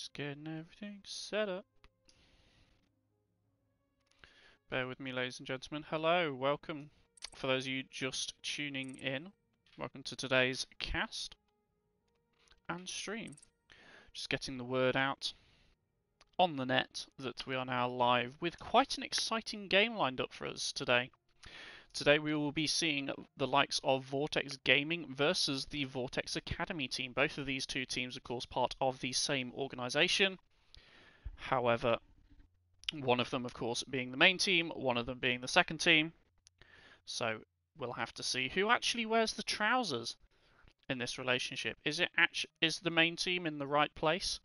Just getting everything set up. Bear with me, ladies and gentlemen. Hello, welcome. For those of you just tuning in, welcome to today's cast and stream. Just getting the word out on the net that we are now live with quite an exciting game lined up for us today. Today we will be seeing the likes of Vortex Gaming versus the Vortex Academy team. Both of these two teams, of course, part of the same organisation. However, one of them, of course, being the main team, one of them being the second team. So we'll have to see who actually wears the trousers in this relationship. Is the main team in the right place?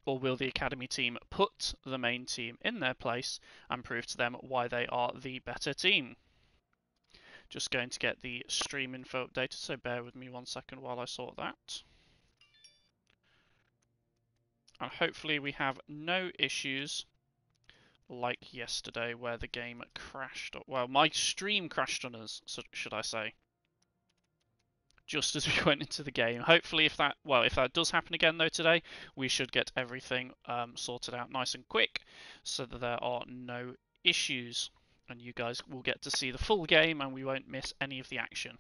Or will the academy team put the main team in their place and prove to them why they are the better team? Just going to get the stream info updated, so bear with me 1 second while I sort that. And hopefully we have no issues like yesterday where the game crashed. Well, my stream crashed on us, should I say. Just as we went into the game. Hopefully if that does happen again though today, we should get everything sorted out nice and quick so that there are no issues. And you guys will get to see the full game and we won't miss any of the action.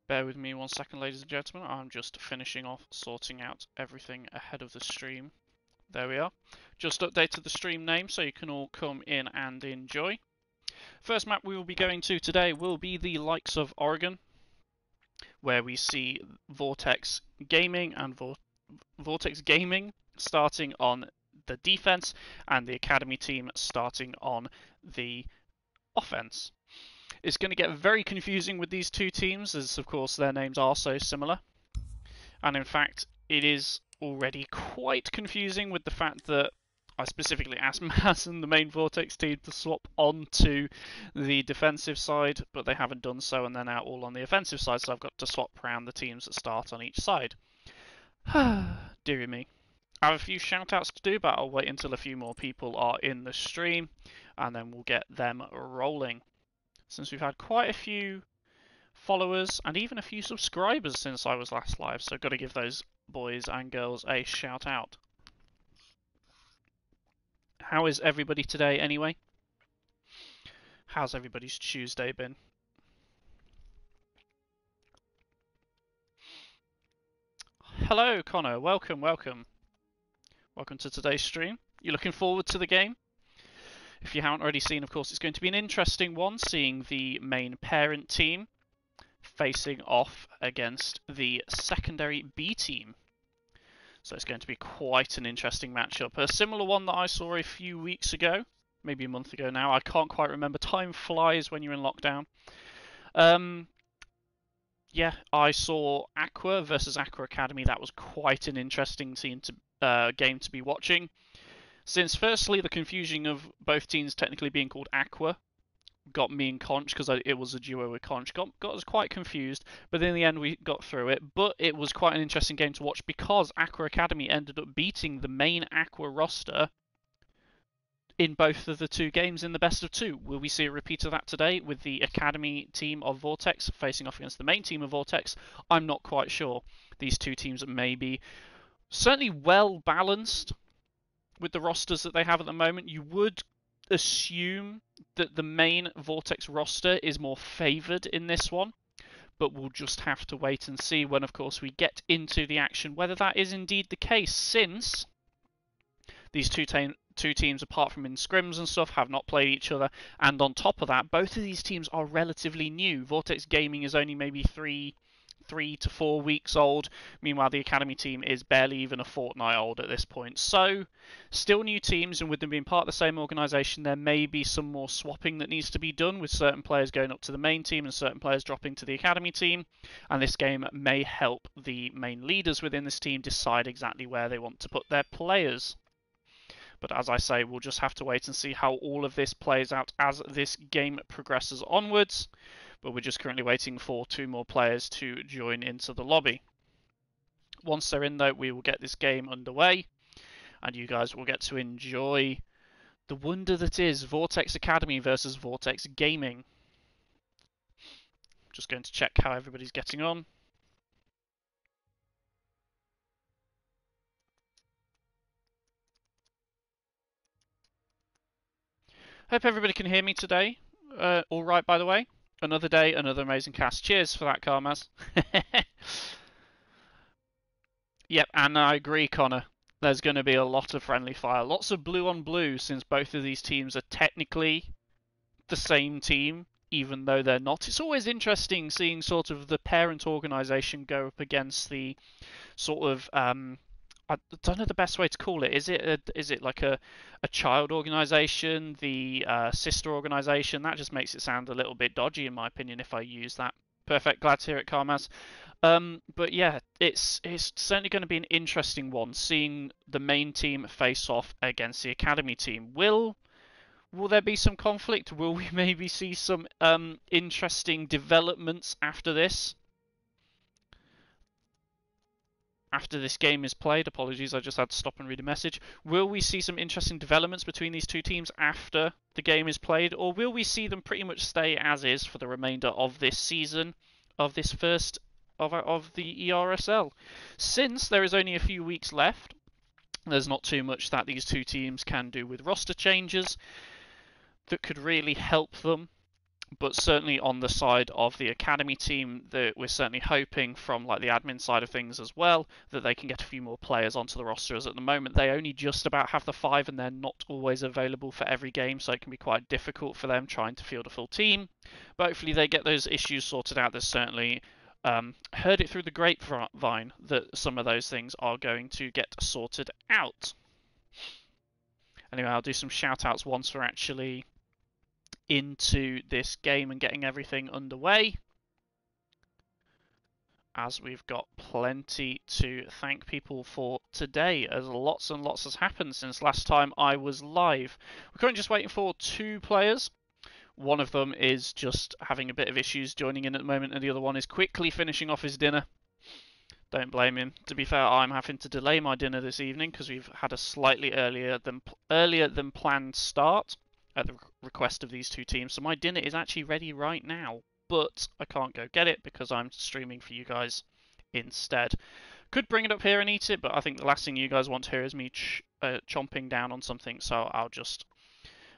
Bear with me 1 second, ladies and gentlemen. I'm just finishing off sorting out everything ahead of the stream. There we are. Just updated the stream name so you can all come in and enjoy. First map we will be going to today will be the likes of Oregon, where we see Vortex Gaming and Vortex Gaming starting on the defense and the academy team starting on the offense. It's going to get very confusing with these two teams, as of course their names are so similar. And in fact, it is already quite confusing with the fact that I specifically asked Maz and the main Vortex team to swap onto the defensive side, but they haven't done so, and they're now all on the offensive side, so I've got to swap around the teams that start on each side. Dear me. I have a few shout-outs to do, but I'll wait until a few more people are in the stream, and then we'll get them rolling. Since we've had quite a few followers and even a few subscribers since I was last live, so I've got to give those boys and girls a shout out. How is everybody today anyway? How's everybody's Tuesday been? Hello Connor, welcome. Welcome to today's stream. You looking forward to the game? If you haven't already seen, of course, it's going to be an interesting one, seeing the main parent team facing off against the secondary B team. So it's going to be quite an interesting matchup. A similar one that I saw a few weeks ago, maybe a month ago now. I can't quite remember. Time flies when you're in lockdown. Yeah, I saw Aqua versus Aqua Academy. That was quite an interesting game to be watching. Since firstly, the confusion of both teams technically being called Aqua got me and Conch, because it was a duo with Conch, got us quite confused, but in the end we got through it. But it was quite an interesting game to watch because Aqua Academy ended up beating the main Aqua roster in both of the two games in the best of two. Will we see a repeat of that today with the academy team of Vortex facing off against the main team of Vortex? I'm not quite sure. These two teams may be certainly well balanced with the rosters that they have at the moment. You would assume that the main Vortex roster is more favoured in this one, but we'll just have to wait and see when, of course, we get into the action whether that is indeed the case, since these two teams, apart from in scrims and stuff, have not played each other, and on top of that, both of these teams are relatively new. Vortex Gaming is only maybe 3 to 4 weeks old. Meanwhile, the academy team is barely even a fortnight old at this point. So, still new teams, and with them being part of the same organisation, there may be some more swapping that needs to be done, with certain players going up to the main team and certain players dropping to the academy team. And this game may help the main leaders within this team decide exactly where they want to put their players. But as I say, we'll just have to wait and see how all of this plays out as this game progresses onwards. But we're just currently waiting for 2 more players to join into the lobby. Once they're in, though, we will get this game underway, and you guys will get to enjoy the wonder that is Vortex Academy versus Vortex Gaming. Just going to check how everybody's getting on. Hope everybody can hear me today. All right, by the way. Another day, another amazing cast. Cheers for that, Karmaz. Yep, and I agree, Connor. There's going to be a lot of friendly fire. Lots of blue on blue, since both of these teams are technically the same team, even though they're not. It's always interesting seeing sort of the parent organisation go up against the sort of I don't know the best way to call it. Is it like a child organisation, the sister organisation? That just makes it sound a little bit dodgy, in my opinion, if I use that. Perfect. Glad to hear it, Karmaz. But yeah, it's certainly going to be an interesting one, seeing the main team face off against the academy team. Will there be some conflict? Will we maybe see some interesting developments after this? After this game is played, apologies, I just had to stop and read a message. Will we see some interesting developments between these two teams after the game is played, or will we see them pretty much stay as is for the remainder of this season, of this first of the ERSL? Since there is only a few weeks left, there's not too much that these two teams can do with roster changes that could really help them. But certainly on the side of the academy team, that we're certainly hoping from like the admin side of things as well, that they can get a few more players onto the roster, as at the moment they only just about have the 5 and they're not always available for every game, so it can be quite difficult for them trying to field a full team. But hopefully they get those issues sorted out. There's certainly heard it through the grapevine that some of those things are going to get sorted out. Anyway, I'll do some shout outs once we're actually into this game and getting everything underway, as we've got plenty to thank people for today, as lots and lots has happened since last time I was live. We're currently just waiting for 2 players. One of them is just having a bit of issues joining in at the moment, and the other one is quickly finishing off his dinner. Don't blame him. To be fair, I'm having to delay my dinner this evening because we've had a slightly earlier than planned start at the request of these two teams. So my dinner is actually ready right now, but I can't go get it because I'm streaming for you guys instead. Could bring it up here and eat it, but I think the last thing you guys want to hear is me chomping down on something, so I'll just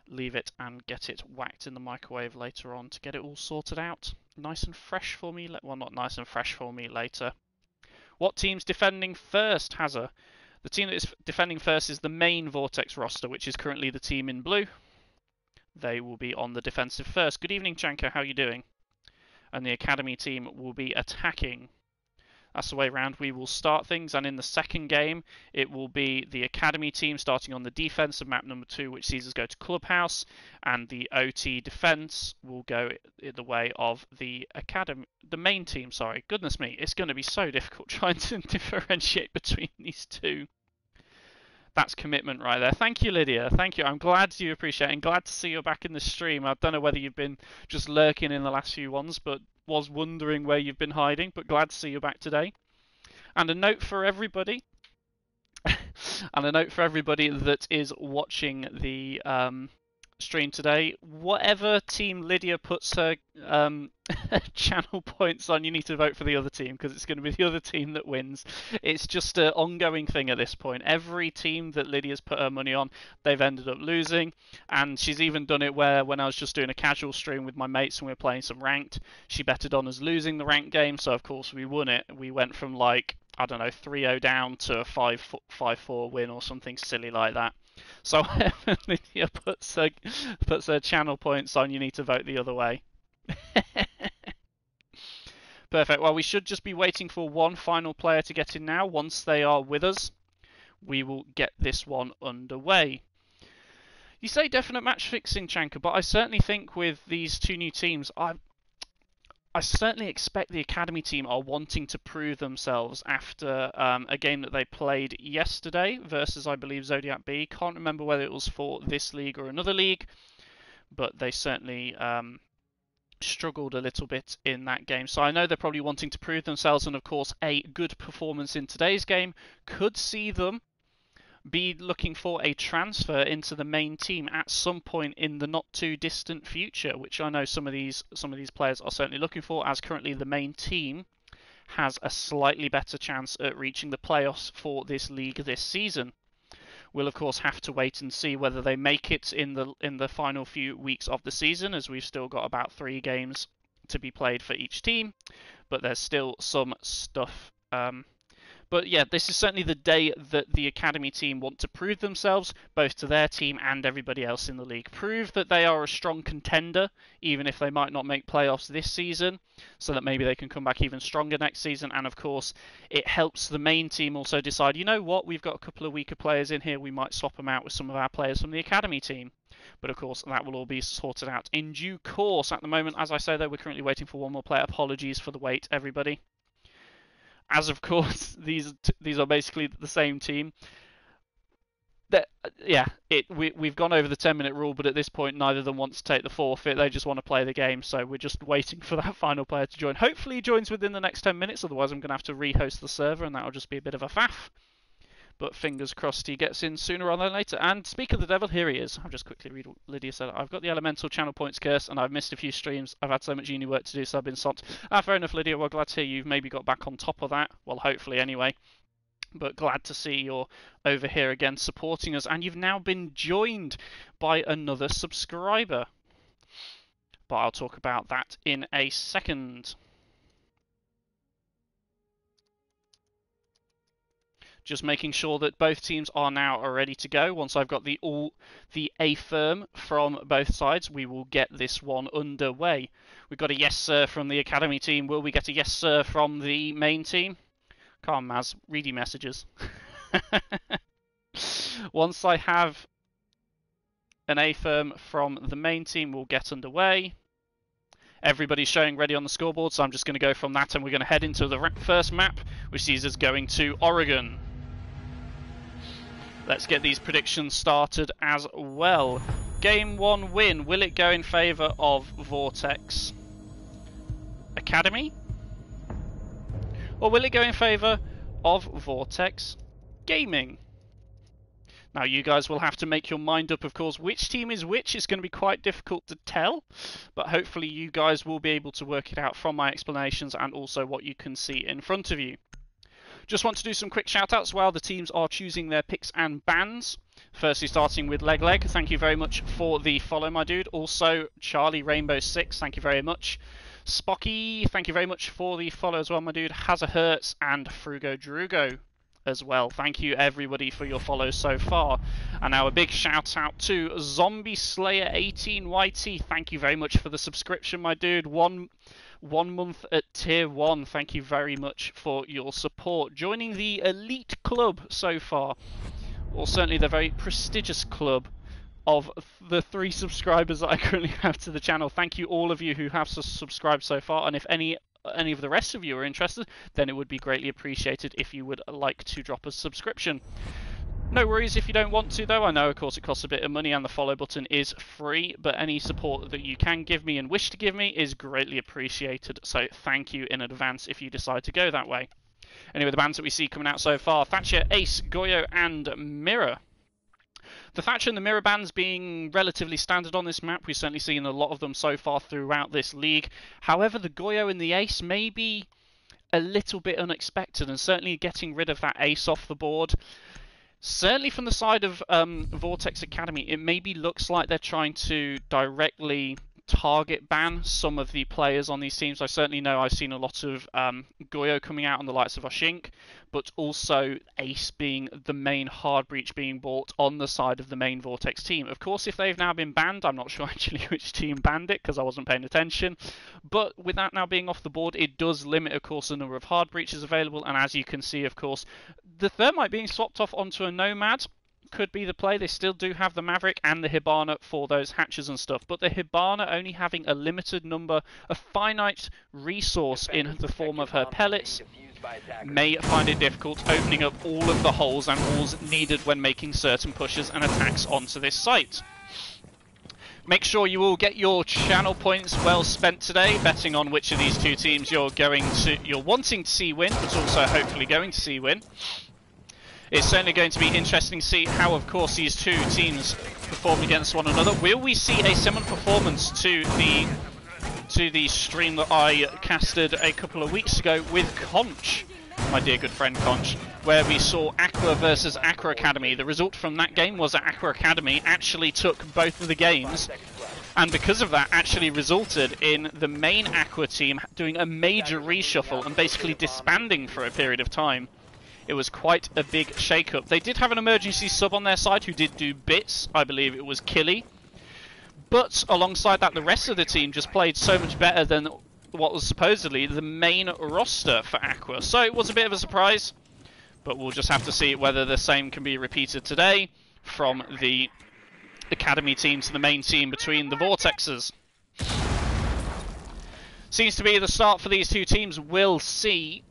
leave it and get it whacked in the microwave later on to get it all sorted out. Nice and fresh for me. Well, not nice and fresh for me later. What team's defending first, Hazza? The team that is defending first is the main Vortex roster, which is currently the team in blue. They will be on the defensive first. Good evening, Chanka. How are you doing? And the academy team will be attacking. That's the way around we will start things. And in the second game, it will be the academy team starting on the defense of map number 2, which sees us go to Clubhouse. And the OT defense will go the way of the main team. Sorry, goodness me, it's going to be so difficult trying to differentiate between these two. That's commitment right there. Thank you, Lydia. Thank you. I'm glad you appreciate it and glad to see you back in the stream. I don't know whether you've been just lurking in the last few ones, but was wondering where you've been hiding, but glad to see you back today. And a note for everybody, that is watching the stream today, whatever team Lydia puts her channel points on, you need to vote for the other team, because it's going to be the other team that wins. It's just an ongoing thing at this point. Every team that Lydia's put her money on, they've ended up losing, and she's even done it where when I was just doing a casual stream with my mates and we were playing some ranked, she betted on us losing the ranked game, so of course we won it. We went from like, I don't know, 3-0 down to a 5-4 win or something silly like that. So whenever Lydia puts her channel points on, you need to vote the other way. Perfect. Well, we should just be waiting for one final player to get in now. Once they are with us, we will get this one underway. You say definite match fixing, Chanka, but I certainly think with these two new teams, I certainly expect the academy team are wanting to prove themselves after a game that they played yesterday versus, I believe, Zodiac B. Can't remember whether it was for this league or another league, but they certainly struggled a little bit in that game. So I know they're probably wanting to prove themselves, and of course a good performance in today's game could see them be looking for a transfer into the main team at some point in the not too distant future, which I know some of these players are certainly looking for, as currently the main team has a slightly better chance at reaching the playoffs for this league this season. We'll of course have to wait and see whether they make it in the final few weeks of the season, as we've still got about 3 games to be played for each team, but there's still some stuff. But yeah, this is certainly the day that the academy team want to prove themselves, both to their team and everybody else in the league. Prove that they are a strong contender, even if they might not make playoffs this season, so that maybe they can come back even stronger next season. And of course, it helps the main team also decide, you know what, we've got a couple of weaker players in here, we might swap them out with some of our players from the academy team. But of course, that will all be sorted out in due course. At the moment, as I say though, we're currently waiting for one more player. Apologies for the wait, everybody. As of course, these are basically the same team. We've gone over the 10-minute rule, but at this point, neither of them wants to take the forfeit. They just want to play the game, so we're just waiting for that final player to join. Hopefully, he joins within the next 10 minutes. Otherwise, I'm going to have to rehost the server, and that'll just be a bit of a faff. But fingers crossed he gets in sooner rather than later. And speak of the devil, here he is. I'll just quickly read what Lydia said. I've got the elemental channel points curse, and I've missed a few stories. I've had so much uni work to do, so I've been stopped. Fair enough, Lydia. Well, glad to hear you've maybe got back on top of that. Well, hopefully anyway. But glad to see you're over here again supporting us. And you've now been joined by another subscriber. But I'll talk about that in a second. Just making sure that both teams are now ready to go. Once I've got the affirm from both sides, we will get this one underway. We've got a yes sir from the academy team. Will we get a yes sir from the main team? Come on, Maz, read your messages. Once I have an affirm from the main team, we'll get underway. Everybody's showing ready on the scoreboard, so I'm just going to go from that, and we're going to head into the first map, which sees us going to Oregon. Let's get these predictions started as well. Game 1 win. Will it go in favour of Vortex Academy? Or will it go in favour of Vortex Gaming? Now you guys will have to make your mind up, of course, which team is which. It's going to be quite difficult to tell, but hopefully you guys will be able to work it out from my explanations and also what you can see in front of you. Just want to do some quick shout-outs while the teams are choosing their picks and bans. Firstly, starting with Leg, thank you very much for the follow, my dude. Also, Charlie Rainbow 6, thank you very much. Spocky, thank you very much for the follow as well, my dude. Hazza Hertz and Frugo Drugo as well. Thank you, everybody, for your follows so far. And now a big shout-out to Zombie Slayer 18YT. Thank you very much for the subscription, my dude. One month at tier 1. Thank you very much for your support. Joining the elite club so far, or certainly the very prestigious club of the 3 subscribers that I currently have to the channel. Thank you all of you who have subscribed so far, and if any of the rest of you are interested, then it would be greatly appreciated if you would like to drop a subscription. No worries if you don't want to, though. I know, of course, it costs a bit of money and the follow button is free, but any support that you can give me and wish to give me is greatly appreciated, so thank you in advance if you decide to go that way. Anyway, the bands that we see coming out so far: Thatcher, Ace, Goyo, and Mirror. The Thatcher and the Mirror bands being relatively standard on this map. We've certainly seen a lot of them so far throughout this league. However, the Goyo and the Ace may be a little bit unexpected, and certainly getting rid of that Ace off the board. Certainly from the side of Vortex Academy, it maybe looks like they're trying to directly target ban some of the players on these teams. I certainly know I've seen a lot of Goyo coming out on the likes of Oshink, but also Ace being the main hard breach being bought on the side of the main Vortex team. Of course, if they've now been banned, I'm not sure actually which team banned it because I wasn't paying attention, but with that now being off the board, it does limit, of course, the number of hard breaches available, and as you can see, of course, the Thermite being swapped off onto a Nomad could be the play. They still do have the Maverick and the Hibana for those hatches and stuff, but the Hibana only having a limited number, a finite resource in the form of her pellets, may find it difficult opening up all of the holes and walls needed when making certain pushes and attacks onto this site. Make sure you all get your channel points well spent today, betting on which of these two teams you're wanting to see win, but also hopefully going to see win. It's certainly going to be interesting to see how, of course, these two teams perform against one another. Will we see a similar performance to the stream that I casted a couple of weeks ago with Conch, my dear good friend Conch, where we saw Aqua versus Aqua Academy? The result from that game was that Aqua Academy actually took both of the games, and because of that actually resulted in the main Aqua team doing a major reshuffle and basically disbanding for a period of time. It was quite a big shake-up. They did have an emergency sub on their side who did do bits. I believe it was Killy. But alongside that, the rest of the team just played so much better than what was supposedly the main roster for Aqua. So it was a bit of a surprise. But we'll just have to see whether the same can be repeated today from the Academy team to the main team between the Vortexes. Seems to be the start for these two teams. We'll see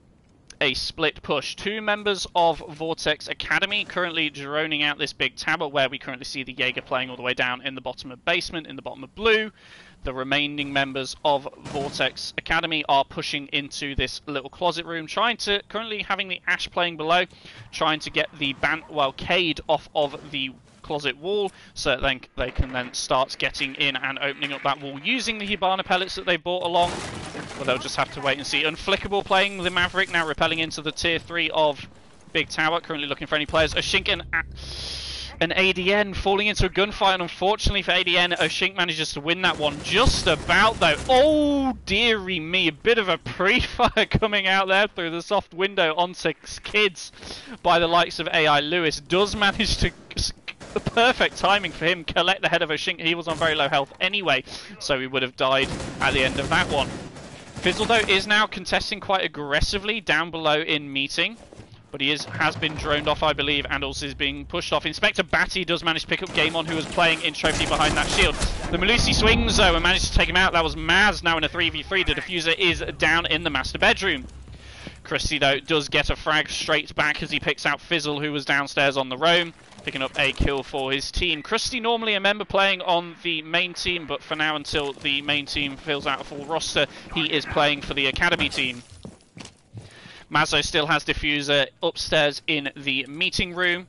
a split push. Two members of Vortex Academy currently droning out this big tower, where we currently see the Jaeger playing all the way down in the bottom of basement, in the bottom of blue. The remaining members of Vortex Academy are pushing into this little closet room, currently having the Ash playing below, trying to get the Cade off of the closet wall, so then they can then start getting in and opening up that wall using the Hibana pellets that they brought along. But they'll just have to wait and see. Unflickable playing the Maverick, now repelling into the tier 3 of Big Tower, currently looking for any players. Oshink and ADN falling into a gunfight, and unfortunately for ADN, Oshink manages to win that one just about though. Oh dearie me, a bit of a pre-fire coming out there through the soft window onto Kids by the likes of AI Lewis. Does manage to, perfect timing for him, collect the head of Oshink. He was on very low health anyway, so he would have died at the end of that one. Fizzle though is now contesting quite aggressively down below in meeting, but he has been droned off, I believe, and also is being pushed off. Inspector Batty does manage to pick up Game On, who was playing in Trophy behind that shield. The Malusi swings though and managed to take him out. That was Maz now in a 3v3. The diffuser is down in the master bedroom. Christy though does get a frag straight back as he picks out Fizzle, who was downstairs on the roam, picking up a kill for his team. Christy normally a member playing on the main team, but for now, until the main team fills out a full roster, he is playing for the Academy team. Mazzo still has Diffuser upstairs in the meeting room,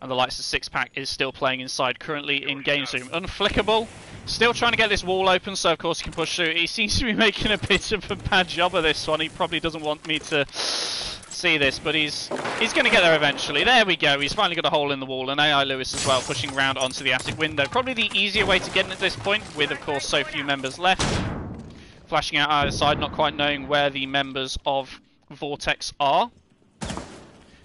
and the likes of Sixpack is still playing inside, currently in Games Room. Unflickable, still trying to get this wall open, so of course he can push through. He seems to be making a bit of a bad job of this one. He probably doesn't want me to see this, but he's going to get there eventually. There we go, he's finally got a hole in the wall, and AI Lewis as well pushing round onto the attic window. Probably the easier way to get in at this point, with of course so few members left. Flashing out either side, not quite knowing where the members of Vortex are.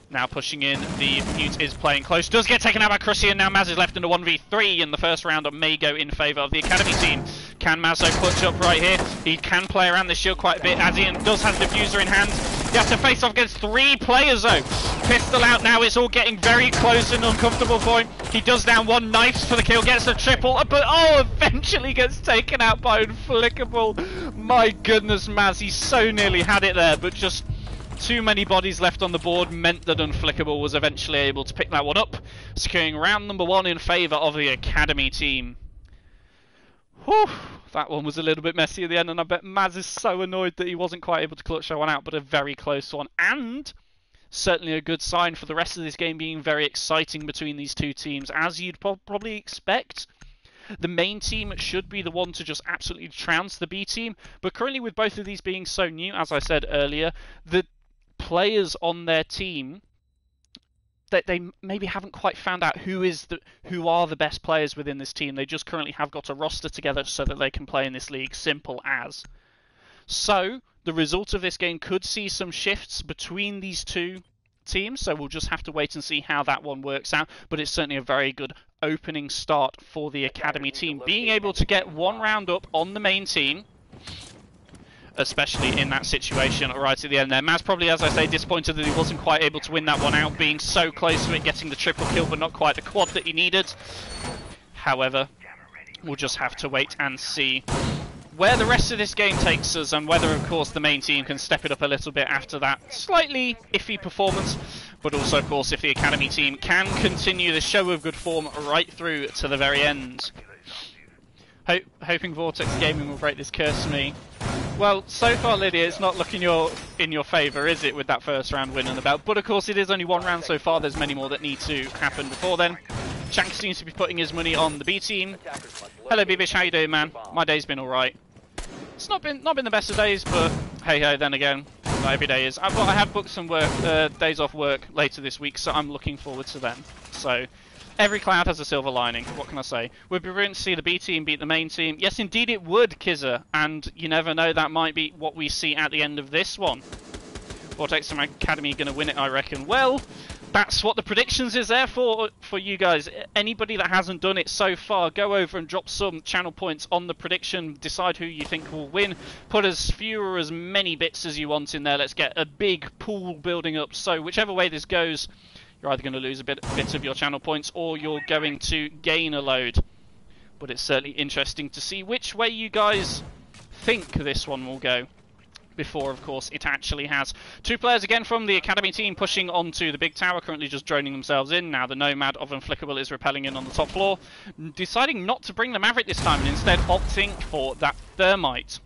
Now pushing in, the Mute is playing close, does get taken out by Crushy, and now Maz is left in a 1v3 in the first round that may go in favour of the Academy team. Can Mazzo clutch up right here? He can play around the shield quite a bit, as he does have Diffuser in hand. He has to face off against 3 players though. Pistol out now, it's all getting very close and uncomfortable for him. He does down 1, knifes for the kill, gets a triple, but eventually gets taken out by Unflickable. My goodness, Maz, he so nearly had it there, but just too many bodies left on the board meant that Unflickable was eventually able to pick that one up, securing round number 1 in favour of the Academy team. Whew, that one was a little bit messy at the end, and I bet Maz is so annoyed that he wasn't quite able to clutch that one out, but a very close one, and certainly a good sign for the rest of this game being very exciting between these two teams, as you'd probably expect. The main team should be the one to just absolutely trounce the B team, but currently with both of these being so new, as I said earlier, the players on their team, that they maybe haven't quite found out who are the best players within this team. They just currently have got a roster together so that they can play in this league, simple as. So the result of this game could see some shifts between these two teams, so we'll just have to wait and see how that one works out, but it's certainly a very good opening start for the Academy team, being able to get one round up on the main team, especially in that situation right at the end there. Maz probably, as I say, disappointed that he wasn't quite able to win that one out, being so close to it, getting the triple kill but not quite the quad that he needed. However, we'll just have to wait and see where the rest of this game takes us, and whether of course the main team can step it up a little bit after that slightly iffy performance, but also of course if the Academy team can continue the show of good form right through to the very end. Hoping Vortex Gaming will break this curse to me. Well, so far, Lydia, it's not looking in your favour, is it, with that first round win on the belt? But of course, it is only one round so far. There's many more that need to happen before then. Shank seems to be putting his money on the B team. Hello, Bibish, how you doing, man? My day's been alright. It's not been the best of days, but hey, then again, not every day is. I have booked some work, days off work later this week, so I'm looking forward to them. So, every cloud has a silver lining. What can I say? Would be brilliant to see the B team beat the main team. Yes, indeed it would, Kizza. And you never know, that might be what we see at the end of this one. Vortex Academy going to win it, I reckon. Well, that's what the predictions is there for you guys. Anybody that hasn't done it so far, go over and drop some channel points on the prediction. Decide who you think will win. Put as few or as many bits as you want in there. Let's get a big pool building up. So whichever way this goes, you're either going to lose a bit of your channel points or you're going to gain a load. But it's certainly interesting to see which way you guys think this one will go. Before, of course, it actually has. Two players again from the Academy team pushing onto the big tower, currently just droning themselves in. Now the Nomad of Unflickable is repelling in on the top floor, deciding not to bring the Maverick this time and instead opting for that Thermite.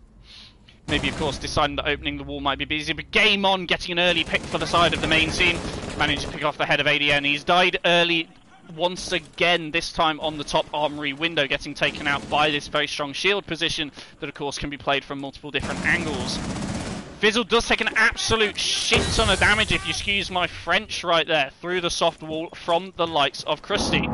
Maybe, of course, deciding that opening the wall might be busy, but game on, getting an early pick for the side of the main team. Managed to pick off the head of ADN. He's died early once again, this time on the top armory window, getting taken out by this very strong shield position that, of course, can be played from multiple different angles. Fizzle does take an absolute shit ton of damage, if you excuse my French, right there, through the soft wall from the likes of Krusty.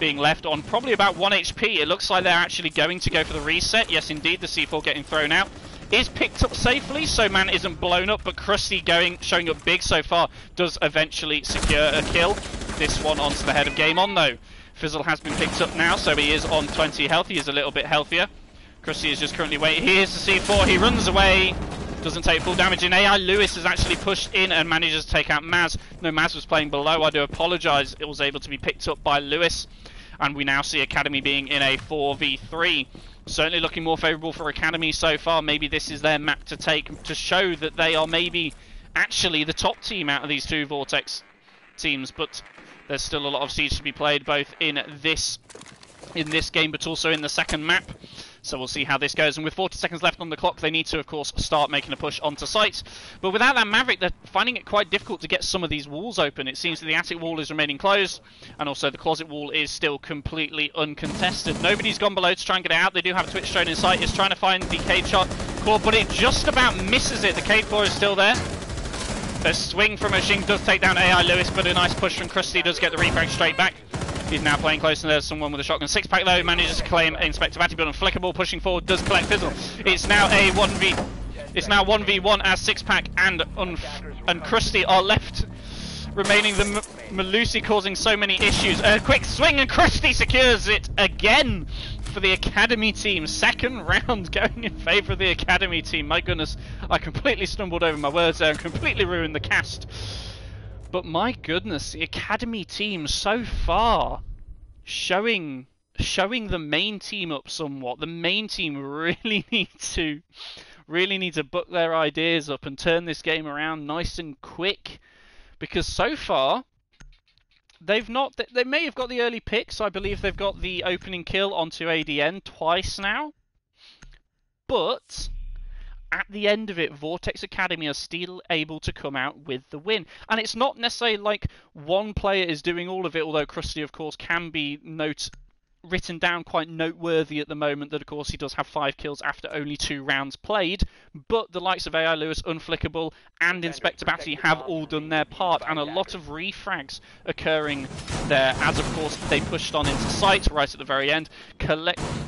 Being left on probably about 1 HP. It looks like they're actually going to go for the reset. Yes, indeed, the C4 getting thrown out is picked up safely, so man isn't blown up, but Krusty showing up big so far does eventually secure a kill. This one onto the head of game on, though. Fizzle has been picked up now, so he is on 20 health. He is a little bit healthier. Krusty is just currently waiting. Here's the C4. He runs away. Doesn't take full damage. In AI, Lewis has actually pushed in and manages to take out Maz. No, Maz was playing below. I do apologise. It was able to be picked up by Lewis. And we now see Academy being in a 4v3. Certainly looking more favourable for Academy so far. Maybe this is their map to take to show that they are maybe actually the top team out of these two Vortex teams. But there's still a lot of siege to be played, both in this game but also in the second map. So we'll see how this goes. And with 40 seconds left on the clock, they need to, of course, start making a push onto site. But without that Maverick, they're finding it quite difficult to get some of these walls open. It seems that the attic wall is remaining closed, and also the closet wall is still completely uncontested. Nobody's gone below to try and get it out. They do have a Twitch drone in sight. It's trying to find the cave shot core, but it just about misses it. The cave core is still there. A swing from Machine does take down AI Lewis, but a nice push from Krusty does get the refrag straight back. He's now playing close, and there's someone with a shotgun. Six-pack though manages to claim Inspector Batty, but Unflickable pushing forward does collect Fizzle. It's now a 1v1 as Six-pack and Krusty are left, remaining the Malusi, causing so many issues. A quick swing and Krusty secures it again for the Academy team. Second round going in favour of the Academy team. My goodness, I completely stumbled over my words there and completely ruined the cast. But my goodness, the Academy team so far showing the main team up somewhat. The main team really need to book their ideas up and turn this game around nice and quick, because so far they may have got the early picks. I believe they've got the opening kill onto ADN twice now, but at the end of it, Vortex Academy are still able to come out with the win. And it's not necessarily like one player is doing all of it, although Krusty, of course, can be written down quite noteworthy at the moment that, of course, he does have 5 kills after only 2 rounds played. But the likes of AI Lewis, Unflickable, and Inspector Batty have all done their part, and a lot of refrags occurring there as, of course, they pushed on into sight right at the very end.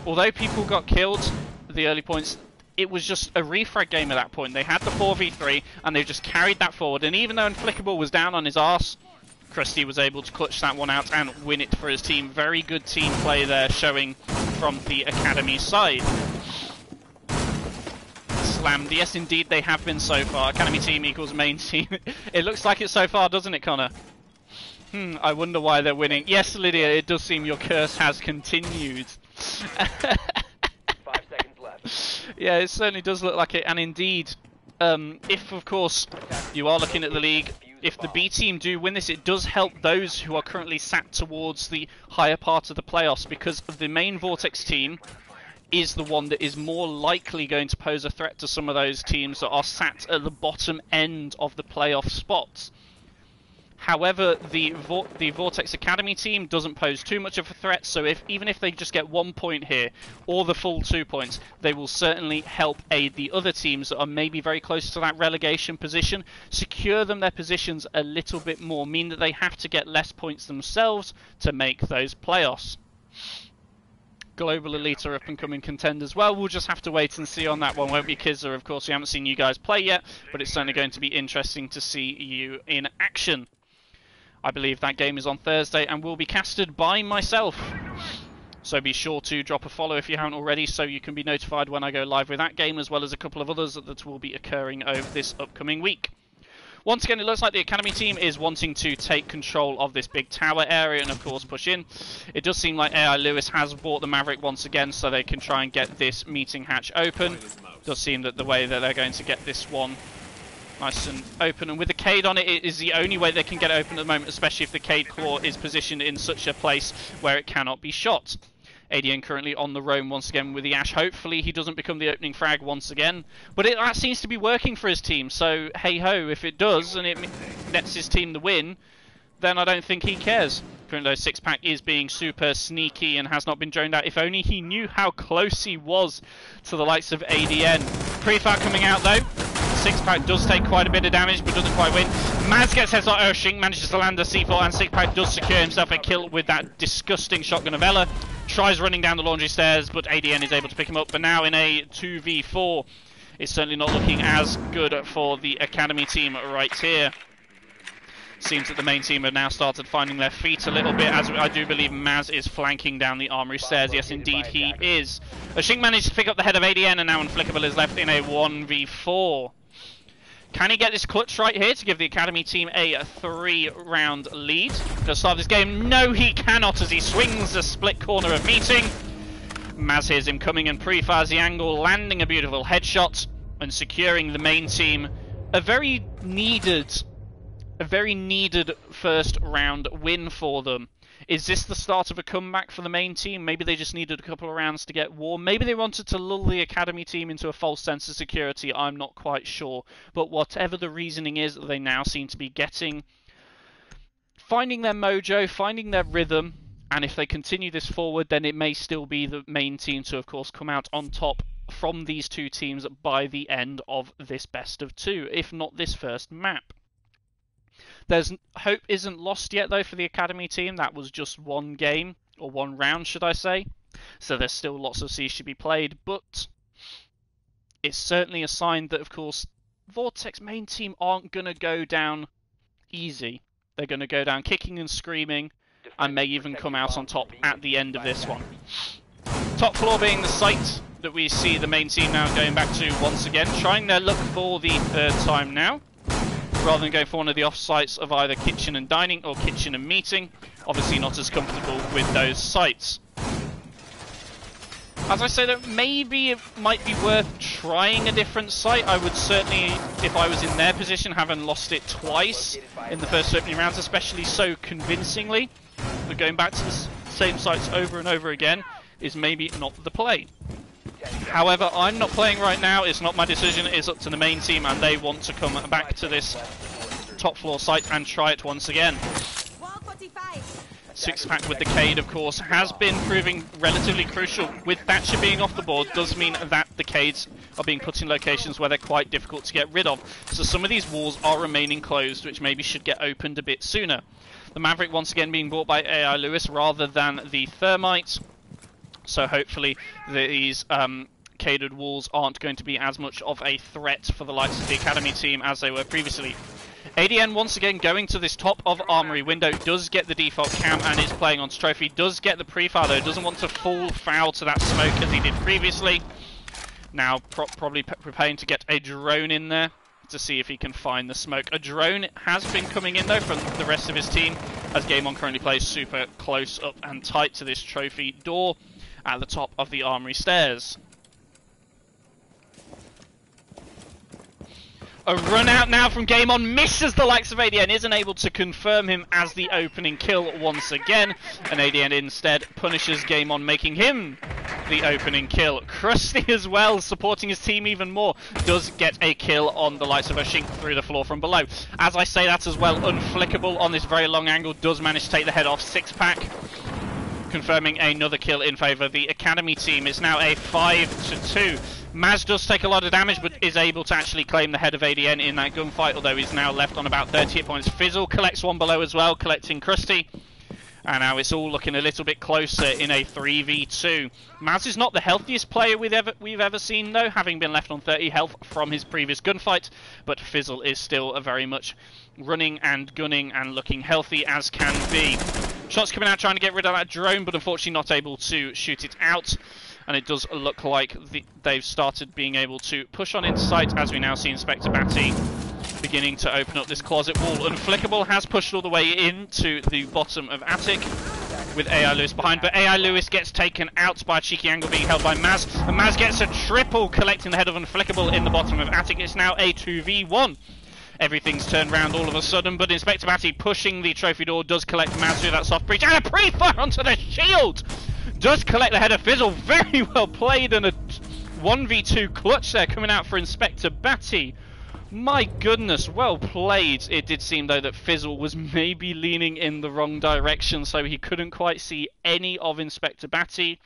Although people got killed, the early points, it was just a refrag game at that point. They had the 4v3 and they just carried that forward, and even though Unflickable was down on his arse, Krusty was able to clutch that one out and win it for his team. Very good team play there showing from the Academy side. Slammed. Yes, indeed, they have been so far. Academy team equals main team. It looks like it so far, doesn't it, Connor? I wonder why they're winning. Yes, Lydia, it does seem your curse has continued. 5 seconds left. Yeah, it certainly does look like it, and indeed, if, of course, you are looking at the league, if the B team do win this, it does help those who are currently sat towards the higher part of the playoffs, because the main Vortex team is the one that is more likely going to pose a threat to some of those teams that are sat at the bottom end of the playoff spots. However, the Vortex Academy team doesn't pose too much of a threat, so even if they just get 1 point here, or the full 2 points, they will certainly help aid the other teams that are maybe very close to that relegation position, secure them their positions a little bit more, mean that they have to get less points themselves to make those playoffs. Global Elite are up-and-coming contenders. Well, we'll just have to wait and see on that one, won't we, Kizza? Of course, we haven't seen you guys play yet, but it's certainly going to be interesting to see you in action. I believe that game is on Thursday and will be casted by myself. So be sure to drop a follow if you haven't already, so you can be notified when I go live with that game, as well as a couple of others that will be occurring over this upcoming week. Once again, it looks like the Academy team is wanting to take control of this big tower area and, of course, push in. It does seem like AI Lewis has bought the Maverick once again, so they can try and get this meeting hatch open. It does seem that the way that they're going to get this one nice and open, and with the Cade on it, it is the only way they can get it open at the moment, especially if the Cade Claw is positioned in such a place where it cannot be shot. ADN currently on the roam once again with the Ash. Hopefully he doesn't become the opening frag once again, but that seems to be working for his team, so hey ho, if it does and it nets his team the win, then I don't think he cares. Currently, though, Sixpack is being super sneaky and has not been droned out. If only he knew how close he was to the likes of ADN. Prefire coming out though. Sixpack does take quite a bit of damage, but doesn't quite win. Maz gets heads on Shink, manages to land a C4, and Sixpack does secure himself a kill with that disgusting shotgun of Ella. Tries running down the laundry stairs, but ADN is able to pick him up. But now in a 2v4, it's certainly not looking as good for the Academy team right here. Seems that the main team have now started finding their feet a little bit, as I do believe Maz is flanking down the armory stairs. Yes, indeed he is. Shink managed to pick up the head of ADN, and now Unflickable is left in a 1v4. Can he get this clutch right here to give the Academy team a 3-round lead? To start this game, no he cannot, as he swings the split corner of meeting. Maz hears him coming and pre-fires the angle, landing a beautiful headshot and securing the main team a very needed first round win for them. Is this the start of a comeback for the main team? Maybe they just needed a couple of rounds to get warm. Maybe they wanted to lull the Academy team into a false sense of security. I'm not quite sure. But whatever the reasoning is, they now seem to be finding their mojo, finding their rhythm. And if they continue this forward, then it may still be the main team to, of course, come out on top from these two teams by the end of this best of two, if not this first map. Hope isn't lost yet, though, for the Academy team. That was just one game, or one round, should I say. So there's still lots of Siege to be played, but it's certainly a sign that, of course, Vortex main team aren't going to go down easy. They're going to go down kicking and screaming, and may even come out on top at the end of this one. Top floor being the site that we see the main team now going back to once again, trying their luck for the third time now. Rather than go for one of the off-sites of either kitchen and dining or kitchen and meeting. Obviously not as comfortable with those sites. As I say, that maybe it might be worth trying a different site. I would certainly, if I was in their position, having lost it twice in the first opening rounds, especially so convincingly, but going back to the same sites over and over again is maybe not the play. However, I'm not playing right now. It's not my decision. It's up to the main team, and they want to come back to this top floor site and try it once again. Sixpack with the Cade, of course, has been proving relatively crucial. With Thatcher being off the board, does mean that the Cades are being put in locations where they're quite difficult to get rid of. So some of these walls are remaining closed, which maybe should get opened a bit sooner. The Maverick once again being bought by AI Lewis rather than the Thermite. So hopefully these caded walls aren't going to be as much of a threat for the likes of the Academy team as they were previously. ADN once again going to this top of Armory window, does get the default cam and is playing on Trophy, does get the pre-fire though, doesn't want to fall foul to that smoke as he did previously. Now probably preparing to get a drone in there to see if he can find the smoke. A drone has been coming in though from the rest of his team, as Game On currently plays super close up and tight to this Trophy door at the top of the Armory stairs. A run out now from Game On, misses the likes of ADN, isn't able to confirm him as the opening kill once again, and ADN instead punishes Game On, making him the opening kill. Krusty as well, supporting his team even more, does get a kill on the likes of Oshink through the floor from below. As I say that as well, Unflickable on this very long angle does manage to take the head off Sixpack, confirming another kill in favour of the Academy team. It's now a 5-2. Maz does take a lot of damage, but is able to actually claim the head of ADN in that gunfight, although he's now left on about 30 hit points. Fizzle collects one below as well, collecting Krusty. And now it's all looking a little bit closer in a 3v2. Maz is not the healthiest player we've ever seen, though, having been left on 30 health from his previous gunfight. But Fizzle is still a very much running and gunning and looking healthy as can be. Shots coming out trying to get rid of that drone, but unfortunately not able to shoot it out. And it does look like they've started being able to push on into sight, as we now see Inspector Batty beginning to open up this closet wall. Unflickable has pushed all the way into the bottom of Attic with AI Lewis behind, but AI Lewis gets taken out by a cheeky angle being held by Maz, and Maz gets a triple collecting the head of Unflickable in the bottom of Attic. It's now a 2v1. Everything's turned round all of a sudden, but Inspector Batty pushing the trophy door does collect Maz through that soft breach, and a pre-fire onto the shield! Does collect the head of Fizzle. Very well played, and a 1v2 clutch there coming out for Inspector Batty. My goodness, well played. It did seem, though, that Fizzle was maybe leaning in the wrong direction, so he couldn't quite see any of Inspector Batty.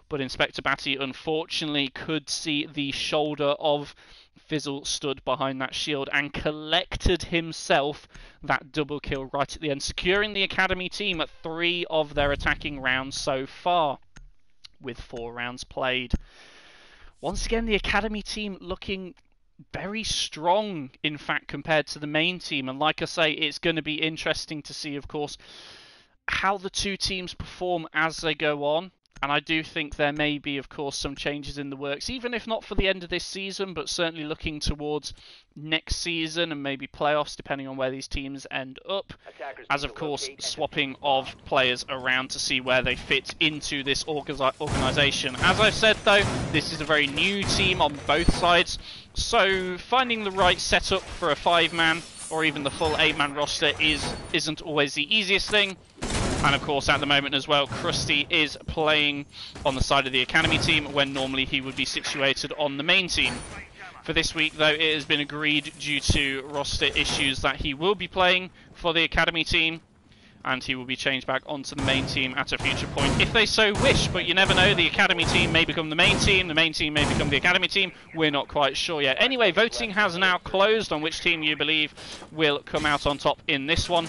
But Inspector Batty, unfortunately, could see the shoulder of Fizzle stood behind that shield and collected himself that double kill right at the end, securing the Academy team at 3 of their attacking rounds so far, with 4 rounds played. Once again, the Academy team looking very strong, in fact, compared to the main team. And like I say, it's going to be interesting to see, of course, how the two teams perform as they go on. And I do think there may be, of course, some changes in the works, even if not for the end of this season, but certainly looking towards next season and maybe playoffs, depending on where these teams end up. As, of course, swapping of players around to see where they fit into this organisation. As I've said, though, this is a very new team on both sides, so finding the right setup for a 5-man or even the full 8-man roster isn't always the easiest thing. And of course, at the moment as well, Krusty is playing on the side of the Academy team when normally he would be situated on the main team. For this week, though, it has been agreed due to roster issues that he will be playing for the Academy team, and he will be changed back onto the main team at a future point if they so wish. But you never know, the Academy team may become the main team may become the Academy team. We're not quite sure yet. Anyway, voting has now closed on which team you believe will come out on top in this one.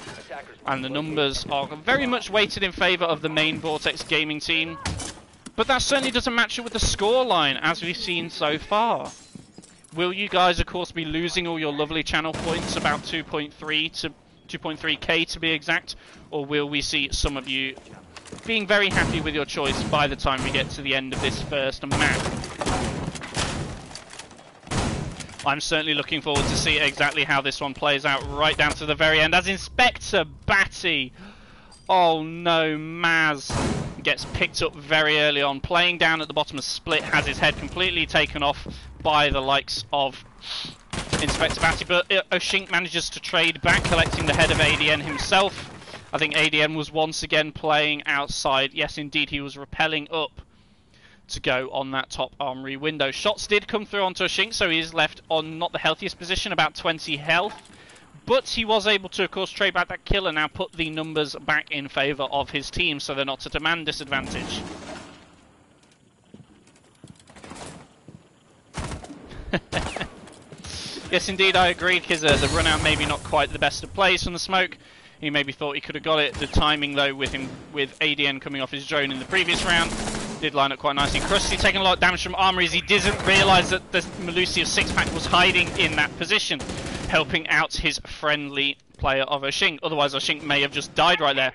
And the numbers are very much weighted in favour of the main Vortex gaming team. But that certainly doesn't match up with the scoreline as we've seen so far. Will you guys, of course, be losing all your lovely channel points, about 2.3k to be exact, or will we see some of you being very happy with your choice by the time we get to the end of this first map? I'm certainly looking forward to see exactly how this one plays out right down to the very end as Inspector Batty, oh no, Maz, gets picked up very early on, playing down at the bottom of Split, has his head completely taken off by the likes of Inspector Batty, but Oshink manages to trade back, collecting the head of ADN himself. I think ADN was once again playing outside. Yes, indeed, he was rappelling up to go on that top armory window. Shots did come through onto Oshink, so he is left on not the healthiest position, about 20 health. But he was able to, of course, trade back that kill and now put the numbers back in favour of his team, so they're not at a man disadvantage. Yes, indeed, I agree, because the run-out maybe not quite the best of plays from the smoke. He maybe thought he could have got it. The timing, though, with ADN coming off his drone in the previous round, did line up quite nicely. Krusty taking a lot of damage from armories. He didn't realise that the Malusi of Sixpack was hiding in that position, helping out his friendly player of Oshink. Otherwise, Oshink may have just died right there.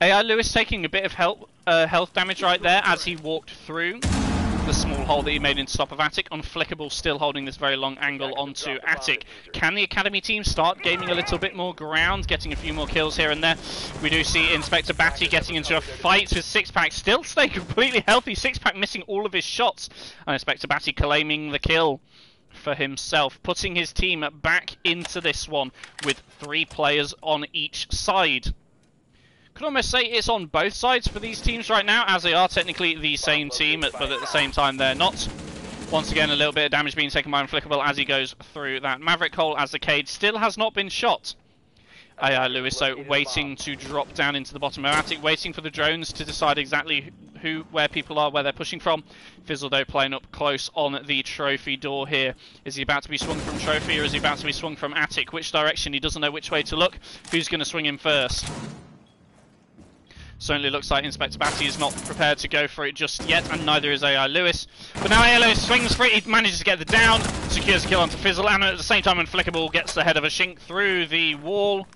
AI Lewis taking a bit of health damage right there as he walked through the small hole that he made in top of Attic. Unflickable still holding this very long angle onto Attic. Can the Academy team start gaining a little bit more ground, getting a few more kills here and there? We do see Inspector Batty getting into a fight with Sixpack, still staying completely healthy. Sixpack missing all of his shots, and Inspector Batty claiming the kill for himself, putting his team back into this one with 3 players on each side. Could almost say it's on both sides for these teams right now, as they are technically the same team, but at the same time they're not. Once again, a little bit of damage being taken by Unflickable as he goes through that Maverick hole, as the cage still has not been shot. AI Lewis, so waiting to drop down into the bottom of Attic, waiting for the drones to decide exactly where people are, where they're pushing from. Fizzle, though, playing up close on the trophy door here. Is he about to be swung from trophy, or is he about to be swung from Attic? Which direction? He doesn't know which way to look. Who's going to swing him first? Certainly looks like Inspector Batty is not prepared to go for it just yet, and neither is AI Lewis. But now AI Lewis swings for it, he manages to get the down, secures the kill onto Fizzle, and at the same time Unflickable gets the head of a Shink through the wall.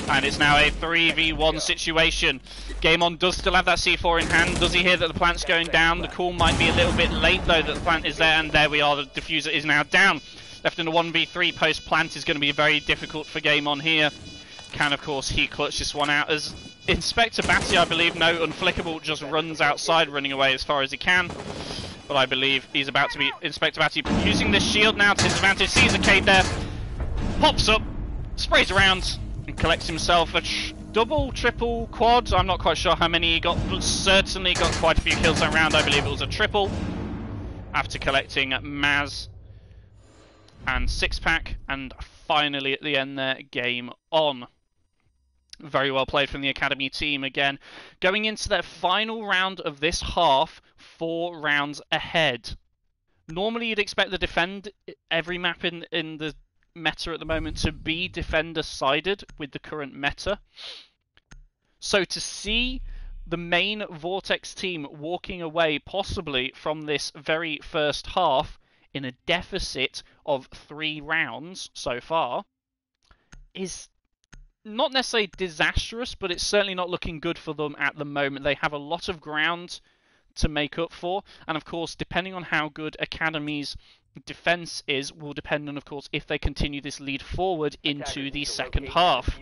And it's now a 3v1 situation. Game On does still have that C4 in hand. Does he hear that the plant's going down? The call might be a little bit late though that the plant is there, and there we are, the diffuser is now down. Left in a 1v3 post plant is going to be very difficult for Game On here. Can, of course, he clutch this one out as Inspector Batty, I believe, no, Unflickable just runs outside, running away as far as he can. But I believe he's about to be Inspector Batty using this shield now to his advantage. Sees a Cade there, pops up, sprays around, and collects himself a double, triple, quad. I'm not quite sure how many he got, but certainly got quite a few kills that round. I believe it was a triple. After collecting Maz and Six-Pack, and finally at the end there, Game On. Very well played from the Academy team again. Going into their final round of this half, 4 rounds ahead. Normally you'd expect the defend every map in the meta at the moment to be defender-sided with the current meta. So to see the main Vortex team walking away possibly from this very first half in a deficit of 3 rounds so far is not necessarily disastrous, but it's certainly not looking good for them at the moment. They have a lot of ground to make up for, and of course, depending on how good Academy's defense is, will depend on, of course, if they continue this lead forward into the second half.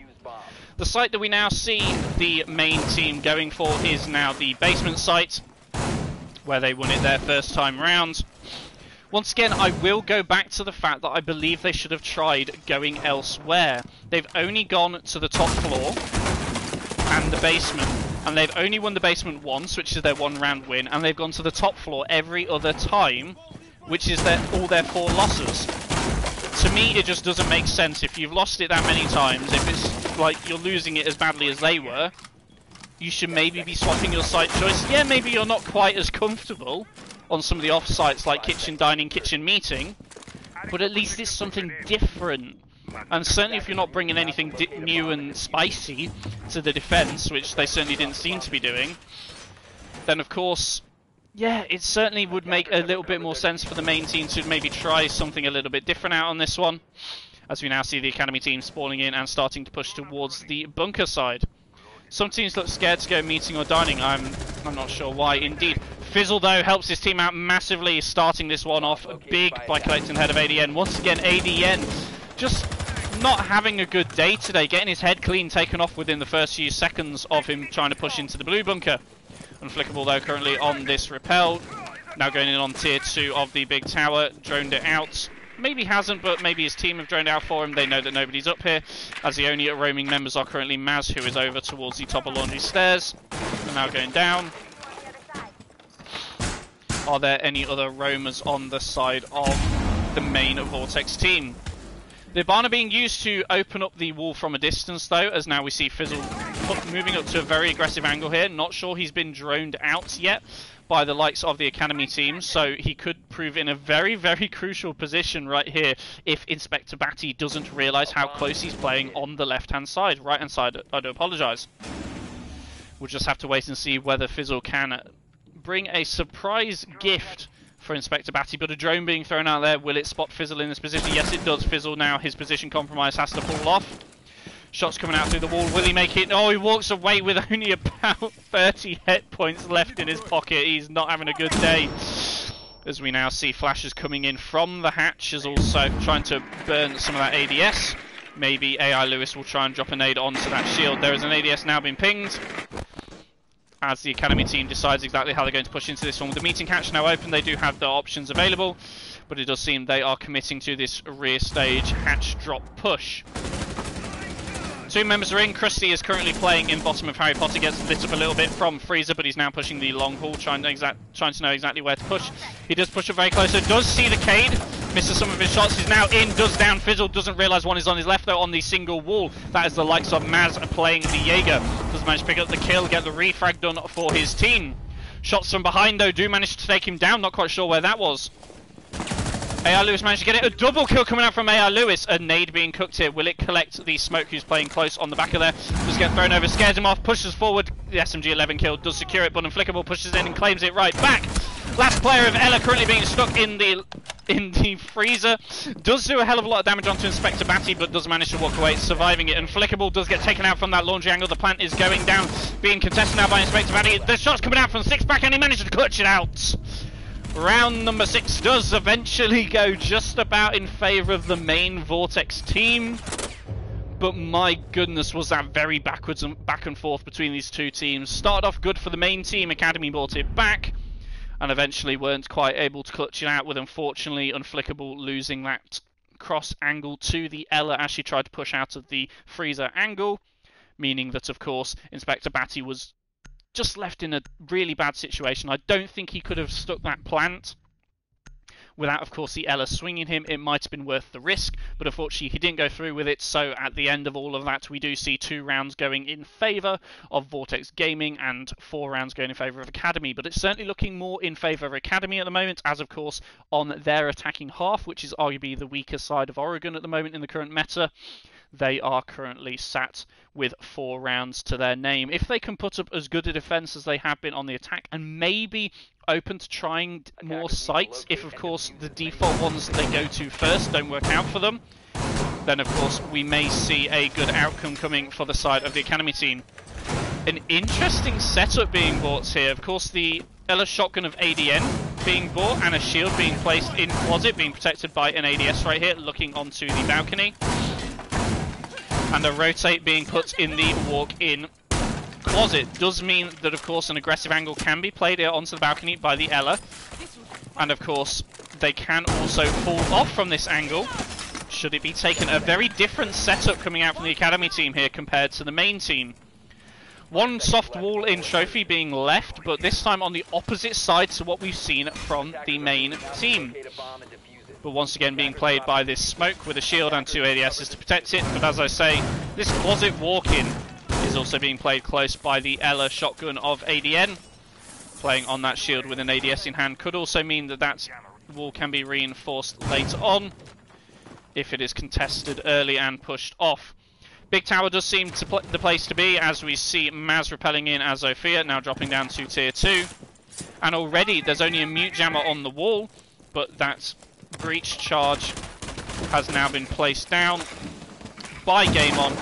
The site that we now see the main team going for is now the basement site, where they won it their first time round. Once again, I will go back to the fact that I believe they should have tried going elsewhere. They've only gone to the top floor and the basement, and they've only won the basement once, which is their 1 round win, and they've gone to the top floor every other time, which is all their 4 losses. To me, it just doesn't make sense. If you've lost it that many times, if it's like you're losing it as badly as they were, you should maybe be swapping your site choice. Yeah, maybe you're not quite as comfortable on some of the off sites like kitchen dining, kitchen meeting, but at least it's something different. And certainly if you're not bringing anything new and spicy to the defense, which they certainly didn't seem to be doing, then of course, yeah, it certainly would make a little bit more sense for the main team to maybe try something a little bit different out on this one, as we now see the Academy team spawning in and starting to push towards the bunker side. Some teams look scared to go meeting or dining. I'm not sure why. Indeed, Fizzle though helps his team out massively, starting this one off big by collecting the head of ADN. Once again, ADN just not having a good day today, getting his head clean taken off within the first few seconds of him trying to push into the blue bunker. Unflickable though currently on this rappel, now going in on tier 2 of the big tower, droned it out. Maybe hasn't, but maybe his team have droned out for him. They know that nobody's up here, as the only roaming members are currently Maz, who is over towards the top of Laundry Stairs, and now going down. Are there any other roamers on the side of the main Vortex team? The Ibana being used to open up the wall from a distance though, as now we see Fizzle moving up to a very aggressive angle here. Not sure he's been droned out yet by the likes of the Academy team, so he could prove in a very, very crucial position right here if Inspector Batty doesn't realise how close he's playing on the left-hand side. Right-hand side, I do apologise. We'll just have to wait and see whether Fizzle can bring a surprise gift for Inspector Batty, but a drone being thrown out there, will it spot Fizzle in this position? Yes, it does. Fizzle now, his position compromise has to fall off. Shots coming out through the wall, will he make it? Oh, he walks away with only about 30 hit points left in his pocket. He's not having a good day. As we now see flashes coming in from the hatch, is also trying to burn some of that ADS. Maybe AI Lewis will try and drop a nade onto that shield. There is an ADS now being pinged, as the Academy team decides exactly how they're going to push into this one. With the meeting hatch now open, they do have the options available, but it does seem they are committing to this rear stage hatch drop push. Two members are in. Krusty is currently playing in bottom of Harry Potter, gets lit up a little bit from Freezer, but he's now pushing the long haul, trying to know exactly where to push. He does push it very close, so does see the Cade, misses some of his shots, he's now in, does down Fizzle, doesn't realise one is on his left though on the single wall. That is the likes of Maz playing the Jaeger. Does manage to pick up the kill, get the refrag done for his team. Shots from behind though do manage to take him down, not quite sure where that was. AR Lewis managed to get it. A double kill coming out from AR Lewis. A nade being cooked here. Will it collect the smoke who's playing close on the back of there? Does get thrown over, scares him off, pushes forward. The SMG 11 kill does secure it, but Unflickable pushes in and claims it right back. Last player of Ella currently being stuck in the freezer. Does do a hell of a lot of damage onto Inspector Batty, but does manage to walk away, surviving it. Unflickable does get taken out from that laundry angle. The plant is going down, being contested now by Inspector Batty. The shot's coming out from six pack and he managed to clutch it out. Round number 6 does eventually go just about in favour of the main Vortex team. But my goodness, was that very backwards and back and forth between these two teams. Started off good for the main team, Academy brought it back, and eventually weren't quite able to clutch it out with, unfortunately, Unflickable losing that cross angle to the Ella as she tried to push out of the freezer angle, meaning that, of course, Inspector Batty was just left in a really bad situation. I don't think he could have stuck that plant without, of course, the Ella swinging him. It might have been worth the risk, but unfortunately he didn't go through with it. So at the end of all of that, we do see 2 rounds going in favour of Vortex Gaming and 4 rounds going in favour of Academy. But it's certainly looking more in favour of Academy at the moment, as of course on their attacking half, which is arguably the weaker side of Oregon at the moment in the current meta. They are currently sat with 4 rounds to their name. If they can put up as good a defence as they have been on the attack, and maybe open to trying more sites, if of course the default ones they go to first don't work out for them, then of course we may see a good outcome coming for the side of the Academy team. An interesting setup being bought here. Of course, the Ella shotgun of ADN being bought and a shield being placed in closet, being protected by an ADS right here, looking onto the balcony. And a rotate being put in the walk-in closet. Does mean that, of course, an aggressive angle can be played here onto the balcony by the Ella. And, of course, they can also fall off from this angle, should it be taken. A very different setup coming out from the Academy team here compared to the main team. One soft wall in trophy being left, but this time on the opposite side to what we've seen from the main team. But once again being played by this smoke with a shield and 2 ADSs to protect it. But as I say, this closet walk-in is also being played close by the Ella shotgun of ADN. Playing on that shield with an ADS in hand could also mean that that wall can be reinforced later on if it is contested early and pushed off. Big Tower does seem to the place to be, as we see Maz repelling in as Zofia, now dropping down to tier 2. And already there's only a mute jammer on the wall, but that breach charge has now been placed down by Game On,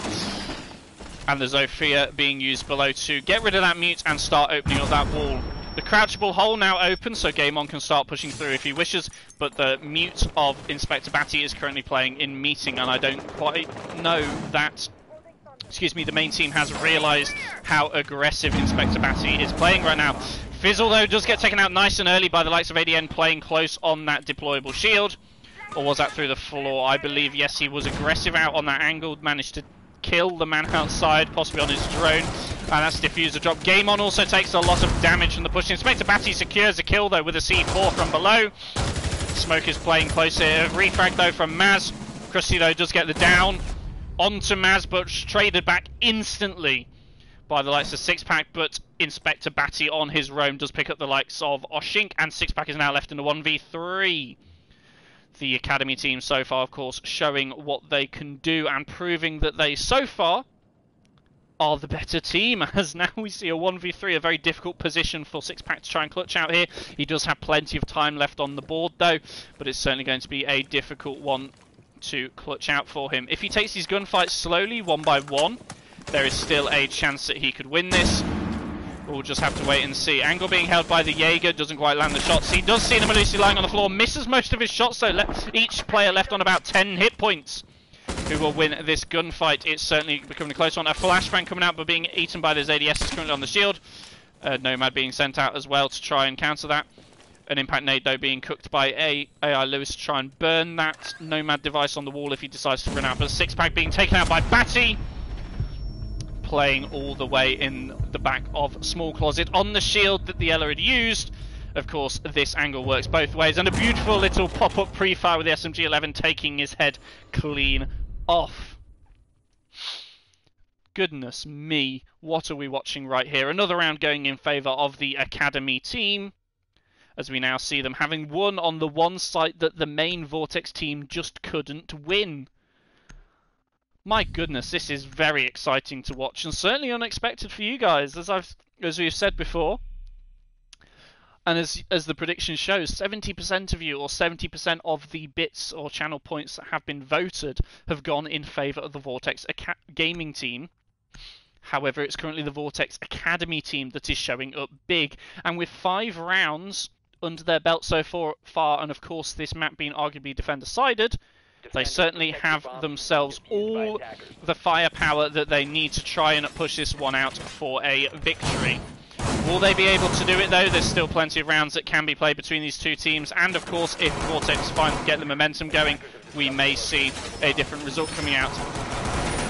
and the Zofia being used below to get rid of that mute and start opening up that wall. The crouchable hole now open, so Game On can start pushing through if he wishes, but the mute of Inspector Batty is currently playing in meeting, and I don't quite know that, the main team has realised how aggressive Inspector Batty is playing right now. Fizzle, though, does get taken out nice and early by the likes of ADN playing close on that deployable shield. Or was that through the floor? I believe, yes, he was aggressive out on that angle, managed to kill the man outside, possibly on his drone. And that's diffuser drop. Game On also takes a lot of damage from the push. Inspector Batty secures a kill, though, with a C4 from below. Smoke is playing close here. Refrag, though, from Maz. Krusty, though, does get the down onto Maz, but traded back instantly by the likes of Sixpack, but Inspector Batty on his roam does pick up the likes of Oshink, and Sixpack is now left in a 1v3. The Academy team so far, of course, showing what they can do and proving that they, so far, are the better team, as now we see a 1v3, a very difficult position for Sixpack to try and clutch out here. He does have plenty of time left on the board, though, but it's certainly going to be a difficult one to clutch out for him. If he takes these gunfights slowly, one by one, there is still a chance that he could win this. We'll just have to wait and see. Angle being held by the Jaeger, doesn't quite land the shots. He does see the Malusi lying on the floor, misses most of his shots, so each player left on about 10 hit points. Who will win this gunfight? It's certainly becoming a close one. A flashbang coming out but being eaten by those ADS is currently on the shield. Nomad being sent out as well to try and counter that. An impact nade, though, being cooked by AI Lewis to try and burn that Nomad device on the wall if he decides to run out. But Sixpack being taken out by Batty. playing all the way in the back of Small Closet on the shield that the Ella had used. Of course, this angle works both ways, and a beautiful little pop-up pre-fire with the SMG-11 taking his head clean off. Goodness me, what are we watching right here? Another round going in favour of the Academy team, as we now see them having won on the one site that the main Vortex team just couldn't win. My goodness, this is very exciting to watch, and certainly unexpected for you guys, as we've said before. And as the prediction shows, 70% of you, or 70% of the bits or channel points that have been voted, have gone in favour of the Vortex gaming team. However, it's currently the Vortex Academy team that is showing up big. And with 5 rounds under their belt so far, and of course this map being arguably defender-sided, they certainly have themselves all the firepower that they need to try and push this one out for a victory. Will they be able to do it though? There's still plenty of rounds that can be played between these two teams, and of course if Vortex finally get the momentum going, we may see a different result coming out.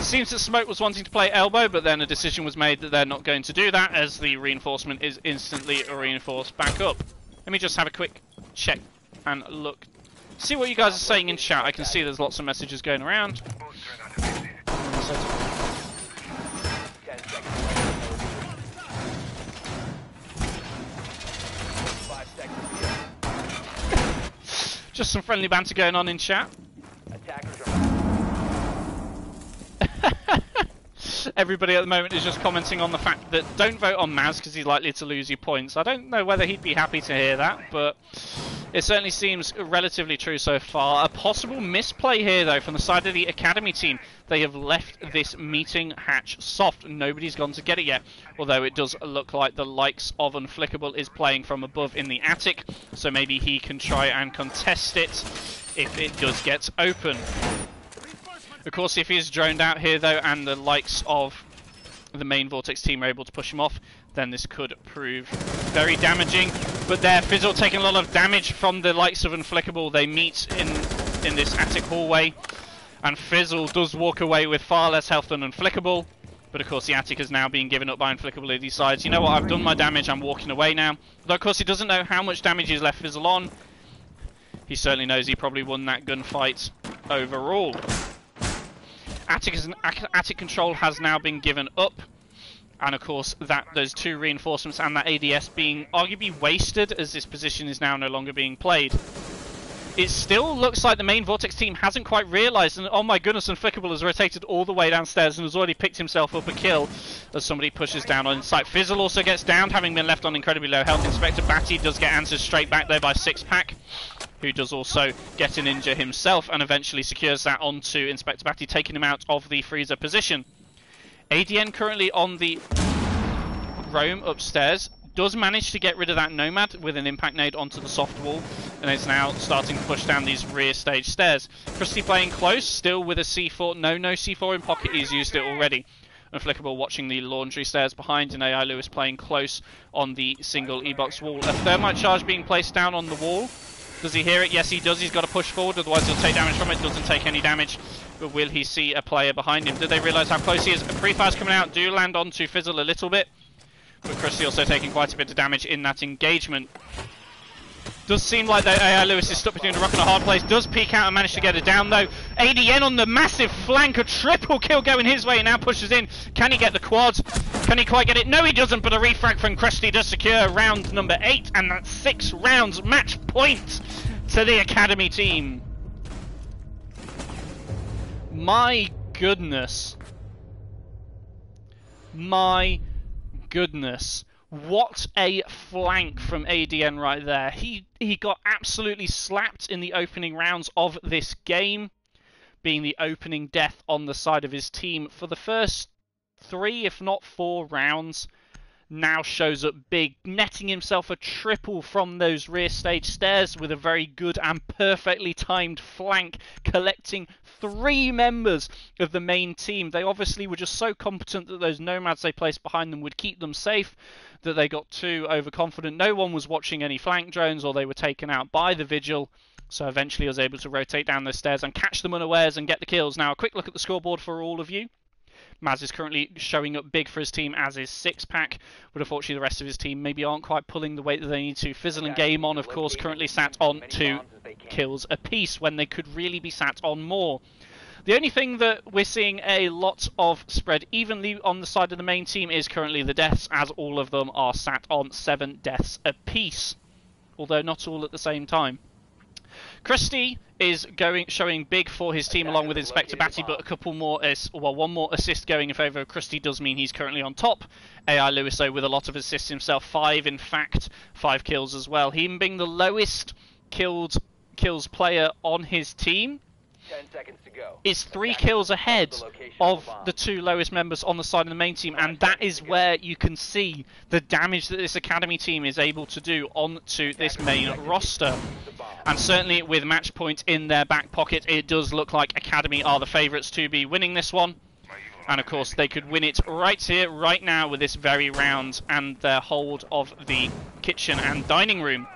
Seems that Smoke was wanting to play elbow, but then a decision was made that they're not going to do that, as the reinforcement is instantly reinforced back up. Let me just have a quick check and look. See what you guys are saying in chat. I can see there's lots of messages going around. Just some friendly banter going on in chat. Everybody at the moment is just commenting on the fact that don't vote on Maz because he's likely to lose you points. I don't know whether he'd be happy to hear that, but it certainly seems relatively true so far. A possible misplay here, though, from the side of the Academy team. They have left this meeting hatch soft. Nobody's gone to get it yet, although it does look like the likes of Unflickable is playing from above in the attic, so maybe he can try and contest it if it does get open. Of course, if he is droned out here, though, and the likes of the main Vortex team are able to push him off, then this could prove very damaging. But there, Fizzle taking a lot of damage from the likes of Unflickable. They meet in this attic hallway, and Fizzle does walk away with far less health than Unflickable. But of course, the attic is now being given up by Unflickable. He decides, you know what, I've done my damage, I'm walking away now. Though, of course, he doesn't know how much damage he's left Fizzle on. He certainly knows he probably won that gunfight overall. Attic control has now been given up, and of course those 2 reinforcements and that ADS being arguably wasted, as this position is now no longer being played. It still looks like the main Vortex team hasn't quite realised, and oh my goodness, Unflickable has rotated all the way downstairs and has already picked himself up a kill as somebody pushes down on site. Fizzle also gets downed, having been left on incredibly low health. Inspector Batty does get answered straight back there by Sixpack, who does also get an injure himself and eventually secures that onto Inspector Batty, taking him out of the freezer position. ADN currently on the roam upstairs, does manage to get rid of that Nomad with an impact nade onto the soft wall, and is now starting to push down these rear stage stairs. Krusty playing close, still with a C4. No C4 in pocket, he's used it already. Unflickable watching the laundry stairs behind, and AI Lewis playing close on the single E-box wall. A thermite charge being placed down on the wall. Does he hear it? Yes, he does. He's got to push forward, otherwise he'll take damage from it. Doesn't take any damage, but will he see a player behind him? Did they realise how close he is? Pre-fires coming out do land onto Fizzle a little bit, but Krusty also taking quite a bit of damage in that engagement. Does seem like that AI Lewis is stuck between a rock and a hard place. Does peek out and manage to get it down, though. ADN on the massive flank. A triple kill going his way. Now pushes in. Can he get the quad? Can he quite get it? No, he doesn't, but a refrag from Krusty does secure round number 8, and that's 6 rounds. Match point to the Academy team. My goodness. My goodness. What a flank from ADN right there. He got absolutely slapped in the opening rounds of this game, being the opening death on the side of his team for the first 3, if not 4 rounds. Now shows up big, netting himself a triple from those rear stage stairs with a very good and perfectly timed flank, collecting 3 members of the main team. They obviously were just so competent that those nomads they placed behind them would keep them safe, that they got too overconfident. No one was watching any flank drones, or they were taken out by the Vigil. So eventually I was able to rotate down those stairs and catch them unawares and get the kills. Now a quick look at the scoreboard for all of you. Maz is currently showing up big for his team, as is Sixpack, but unfortunately the rest of his team maybe aren't quite pulling the weight that they need to. Fizzle and Game On, of course, currently sat on 2 kills apiece when they could really be sat on more. The only thing that we're seeing a lot of spread evenly on the side of the main team is currently the deaths, as all of them are sat on 7 deaths apiece, although not all at the same time. Christie is showing big for his team along with Inspector Batty, but a couple more, one more assist going in favour of Christie does mean he's currently on top. AI Lewis, though, with a lot of assists himself, 5 in fact, 5 kills as well. Him being the lowest kills player on his team, 10 seconds to go. Is 3 kills ahead of the 2 lowest members on the side of the main team, and that is where you can see the damage that this academy team is able to do onto this main roster. And certainly with match point in their back pocket, it does look like academy are the favourites to be winning this one. And of course they could win it right here, right now, with this very round and their hold of the kitchen and dining room.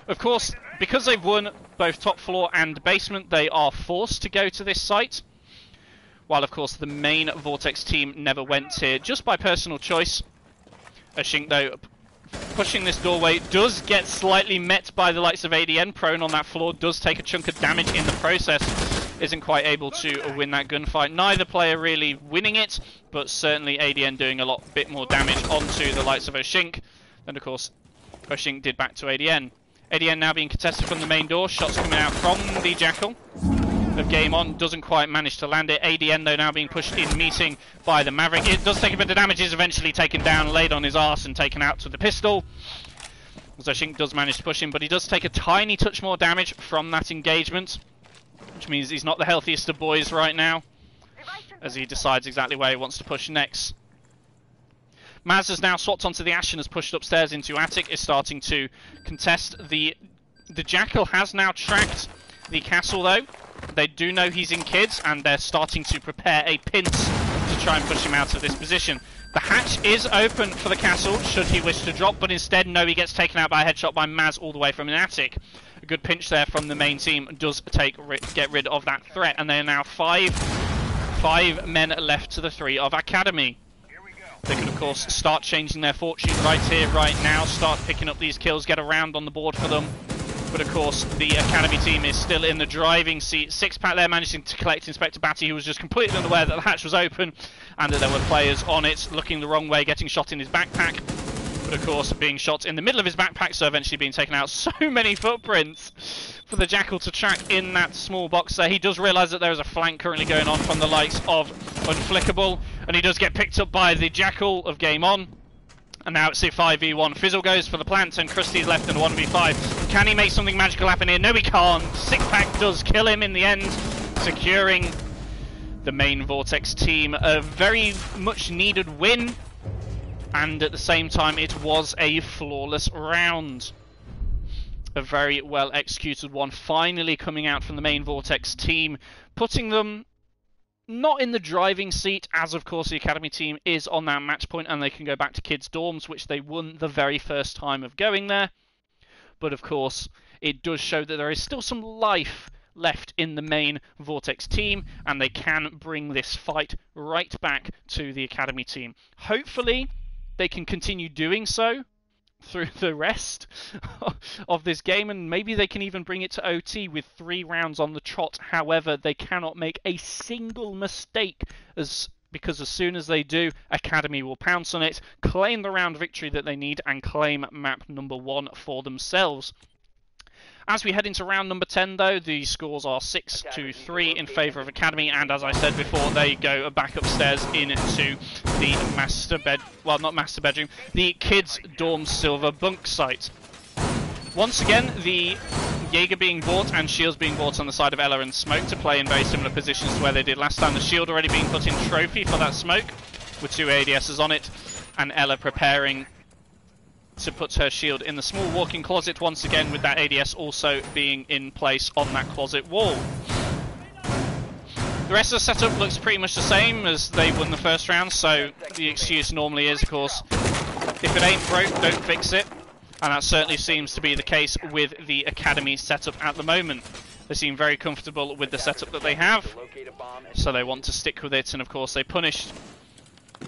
Of course, because they've won both top floor and basement, they are forced to go to this site. While, of course, the main Vortex team never went here, just by personal choice. Ashink, though, pushing this doorway, does get slightly met by the likes of ADN. Prone on that floor, does take a chunk of damage in the process. Isn't quite able to win that gunfight. Neither player really winning it, but certainly ADN doing a bit more damage onto the likes of Ashink than, of course, Ashink did back to ADN. ADN now being contested from the main door. Shots coming out from the Jackal of Game On. Doesn't quite manage to land it. ADN, though, now being pushed in meeting by the Maverick. It does take a bit of damage. Is eventually taken down, laid on his arse and taken out to the pistol. Zoshink does manage to push him, but he does take a tiny touch more damage from that engagement, which means he's not the healthiest of boys right now, as he decides exactly where he wants to push next. Maz has now swapped onto the Ash and has pushed upstairs into Attic, is starting to contest. The Jackal has now tracked the castle, though. They do know he's in kids, and they're starting to prepare a pince to try and push him out of this position. The hatch is open for the castle, should he wish to drop, but instead, no, he gets taken out by a headshot by Maz all the way from an Attic. A good pinch there from the main team does get rid of that threat, and there are now five men left to the 3 of Academy. They can, of course, start changing their fortune right here, right now, start picking up these kills, get a round on the board for them. But, of course, the Academy team is still in the driving seat. Sixpack there managing to collect Inspector Batty, who was just completely unaware that the hatch was open and that there were players on it, looking the wrong way, getting shot in his backpack. But, of course, being shot in the middle of his backpack, so eventually being taken out. So many footprints for the Jackal to track in that small box there. He does realise that there is a flank currently going on from the likes of Unflickable, and he does get picked up by the Jackal of Game On. And now it's a 5v1. Fizzle goes for the plant, and Krusty's left in a 1v5. Can he make something magical happen here? No, he can't. Sixpack does kill him in the end, securing the main Vortex team a very much needed win. And at the same time, it was a flawless round. A very well executed one, finally coming out from the main Vortex team, putting them not in the driving seat, as of course the Academy team is on that match point and they can go back to kids' dorms, which they won the very first time of going there. But of course, it does show that there is still some life left in the main Vortex team, and they can bring this fight right back to the Academy team. Hopefully, they can continue doing so through the rest of this game, and maybe they can even bring it to OT with 3 rounds on the trot. However, they cannot make a single mistake, because as soon as they do, Academy will pounce on it, claim the round victory that they need, and claim map number 1 for themselves. As we head into round number 10, though, the scores are 6-3 in favour of Academy, and as I said before, they go back upstairs into the not master bedroom, the kids' dorm silver bunk site. Once again, the Jaeger being bought and shields being bought on the side of Ella and Smoke to play in very similar positions to where they did last time. The shield already being put in trophy for that Smoke, with 2 ADSs on it, and Ella preparing to put her shield in the small walk-in closet once again, with that ADS also being in place on that closet wall. The rest of the setup looks pretty much the same as they won the first round, so the excuse normally is, of course, if it ain't broke, don't fix it. And that certainly seems to be the case with the Academy setup at the moment. They seem very comfortable with the setup that they have, so they want to stick with it, and of course they punished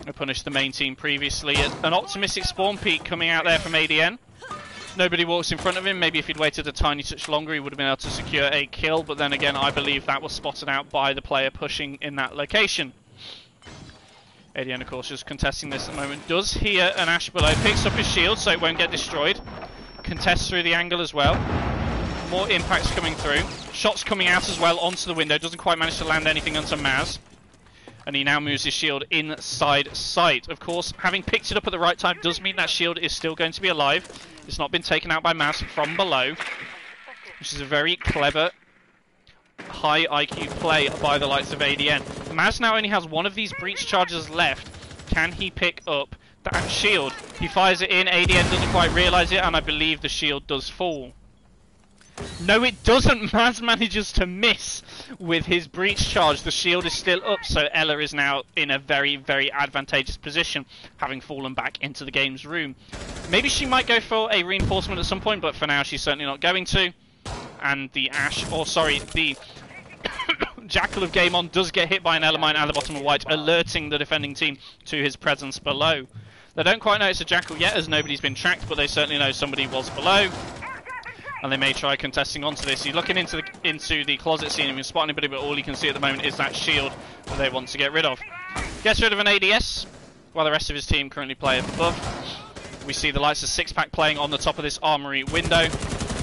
I punished the main team previously. An optimistic spawn peek coming out there from ADN. Nobody walks in front of him. Maybe if he'd waited a tiny touch longer, he would have been able to secure a kill. But then again, I believe that was spotted out by the player pushing in that location. ADN, of course, just contesting this at the moment. Does hear an Ash below. Picks up his shield so it won't get destroyed. Contests through the angle as well. More impacts coming through. Shots coming out as well onto the window. Doesn't quite manage to land anything onto Maz. And he now moves his shield inside sight. Of course, having picked it up at the right time does mean that shield is still going to be alive. It's not been taken out by Maz from below, which is a very clever, high IQ play by the likes of ADN. Maz now only has one of these breach charges left. Can he pick up that shield? He fires it in, ADN doesn't quite realise it, and I believe the shield does fall. No, it doesn't. Maz manages to miss with his breach charge. The shield is still up, so Ella is now in a very, very advantageous position, having fallen back into the game's room. Maybe she might go for a reinforcement at some point, but for now she's certainly not going to. And the the Jackal of Game On does get hit by an Ella mine at the bottom of white, alerting the defending team to his presence below. They don't quite know it's a Jackal yet, as nobody's been tracked, but they certainly know somebody was below. And they may try contesting onto this. He's looking into the closet, seeing if he can spot anybody, but all he can see at the moment is that shield that they want to get rid of. Gets rid of an ADS, while the rest of his team currently play above. We see the lights of Sixpack playing on the top of this armory window.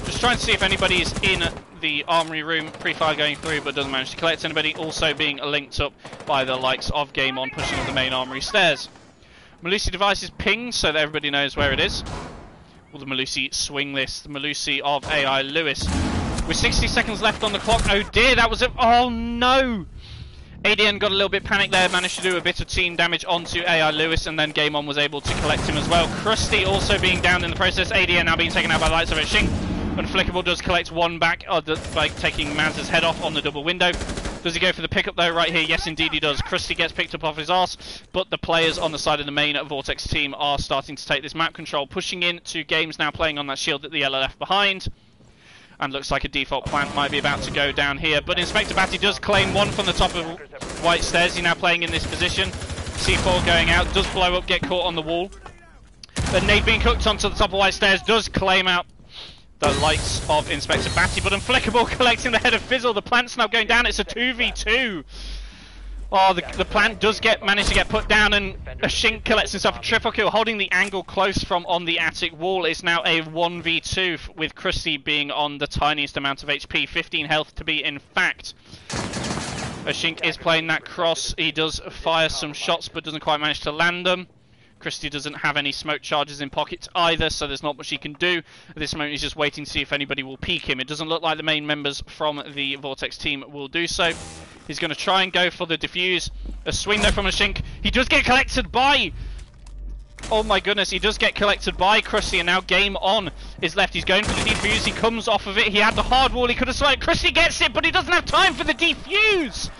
Just trying to see if anybody is in the armory room. Pre-fire going through, but doesn't manage to collect anybody. Also being linked up by the likes of Game On, pushing up the main armory stairs. Malusi device is pinged, so that everybody knows where it is. Will the Malusi swing this? The Malusi of AI Lewis. With 60 seconds left on the clock. Oh dear, that was it. Oh no! ADN got a little bit panicked there, managed to do a bit of team damage onto AI Lewis, and then Game On was able to collect him as well. Krusty also being down in the process. ADN now being taken out by the lights of Shink. Unflickable does collect one back by taking Maz's head off on the double window. Does he go for the pickup though right here? Yes indeed he does. Krusty gets picked up off his arse, but the players on the side of the main Vortex team are starting to take this map control, pushing in to Games now playing on that shield that the Ella left behind. And looks like a default plant might be about to go down here, but Inspector Batty does claim one from the top of white stairs. He's now playing in this position. C4 going out, does blow up, get caught on the wall. The nade being cooked onto the top of white stairs does claim out the likes of Inspector Batty, but Unflickable collecting the head of Fizzle. The plant's now going down. It's a 2v2. Oh, the plant does manage to get put down, and a Shink collects himself a triple kill, holding the angle close from on the attic wall. It's now a 1v2 with Krusty being on the tiniest amount of HP, 15 health to be in fact. A Shink is playing that cross. He does fire some shots, but doesn't quite manage to land them. Krusty doesn't have any smoke charges in pockets either, so there's not much he can do. At this moment he's just waiting to see if anybody will peek him. It doesn't look like the main members from the Vortex team will do so. He's going to try and go for the defuse. A swing there from a Shink. He does get collected by... Oh my goodness, he does get collected by Krusty, and now Game On is left. He's going for the defuse. He comes off of it. He had the hard wall. He could have slid. Krusty gets it, but he doesn't have time for the defuse.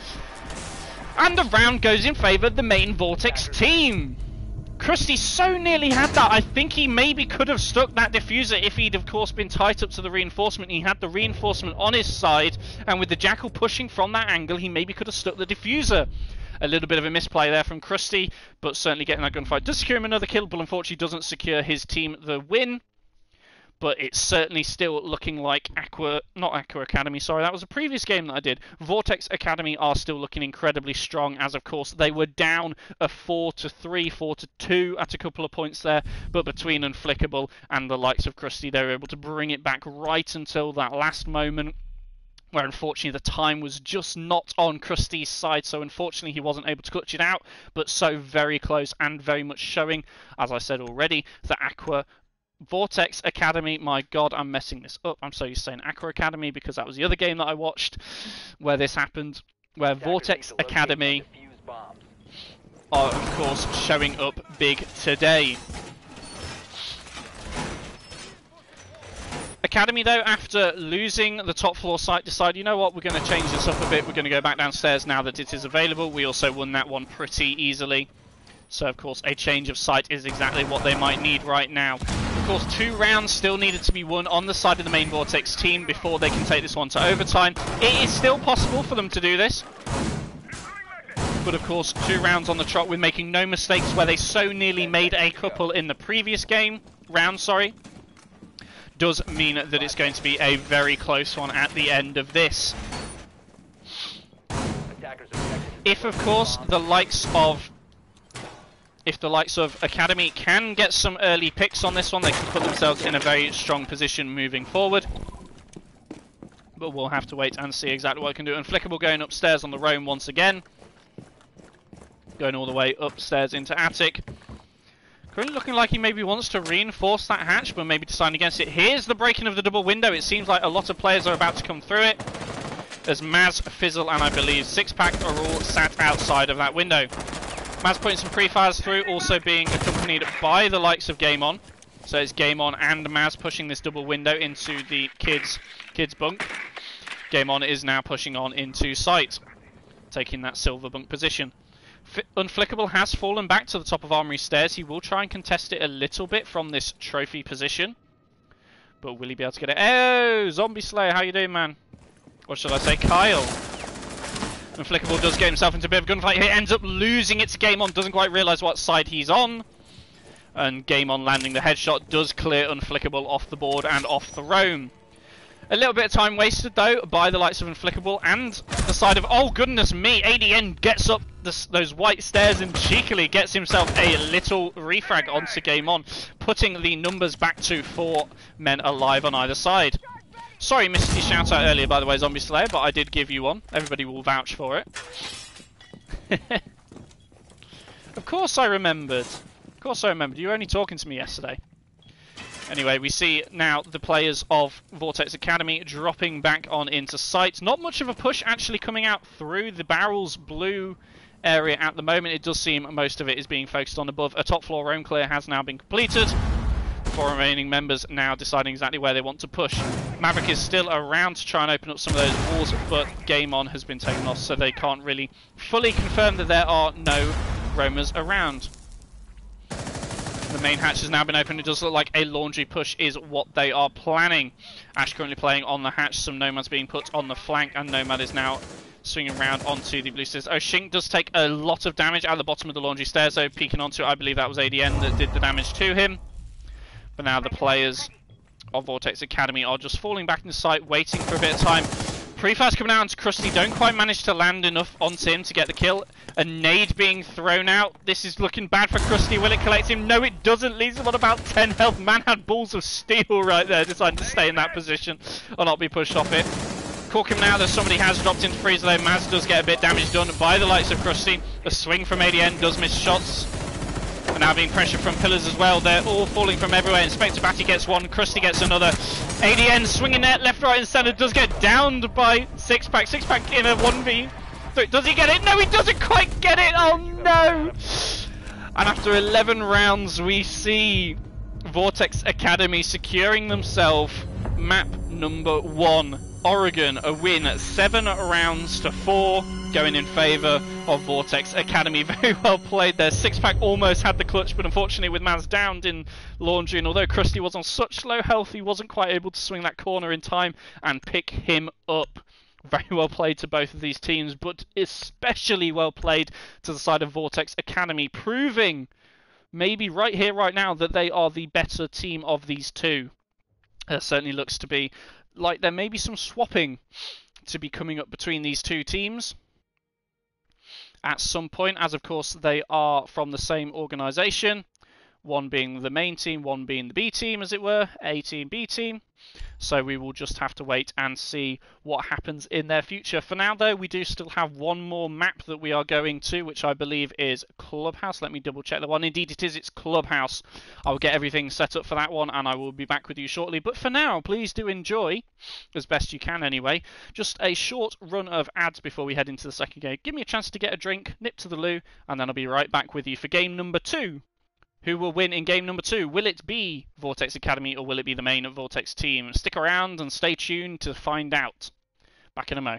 And the round goes in favour of the main Vortex team. Krusty so nearly had that. I think he maybe could have stuck that diffuser if he'd of course been tight up to the reinforcement. He had the reinforcement on his side, and with the Jackal pushing from that angle, he maybe could have stuck the diffuser. A little bit of a misplay there from Krusty, but certainly getting that gunfight does secure him another kill, but unfortunately doesn't secure his team the win. But it's certainly still looking like not Aqua Academy, sorry, that was a previous game that I did. Vortex Academy are still looking incredibly strong, as of course they were down a 4-3, 4-2 at a couple of points there, but between Unflickable and the likes of Krusty, they were able to bring it back right until that last moment, where unfortunately the time was just not on Krusty's side, so unfortunately he wasn't able to clutch it out, but so very close and very much showing, as I said already, that Vortex Academy, my god, I'm messing this up. I'm so used to saying Aqua Academy because that was the other game that I watched where this happened, where Vortex Academy are, of course, showing up big today. Academy, though, after losing the top floor site, decided, you know what, we're going to change this up a bit. We're going to go back downstairs now that it is available. We also won that one pretty easily. So, of course, a change of site is exactly what they might need right now. Of course, 2 rounds still needed to be won on the side of the main Vortex team before they can take this one to overtime. It is still possible for them to do this. But of course, 2 rounds on the trot with making no mistakes where they so nearly made a couple in the previous round, does mean that it's going to be a very close one at the end of this. If, of course, the likes of Academy can get some early picks on this one, they can put themselves in a very strong position moving forward. But we'll have to wait and see exactly what it can do. Unflickable going upstairs on the roam once again. Going all the way upstairs into attic. Currently looking like he maybe wants to reinforce that hatch, but maybe deciding against it. Here's the breaking of the double window. It seems like a lot of players are about to come through it, as Maz, Fizzle, and I believe Sixpack are all sat outside of that window. Maz putting some pre-fires through, also being accompanied by the likes of Game On. So it's Game On and Maz pushing this double window into the kids' bunk. Game On is now pushing on into site, taking that silver bunk position. Unflickable has fallen back to the top of Armory Stairs. He will try and contest it a little bit from this trophy position. But will he be able to get it? Oh, Zombie Slayer, how you doing, man? Or should I say Kyle? Unflickable does get himself into a bit of a gunfight. He ends up losing it to Game On. Doesn't quite realise what side he's on. And Game On landing the headshot does clear Unflickable off the board and off the roam. A little bit of time wasted, though, by the likes of Unflickable and the side of... Oh, goodness me! ADN gets up those white stairs and cheekily gets himself a little refrag onto Game On, putting the numbers back to 4 men alive on either side. Sorry, missed your shout out earlier, by the way, Zombie Slayer, but I did give you one. Everybody will vouch for it. Of course I remembered. Of course I remembered. You were only talking to me yesterday. Anyway, we see now the players of Vortex Academy dropping back on into site. Not much of a push actually coming out through the barrels blue area at the moment. It does seem most of it is being focused on above. A top floor roam clear has now been completed. The 4 remaining members now deciding exactly where they want to push. Maverick is still around to try and open up some of those walls, but Game On has been taken off, so they can't really fully confirm that there are no roamers around. The main hatch has now been opened. It does look like a laundry push is what they are planning. Ash currently playing on the hatch. Some Nomads being put on the flank, and Nomad is now swinging around onto the blue stairs. Oh, Shink does take a lot of damage at the bottom of the laundry stairs, though, peeking onto it. I believe that was ADN that did the damage to him. But now the players of Vortex Academy are just falling back into sight, waiting for a bit of time. Pre-fires coming out onto Krusty, don't quite manage to land enough onto him to get the kill. A nade being thrown out. This is looking bad for Krusty. Will it collect him? No, it doesn't. Leaves him on about 10 health. Man had balls of steel right there, deciding to stay in that position or not be pushed off it. Cork him now that somebody has dropped into freeze though. Maz does get a bit of damage done by the likes of Krusty. A swing from ADN does miss shots. And now being pressured from pillars as well. They're all falling from everywhere. Inspector Batty gets one, Krusty gets another. ADN swinging net left, right and centre, does get downed by Sixpack. Sixpack in a 1v. So does he get it? No, he doesn't quite get it. Oh no! And after 11 rounds, we see Vortex Academy securing themselves map number 1. Oregon, a win, 7 rounds to 4, going in favour of Vortex Academy. Very well played there. Sixpack almost had the clutch, but unfortunately with Maz downed in laundry, and although Krusty was on such low health, he wasn't quite able to swing that corner in time and pick him up. Very well played to both of these teams, but especially well played to the side of Vortex Academy, proving maybe right here, right now, that they are the better team of these two. Certainly looks to be like there may be some swapping to be coming up between these two teams at some point, as of course they are from the same organisation, one being the main team, one being the B team, as it were, A team, B team. So we will just have to wait and see what happens in their future. For now, though, we do still have one more map that we are going to, which I believe is Clubhouse. Let me double check the one. Indeed it is, it's Clubhouse. I will get everything set up for that one and I will be back with you shortly. But for now, please do enjoy, as best you can anyway, just a short run of ads before we head into the second game. Give me a chance to get a drink, nip to the loo, and then I'll be right back with you for game number 2. Who will win in game number 2? Will it be Vortex Academy or will it be the main Vortex team? Stick around and stay tuned to find out. Back in a mo.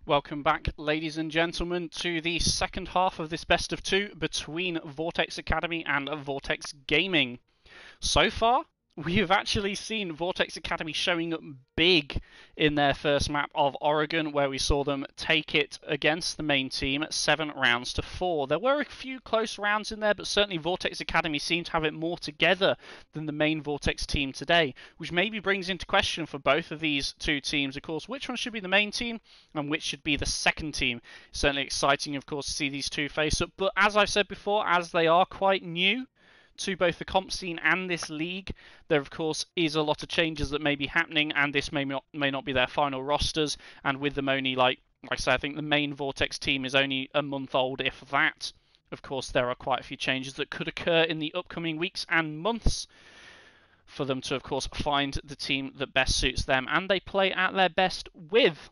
Welcome back, ladies and gentlemen, to the second half of this best of two between Vortex Academy and Vortex Gaming. So far, we have actually seen Vortex Academy showing up big in their first map of Oregon, where we saw them take it against the main team 7-4. There were a few close rounds in there, but certainly Vortex Academy seemed to have it more together than the main Vortex team today, which maybe brings into question for both of these two teams, of course, which one should be the main team and which should be the second team. Certainly exciting, of course, to see these two face up, but as I've said before, as they are quite new to both the comp scene and this league, there of course is a lot of changes that may be happening, and this may not be their final rosters. And with them only, like I say, I think the main Vortex team is only a month old, if that. Of course, there are quite a few changes that could occur in the upcoming weeks and months for them to, of course, find the team that best suits them and they play at their best with.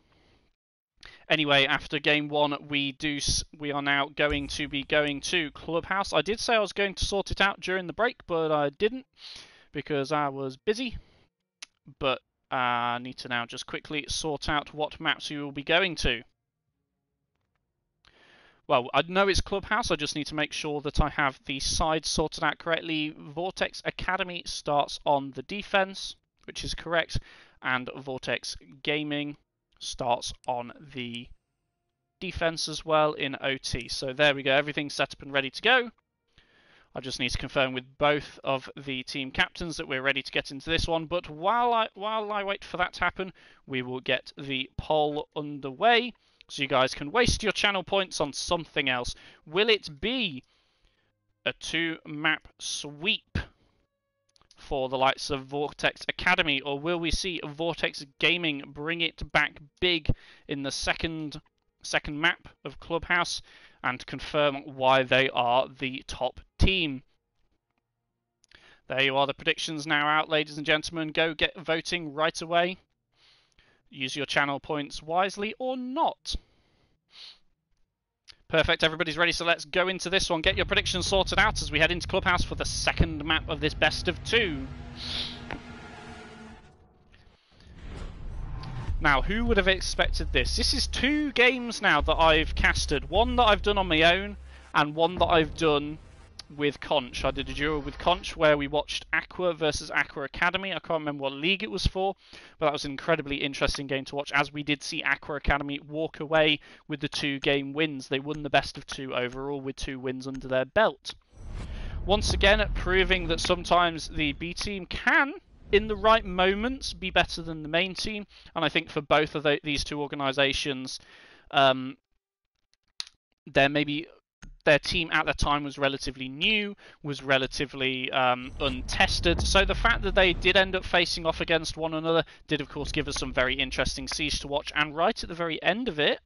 Anyway, after game one, we are now going to be going to Clubhouse. I did say I was going to sort it out during the break, but I didn't because I was busy. But I need to now just quickly sort out what maps we will be going to. Well, I know it's Clubhouse, I just need to make sure that I have the sides sorted out correctly. Vortex Academy starts on the defense, which is correct, and Vortex Gaming starts on the defense as well in OT. So there we go, everything's set up and ready to go. I just need to confirm with both of the team captains that we're ready to get into this one. But while I wait for that to happen, we will get the poll underway so you guys can waste your channel points on something else. Will it be a 2-map sweep for the likes of Vortex Academy, or will we see Vortex Gaming bring it back big in the second map of Clubhouse and confirm why they are the top team? There you are, the predictions now out, ladies and gentlemen. Go get voting right away. Use your channel points wisely or not. Perfect, everybody's ready, so let's go into this one. Get your predictions sorted out as we head into Clubhouse for the second map of this best of two. Now, who would have expected this? This is 2 games now that I've casted. One that I've done on my own, and one that I've done with Conch. I did a duel with Conch where we watched Aqua versus Aqua Academy. I can't remember what league it was for, but that was an incredibly interesting game to watch, as we did see Aqua Academy walk away with the 2-game wins. They won the best of 2 overall with 2 wins under their belt. Once again, proving that sometimes the B team can, in the right moments, be better than the main team. And I think for both of these two organisations, their team at the time was relatively new, was relatively untested. So the fact that they did end up facing off against one another did, of course, give us some very interesting siege to watch. And right at the very end of it,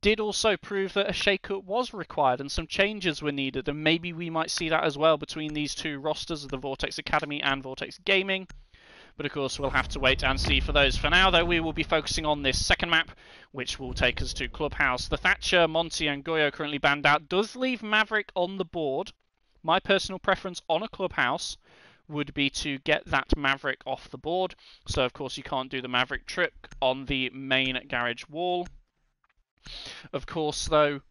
did also prove that a shake-up was required and some changes were needed. And maybe we might see that as well between these two rosters of the Vortex Academy and Vortex Gaming. But of course, we'll have to wait and see for those. For now, though, we will be focusing on this second map, which will take us to Clubhouse. The Thatcher, Monty, and Goyo currently banned out does leave Maverick on the board. My personal preference on a Clubhouse would be to get that Maverick off the board. So, of course, you can't do the Maverick trick on the main garage wall. Of course, though,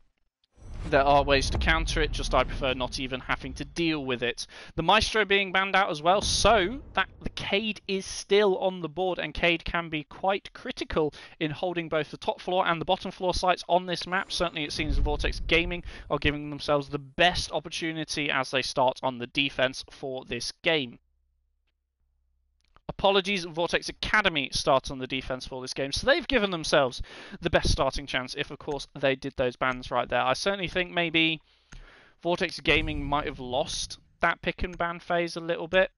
there are ways to counter it, just I prefer not even having to deal with it. The Maestro being banned out as well, so that the Cade is still on the board, and Cade can be quite critical in holding both the top floor and the bottom floor sites on this map. Certainly it seems Vortex Gaming are giving themselves the best opportunity as they start on the defense for this game. Apologies, Vortex Academy starts on the defense for this game, so they've given themselves the best starting chance if, of course, they did those bans right there. I certainly think maybe Vortex Gaming might have lost that pick and ban phase a little bit.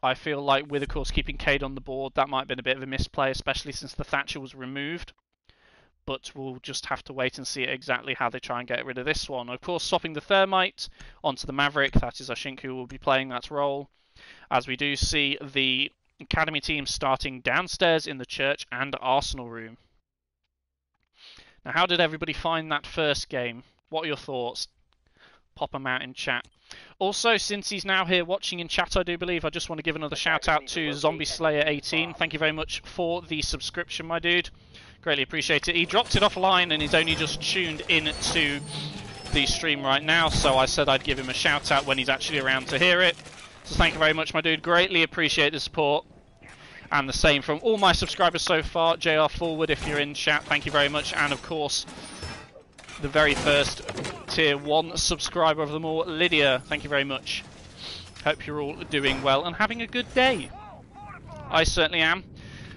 I feel like with, of course, keeping Cade on the board, that might have been a bit of a misplay, especially since the Thatcher was removed. But we'll just have to wait and see exactly how they try and get rid of this one. Of course, swapping the Thermite onto the Maverick, that is Ashinku who will be playing that role, as we do see the Academy team starting downstairs in the church and Arsenal room. Now, how did everybody find that first game? What are your thoughts? Pop them out in chat. Also, since he's now here watching in chat, I do believe, I just want to give another shout out to Zombie Slayer 18. Thank you very much for the subscription, my dude. Greatly appreciate it. He dropped it offline and he's only just tuned in to the stream right now, so I said I'd give him a shout out when he's actually around to hear it. So thank you very much, my dude. Greatly appreciate the support. And the same from all my subscribers so far. JR Forward, if you're in chat, thank you very much. And of course, the very first tier 1 subscriber of them all, Lydia, thank you very much. Hope you're all doing well and having a good day. I certainly am.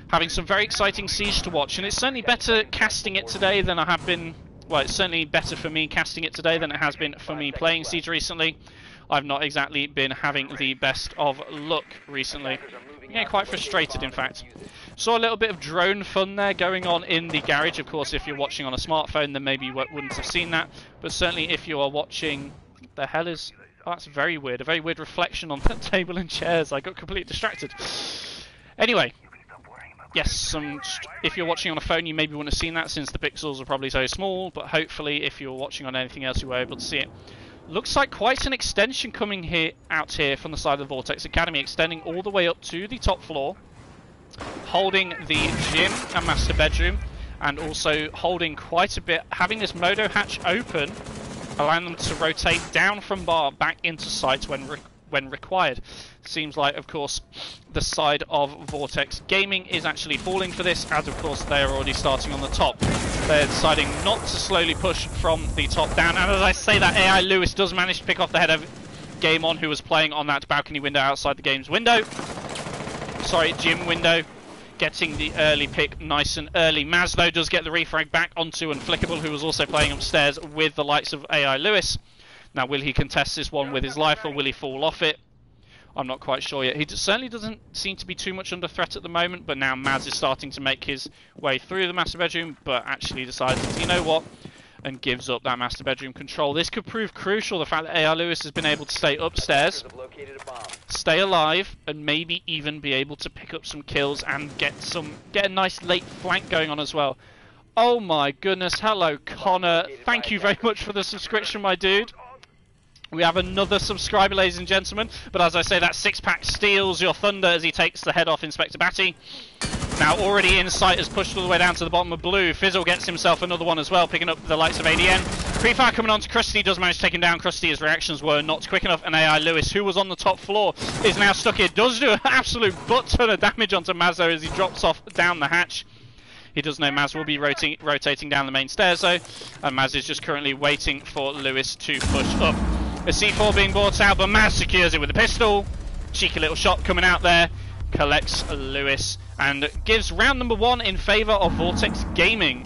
Having some very exciting Siege to watch, and it's certainly better casting it today than I have been. Well, it's certainly better for me casting it today than it has been for me playing Siege recently. I've not exactly been having the best of luck recently. Yeah, quite frustrated, in fact. Saw a little bit of drone fun there going on in the garage. Of course, if you're watching on a smartphone, then maybe you wouldn't have seen that. But certainly if you are watching... What the hell is... Oh, that's very weird. A very weird reflection on the table and chairs. I got completely distracted. Anyway. Yes, if you're watching on a phone, you maybe wouldn't have seen that since the pixels are probably so small. But hopefully, if you're watching on anything else, you were able to see it. Looks like quite an extension coming out here from the side of the Vortex Academy, extending all the way up to the top floor, holding the gym and master bedroom, and also holding quite a bit, having this Modo hatch open, allowing them to rotate down from bar back into site when required. Seems like, of course, the side of Vortex Gaming is actually falling for this, as of course they are already starting on the top. They're deciding not to slowly push from the top down, and as I say that, AI Lewis does manage to pick off the head of Game On, who was playing on that balcony window outside the game's window. Sorry, gym window. Getting the early pick nice and early. Maz, though, does get the refrag back onto Unflickable, who was also playing upstairs with the likes of AI Lewis. Now, will he contest this one with his life, or will he fall off it? I'm not quite sure yet. He certainly doesn't seem to be too much under threat at the moment, but now Maz is starting to make his way through the master bedroom, but actually decides, you know what, and gives up that master bedroom control. This could prove crucial, the fact that AI Lewis has been able to stay upstairs, stay alive, and maybe even be able to pick up some kills and get a nice late flank going on as well. Oh my goodness, hello Connor, thank you very much for the subscription, my dude. We have another subscriber, ladies and gentlemen, but as I say, that six-pack steals your thunder as he takes the head off Inspector Batty. Now, already in sight, has pushed all the way down to the bottom of blue. Fizzle gets himself another one as well, picking up the likes of ADN. Pre-fire coming on to Krusty, does manage to take him down. Krusty, his reactions were not quick enough, and AI Lewis, who was on the top floor, is now stuck here. Does do an absolute butt-ton of damage onto Mazzo as he drops off down the hatch. He does know Maz will be rotating down the main stairs, though, and Maz is just currently waiting for Lewis to push up. A C4 being brought out, but Maz secures it with a pistol. Cheeky little shot coming out there. Collects Lewis and gives round number 1 in favour of Vortex Gaming.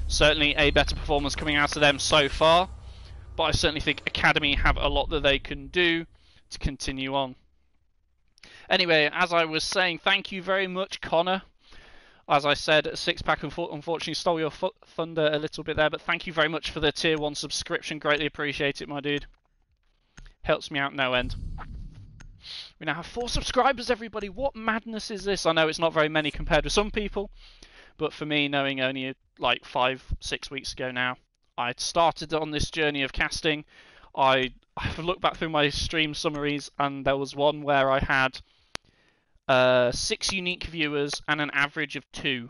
Certainly a better performance coming out of them so far, but I certainly think Academy have a lot that they can do to continue on. Anyway, as I was saying, thank you very much, Connor. As I said, Six-Pack unfortunately stole your thunder a little bit there, but thank you very much for the Tier 1 subscription. Greatly appreciate it, my dude. Helps me out no end. We now have 4 subscribers, everybody. What madness is this? I know it's not very many compared with some people, but for me, knowing only like 5-6 weeks ago now, I started on this journey of casting. I've looked back through my stream summaries, and there was one where I had 6 unique viewers and an average of 2.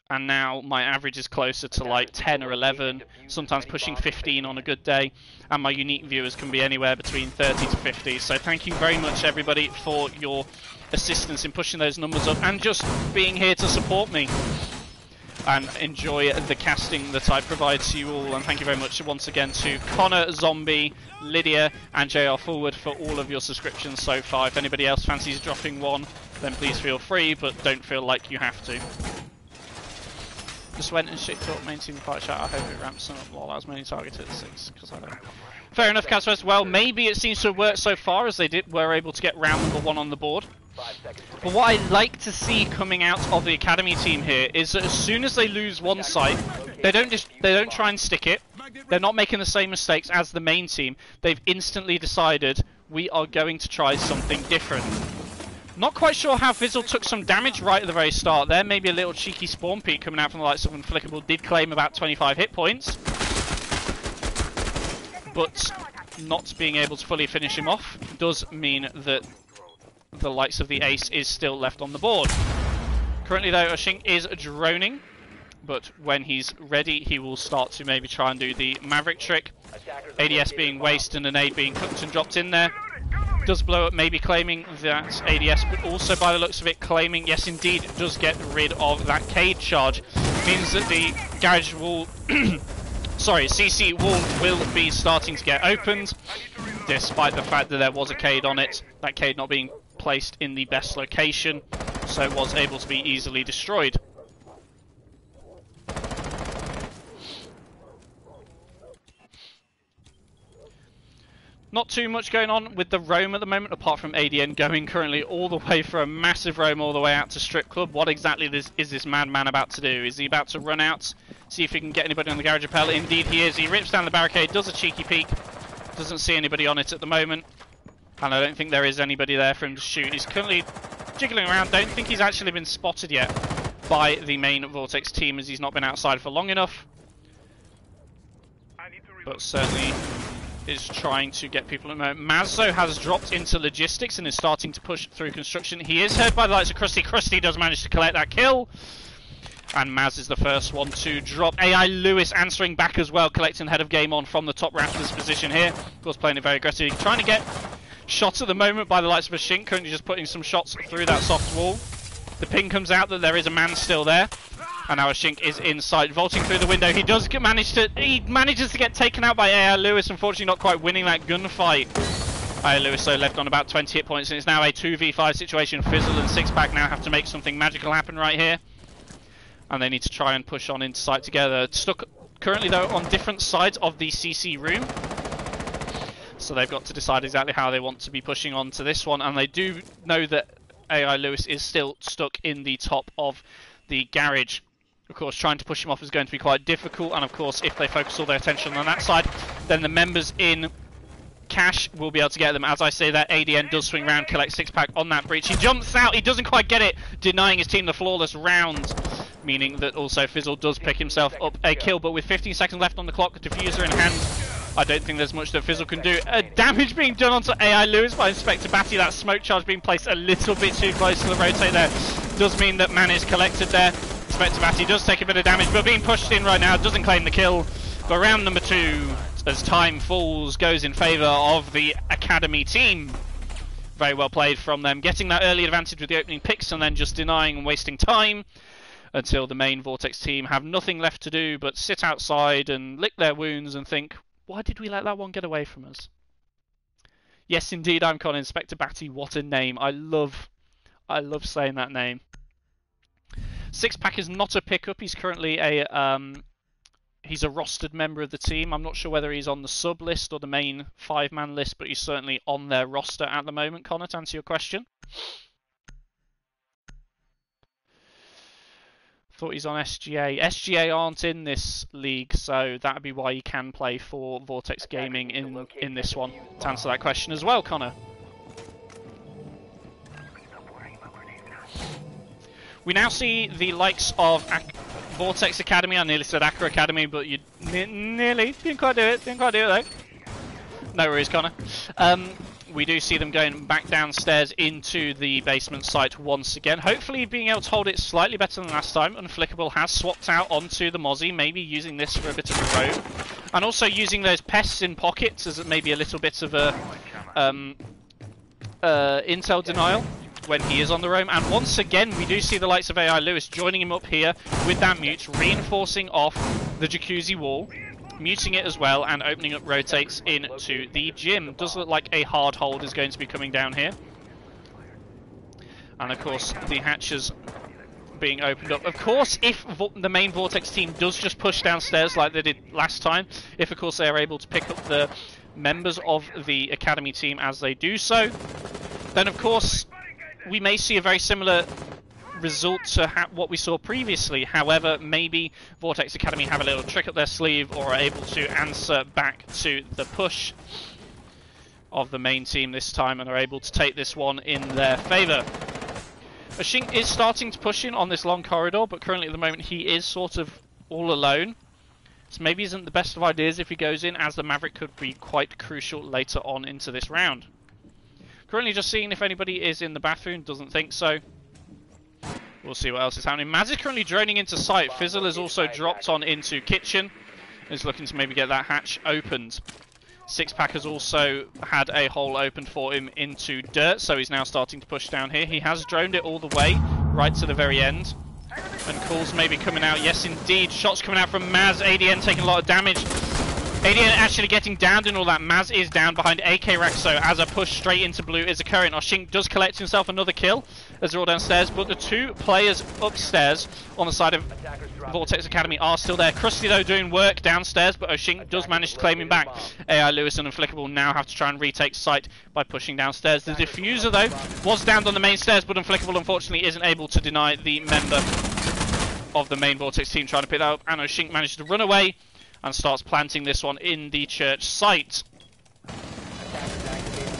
And now my average is closer to like 10 or 11, sometimes pushing 15 on a good day, and my unique viewers can be anywhere between 30 to 50. So thank you very much, everybody, for your assistance in pushing those numbers up and just being here to support me and enjoy the casting that I provide to you all. And thank you very much once again to Connor, Zombie, Lydia and JR Forward for all of your subscriptions so far. If anybody else fancies dropping one, then please feel free, but don't feel like you have to. Just went and shit talk main team fight chat. I hope it ramps them up. Lol, I was mainly targeted at 6 because I don't. Fair enough, Caswest. Well, maybe it seems to have worked so far as they were able to get round number 1 on the board. But what I like to see coming out of the academy team here is that as soon as they lose one site, they don't try and stick it. They're not making the same mistakes as the main team. They've instantly decided we are going to try something different. Not quite sure how Fizzle took some damage right at the very start there. Maybe a little cheeky spawn peek coming out from the likes of Unflickable did claim about 25 hit points. But not being able to fully finish him off does mean that the likes of the ace is still left on the board. Currently though, Ushing is droning. but when he's ready, he will start to maybe try and do the Maverick trick. Attackers have ADS located being a bomb. wasted and a nade being cooked and dropped in there. Does blow up, maybe claiming that ADS, but also by the looks of it claiming, yes indeed, it does get rid of that Cade charge. Means that the garage wall, sorry, CC wall will be starting to get opened, despite the fact that there was a Cade on it, that Cade not being placed in the best location, so it was able to be easily destroyed. Not too much going on with the roam at the moment, apart from ADN going currently all the way for a massive roam all the way out to Strip Club. What exactly is this madman about to do? Is he about to run out, see if he can get anybody on the garage rappel? Indeed he is. He rips down the barricade, does a cheeky peek, doesn't see anybody on it at the moment, and I don't think there is anybody there for him to shoot. He's currently jiggling around. Don't think he's actually been spotted yet by the main Vortex team, as he's not been outside for long enough, but certainly is trying to get people at the moment. Mazzo has dropped into logistics and is starting to push through construction. He is heard by the lights of Krusty. Krusty does manage to collect that kill, and Maz is the first one to drop. AI Lewis answering back as well, collecting head of game on from the top Raptors position here. Of course, playing it very aggressively, trying to get shots at the moment by the lights of a Shink, currently just putting some shots through that soft wall. The ping comes out that there is a man still there, and now Shink is in sight, vaulting through the window. He manages to get taken out by AI Lewis, unfortunately not quite winning that gunfight. AI Lewis so left on about 20 hit points, and it's now a 2v5 situation. Fizzle and Sixpack now have to make something magical happen right here, and they need to try and push on into sight together. Stuck currently though on different sides of the CC room, so they've got to decide exactly how they want to be pushing on to this one, and they do know that AI Lewis is still stuck in the top of the garage. Of course, trying to push him off is going to be quite difficult, and of course, if they focus all their attention on that side, then the members in Cash will be able to get them. As I say that, ADN does swing round, collect Sixpack on that breach. He jumps out, he doesn't quite get it, denying his team the flawless round, meaning that also Fizzle does pick himself up a kill, but with 15 seconds left on the clock, diffuser in hand, I don't think there's much that Fizzle can do. Damage being done onto AI Lewis by Inspector Batty. That smoke charge being placed a little bit too close to the rotate there does mean that man is collected there. Inspector Batty does take a bit of damage, but being pushed in right now, doesn't claim the kill. But round number 2, as time falls, goes in favour of the Academy team. Very well played from them, getting that early advantage with the opening picks and then just denying and wasting time until the main Vortex team have nothing left to do but sit outside and lick their wounds and think, why did we let that one get away from us? Yes, indeed, I'm Con Inspector Batty. What a name. I love saying that name. Sixpack is not a pickup. He's currently he's a rostered member of the team. I'm not sure whether he's on the sub list or the main 5-man list, but he's certainly on their roster at the moment. Connor, to answer your question. Thought he's on SGA. SGA aren't in this league, so that'd be why he can play for Vortex Gaming in this one. To answer that question as well, Connor. We now see the likes of Vortex Academy. I nearly said Accra Academy, but you nearly didn't quite do it. Didn't quite do it though. No worries, Connor. We do see them going back downstairs into the basement site once again. Hopefully being able to hold it slightly better than last time. Unflickable has swapped out onto the Mozzie, maybe using this for a bit of a roam. And also using those pests in pockets as maybe a little bit of a intel denial when he is on the roam. And once again, we do see the likes of AI Lewis joining him up here with that mute, reinforcing off the jacuzzi wall, muting it as well, and opening up rotates into the gym. Does look like a hard hold is going to be coming down here. And of course, the hatches being opened up. Of course, if the main Vortex team does just push downstairs like they did last time, if of course they are able to pick up the members of the Academy team as they do so, then of course we may see a very similar result to what we saw previously. However, maybe Vortex Academy have a little trick up their sleeve or are able to answer back to the push of the main team this time and are able to take this one in their favour. Ashink is starting to push in on this long corridor, but currently at the moment he is sort of all alone. So maybe isn't the best of ideas if he goes in, as the Maverick could be quite crucial later on into this round. Currently just seeing if anybody is in the bathroom, doesn't think so. We'll see what else is happening. Maz is currently droning into site. Fizzle has also dropped on into kitchen. Is looking to maybe get that hatch opened. Sixpack has also had a hole opened for him into dirt, so he's now starting to push down here. He has droned it all the way, right to the very end. And calls maybe coming out. Yes, indeed. Shots coming out from Maz. ADN taking a lot of damage. ADN actually getting downed and all that. Maz is down behind AK Raxo as a push straight into blue is occurring. Oshink does collect himself another kill as they're all downstairs, but the two players upstairs on the side of Vortex Academy are still there. Krusty though doing work downstairs, but Oshink does manage to claim him back. AI Lewis and Unflickable now have to try and retake site by pushing downstairs. The diffuser though was downed on the main stairs, but Unflickable unfortunately isn't able to deny the member of the main Vortex team trying to pick that up, and Oshink managed to run away and starts planting this one in the church site.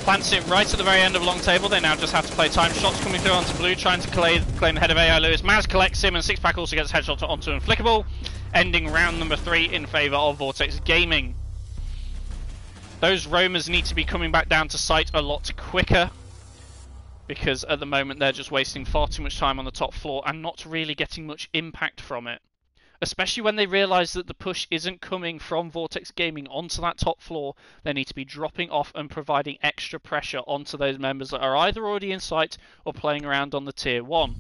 Plants it right at the very end of long table. They now just have to play time. Shots coming through onto blue, trying to claim the head of AI Lewis. Maz collects him, and Sixpack also gets headshot onto Unflickable, ending round number 3 in favour of Vortex Gaming. Those roamers need to be coming back down to site a lot quicker, because at the moment they're just wasting far too much time on the top floor and not really getting much impact from it. Especially when they realise that the push isn't coming from Vortex Gaming onto that top floor, they need to be dropping off and providing extra pressure onto those members that are either already in sight or playing around on the tier 1.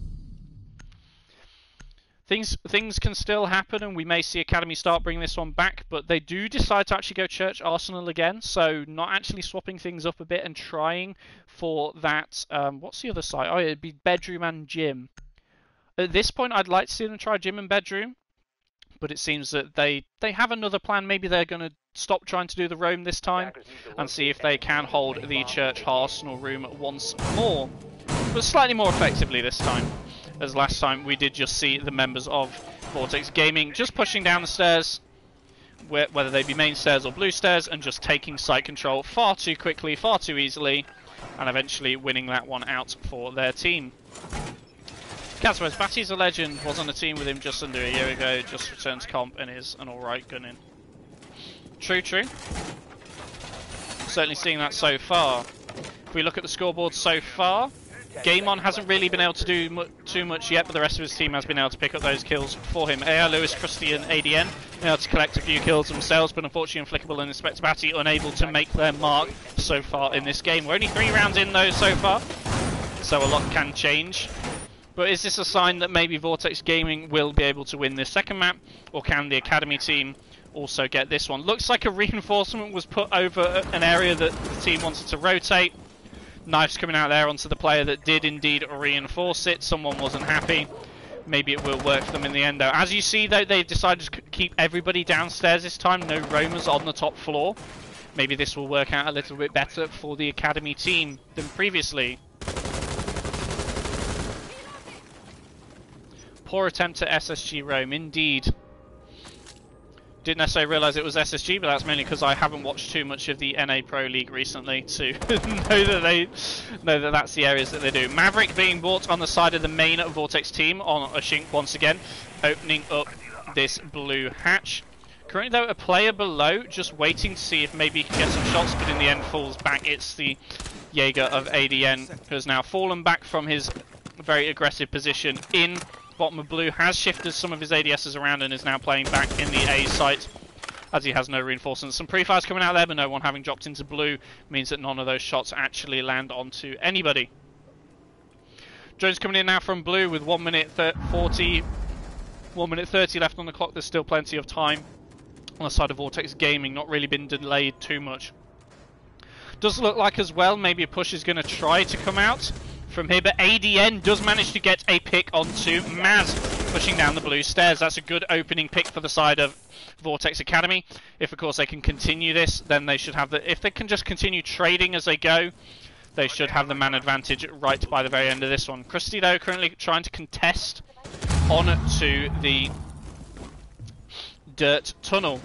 Things can still happen, and we may see Academy start bringing this one back, but they do decide to actually go Church Arsenal again, so not actually swapping things up a bit and trying for that, what's the other side? Oh, it'd be Bedroom and Gym. At this point, I'd like to see them try Gym and Bedroom, but it seems that they have another plan. Maybe they're going to stop trying to do the roam this time and see if they can hold the Church Arsenal room once more, but slightly more effectively this time, as last time we did just see the members of Vortex Gaming just pushing down the stairs, whether they be main stairs or blue stairs, and just taking site control far too quickly, far too easily, and eventually winning that one out for their team. Caswez, Batty's a legend, was on a team with him just under a year ago, just returned to comp and is an alright gunning. True. Certainly seeing that so far. If we look at the scoreboard so far, Game On hasn't really been able to do too much yet, but the rest of his team has been able to pick up those kills for him. AI Lewis, Krusty and ADN been able to collect a few kills themselves, but unfortunately Unflickable and Inspector Batty unable to make their mark so far in this game. We're only 3 rounds in though so far, so a lot can change. But is this a sign that maybe Vortex Gaming will be able to win this second map, or can the Academy team also get this one? Looks like a reinforcement was put over an area that the team wanted to rotate. Knives coming out there onto the player that did indeed reinforce it. Someone wasn't happy. Maybe it will work for them in the end though. As you see though, they've decided to keep everybody downstairs this time. No roamers on the top floor. Maybe this will work out a little bit better for the Academy team than previously. Poor attempt at SSG roam, indeed. Didn't necessarily realise it was SSG, but that's mainly because I haven't watched too much of the NA Pro League recently to know that that's the areas that they do. Maverick being bought on the side of the main Vortex team on Oshink once again, opening up this blue hatch. Currently though, a player below, just waiting to see if maybe he can get some shots, but in the end falls back. It's the Jaeger of ADN, who has now fallen back from his very aggressive position in bottom of blue, has shifted some of his ADSs around and is now playing back in the A site as he has no reinforcements. Some pre-fires coming out there, but no one having dropped into blue means that none of those shots actually land onto anybody. Jones coming in now from blue with 1 minute 30 left on the clock. There's still plenty of time on the side of Vortex Gaming, not really been delayed too much. Does look like as well maybe a push is going to try to come out from here, but ADN does manage to get a pick onto Maz, pushing down the blue stairs. That's a good opening pick for the side of Vortex Academy. If of course they can continue this, then they should have the, if they can just continue trading as they go, they should have the man advantage right by the very end of this one. Krusty though currently trying to contest on to the dirt tunnel.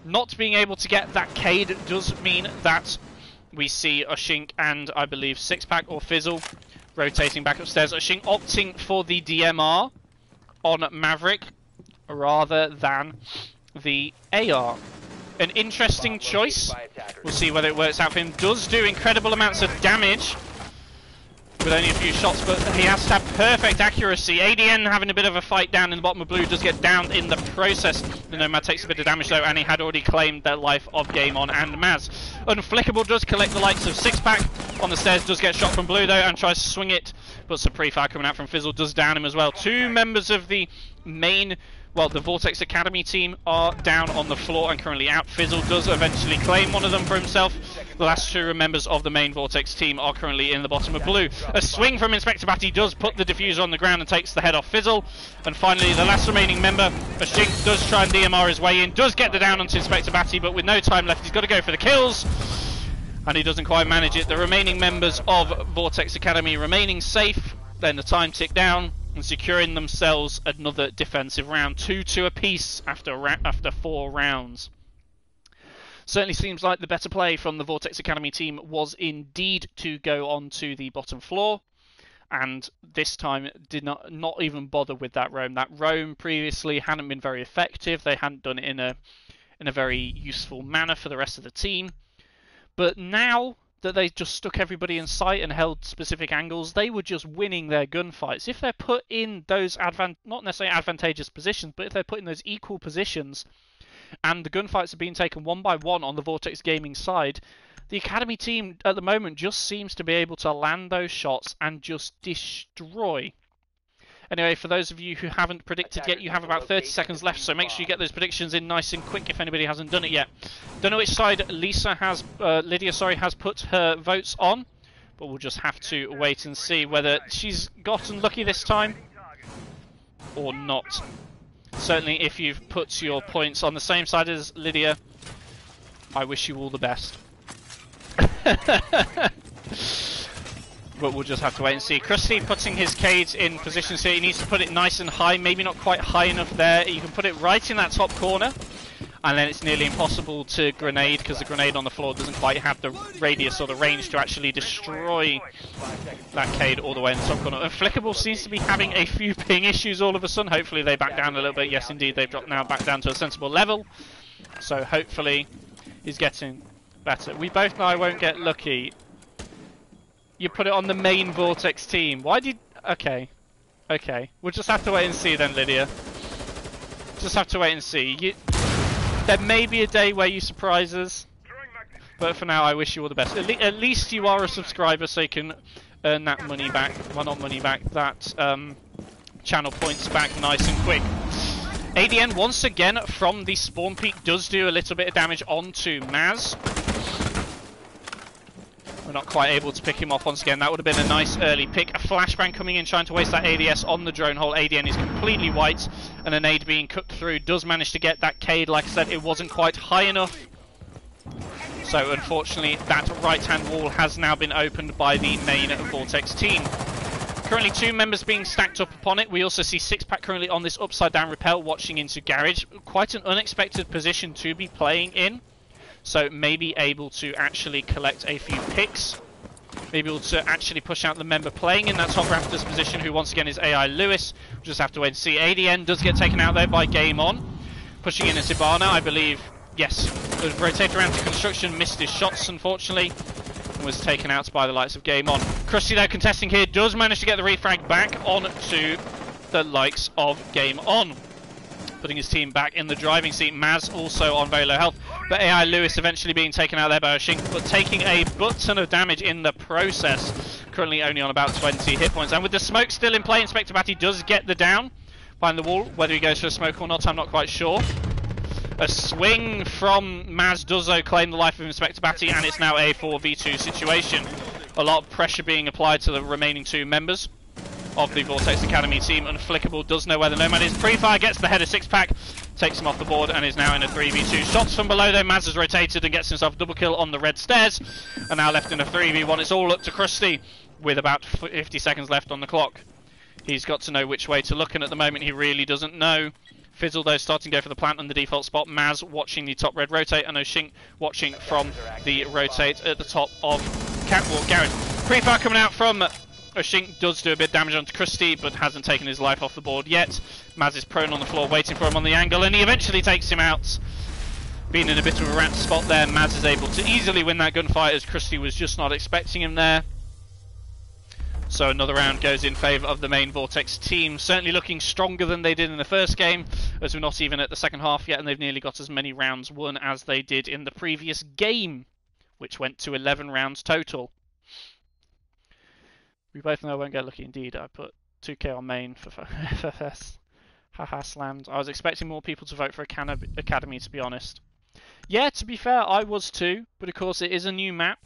Not being able to get that Cade does mean that we see Oshink and I believe Sixpack or Fizzle rotating back upstairs. Oshink opting for the DMR on Maverick rather than the AR. An interesting choice. We'll see whether it works out for him. Does do incredible amounts of damage with only a few shots, but he has to have perfect accuracy. ADN having a bit of a fight down in the bottom of blue, does get down in the process. The Nomad takes a bit of damage though, and he had already claimed their life of Game On and Maz. Unflickable does collect the likes of Sixpack on the stairs, does get shot from blue though, and tries to swing it, but some pre-fire coming out from Fizzle does down him as well. Two members of the main, well, the Vortex Academy team are down on the floor and currently out. Fizzle does eventually claim one of them for himself. The last two members of the main Vortex team are currently in the bottom of blue. A swing from Inspector Batty does put the diffuser on the ground and takes the head off Fizzle. And finally, the last remaining member, Ashink, does try and DMR his way in, does get the down onto Inspector Batty, but with no time left, he's got to go for the kills. And he doesn't quite manage it. The remaining members of Vortex Academy remaining safe. Then the time ticked down and securing themselves another defensive round. 2-2 apiece after 4 rounds. Certainly seems like the better play from the Vortex Academy team was indeed to go on to the bottom floor, and this time did not even bother with that roam. That roam previously hadn't been very effective. They hadn't done it in a very useful manner for the rest of the team. But now that they just stuck everybody in sight and held specific angles, they were just winning their gunfights. If they're put in those not necessarily advantageous positions, but if they're put in those equal positions, and the gunfights are being taken one by one on the Vortex Gaming side, the Academy team at the moment just seems to be able to land those shots and just destroy. Anyway, for those of you who haven't predicted yet, you have about 30 seconds left, so make sure you get those predictions in nice and quick if anybody hasn't done it yet. Don't know which side Lydia has put her votes on, but we'll just have to wait and see whether she's gotten lucky this time or not. Certainly, if you've put your points on the same side as Lydia, I wish you all the best. But we'll just have to wait and see. Krusty putting his Cades in positions here. He needs to put it nice and high, maybe not quite high enough there. You can put it right in that top corner, and then it's nearly impossible to grenade because the grenade on the floor doesn't quite have the radius or the range to actually destroy that Cade all the way in the top corner. Unflickable seems to be having a few ping issues all of a sudden. Hopefully they back down a little bit. Yes, indeed, they've dropped now back down to a sensible level. So hopefully he's getting better. We both know I won't get lucky. You put it on the main Vortex team. Why did... Okay. Okay. We'll just have to wait and see then, Lydia. Just have to wait and see. There may be a day where you surprise us, but for now I wish you all the best. At least you are a subscriber, so you can earn that money back. Well, not money back, that channel points back nice and quick. ADN once again from the spawn peak does do a little bit of damage onto Maz. We're not quite able to pick him off once again. That would have been a nice early pick. A flashbang coming in, trying to waste that ADS on the drone hole. ADN is completely white, and a nade being cooked through. Does manage to get that Cade. Like I said, it wasn't quite high enough. So unfortunately, that right-hand wall has now been opened by the main Vortex team. Currently 2 members being stacked up upon it. We also see Sixpack currently on this upside-down rappel watching into Garage. Quite an unexpected position to be playing in. So maybe able to actually collect a few picks. Maybe able to actually push out the member playing in that top Raptors position, who once again is AI Lewis. We'll just have to wait and see. ADN does get taken out there by Game On. Pushing in a Sibana, I believe. Yes, the rotated around to construction, missed his shots unfortunately. And was taken out by the likes of Game On. Krusty though contesting here, does manage to get the refrag back onto the likes of Game On. Putting his team back in the driving seat. Maz also on very low health. But AI Lewis eventually being taken out there by Ashink, but taking a butt ton of damage in the process. Currently only on about 20 hit points. And with the smoke still in play, Inspector Batty does get the down behind the wall. Whether he goes for a smoke or not, I'm not quite sure. A swing from Maz does though claim the life of Inspector Batty, and it's now a 4v2 situation. A lot of pressure being applied to the remaining 2 members of the Vortex Academy team. Unflickable does know where the Nomad is. Pre-fire gets the header 6-pack, takes him off the board, and is now in a 3v2. Shots from below though, Maz has rotated and gets himself a double kill on the red stairs, and now left in a 3v1. It's all up to Krusty with about 50 seconds left on the clock. He's got to know which way to look, and at the moment he really doesn't know. Fizzle though starting to go for the plant on the default spot. Maz watching the top red rotate, and O'Shink watching from the rotate at the top of Catwalk Garage. Pre-fire coming out from O'Shink does do a bit of damage onto Krusty, but hasn't taken his life off the board yet. Maz is prone on the floor, waiting for him on the angle, and he eventually takes him out. Being in a bit of a rat spot there, Maz is able to easily win that gunfight, as Krusty was just not expecting him there. So another round goes in favour of the main Vortex team, certainly looking stronger than they did in the first game, as we're not even at the second half yet, and they've nearly got as many rounds won as they did in the previous game, which went to 11 rounds total. We both know I won't get lucky indeed. I put 2k on main for FFS. Haha, slammed. I was expecting more people to vote for Academy, to be honest. Yeah, to be fair, I was too, but of course it is a new map,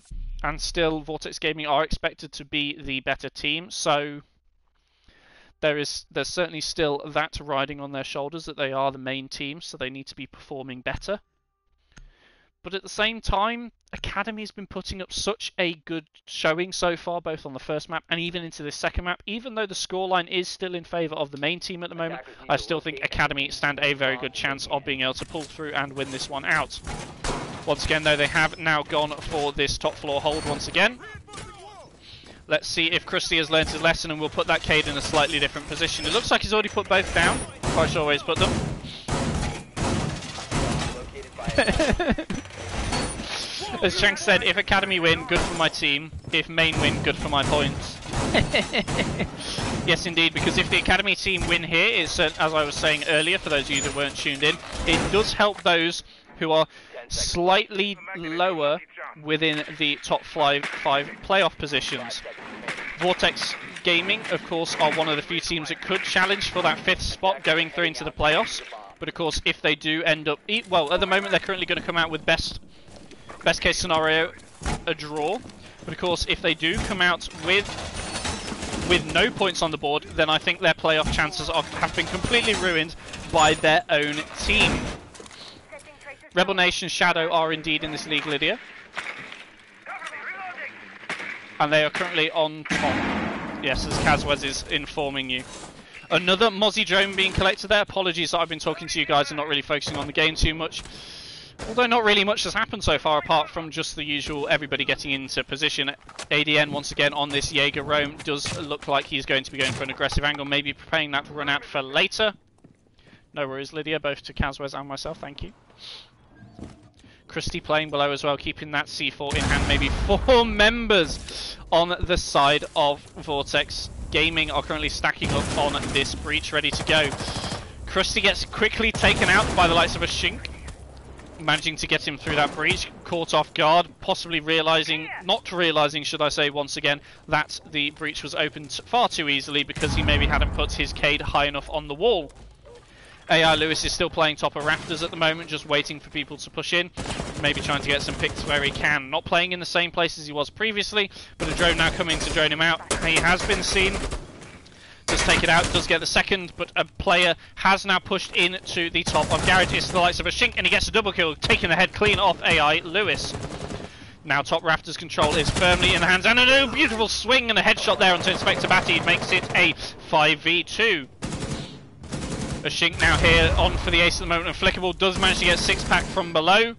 and still Vortex Gaming are expected to be the better team, so there's certainly still that riding on their shoulders, that they are the main team, so they need to be performing better. But at the same time, Academy's been putting up such a good showing so far, both on the first map and even into this second map. Even though the scoreline is still in favour of the main team at the moment, I still think Academy stand a very good chance of being able to pull through and win this one out. Once again, though, they have now gone for this top floor hold once again. Let's see if Krusty has learned his lesson, and we'll put that Cade in a slightly different position. It looks like he's already put both down. Quite sure where he's put them. As Shanks said, if Academy win, good for my team. If main win, good for my points. Yes, indeed, because if the Academy team win here, it's, as I was saying earlier, for those of you that weren't tuned in, it does help those who are slightly lower within the top five playoff positions. Vortex Gaming, of course, are one of the few teams that could challenge for that 5th spot going through into the playoffs. But of course, if they do end up, well, at the moment they're currently going to come out with best case scenario, a draw. But of course, if they do come out with no points on the board, then I think their playoff chances have been completely ruined by their own team. Rebel Nation Shadow are indeed in this league, Lydia. And they are currently on top. Yes, as Kazwez is informing you. Another Mozzie drone being collected there. Apologies that I've been talking to you guys and not really focusing on the game too much. Although not really much has happened so far, apart from just the usual everybody getting into position. ADN once again on this Jaeger roam does look like he's going to be going for an aggressive angle, maybe preparing that run out for later. No worries, Lydia, both to Kazwez and myself, thank you. Krusty playing below as well, keeping that C4 in hand. Maybe 4 members on the side of Vortex Gaming are currently stacking up on this breach, ready to go. Krusty gets quickly taken out by the likes of a Shink, managing to get him through that breach, caught off guard, possibly not realising, should I say once again, that the breach was opened far too easily because he maybe hadn't put his Cade high enough on the wall. AI Lewis is still playing top of rafters at the moment, just waiting for people to push in, maybe trying to get some picks where he can. Not playing in the same place as he was previously, but a drone now coming to drone him out. He has been seen. Does take it out, does get the second, but a player has now pushed into the top of garage. It's the likes of a Shink, and he gets a double kill, taking the head clean off AI Lewis. Now top rafters control is firmly in the hands, and a beautiful swing and a headshot there onto Inspector Batty makes it a 5v2. A Shink now here on for the ace at the moment, and Flickable does manage to get 6-pack from below,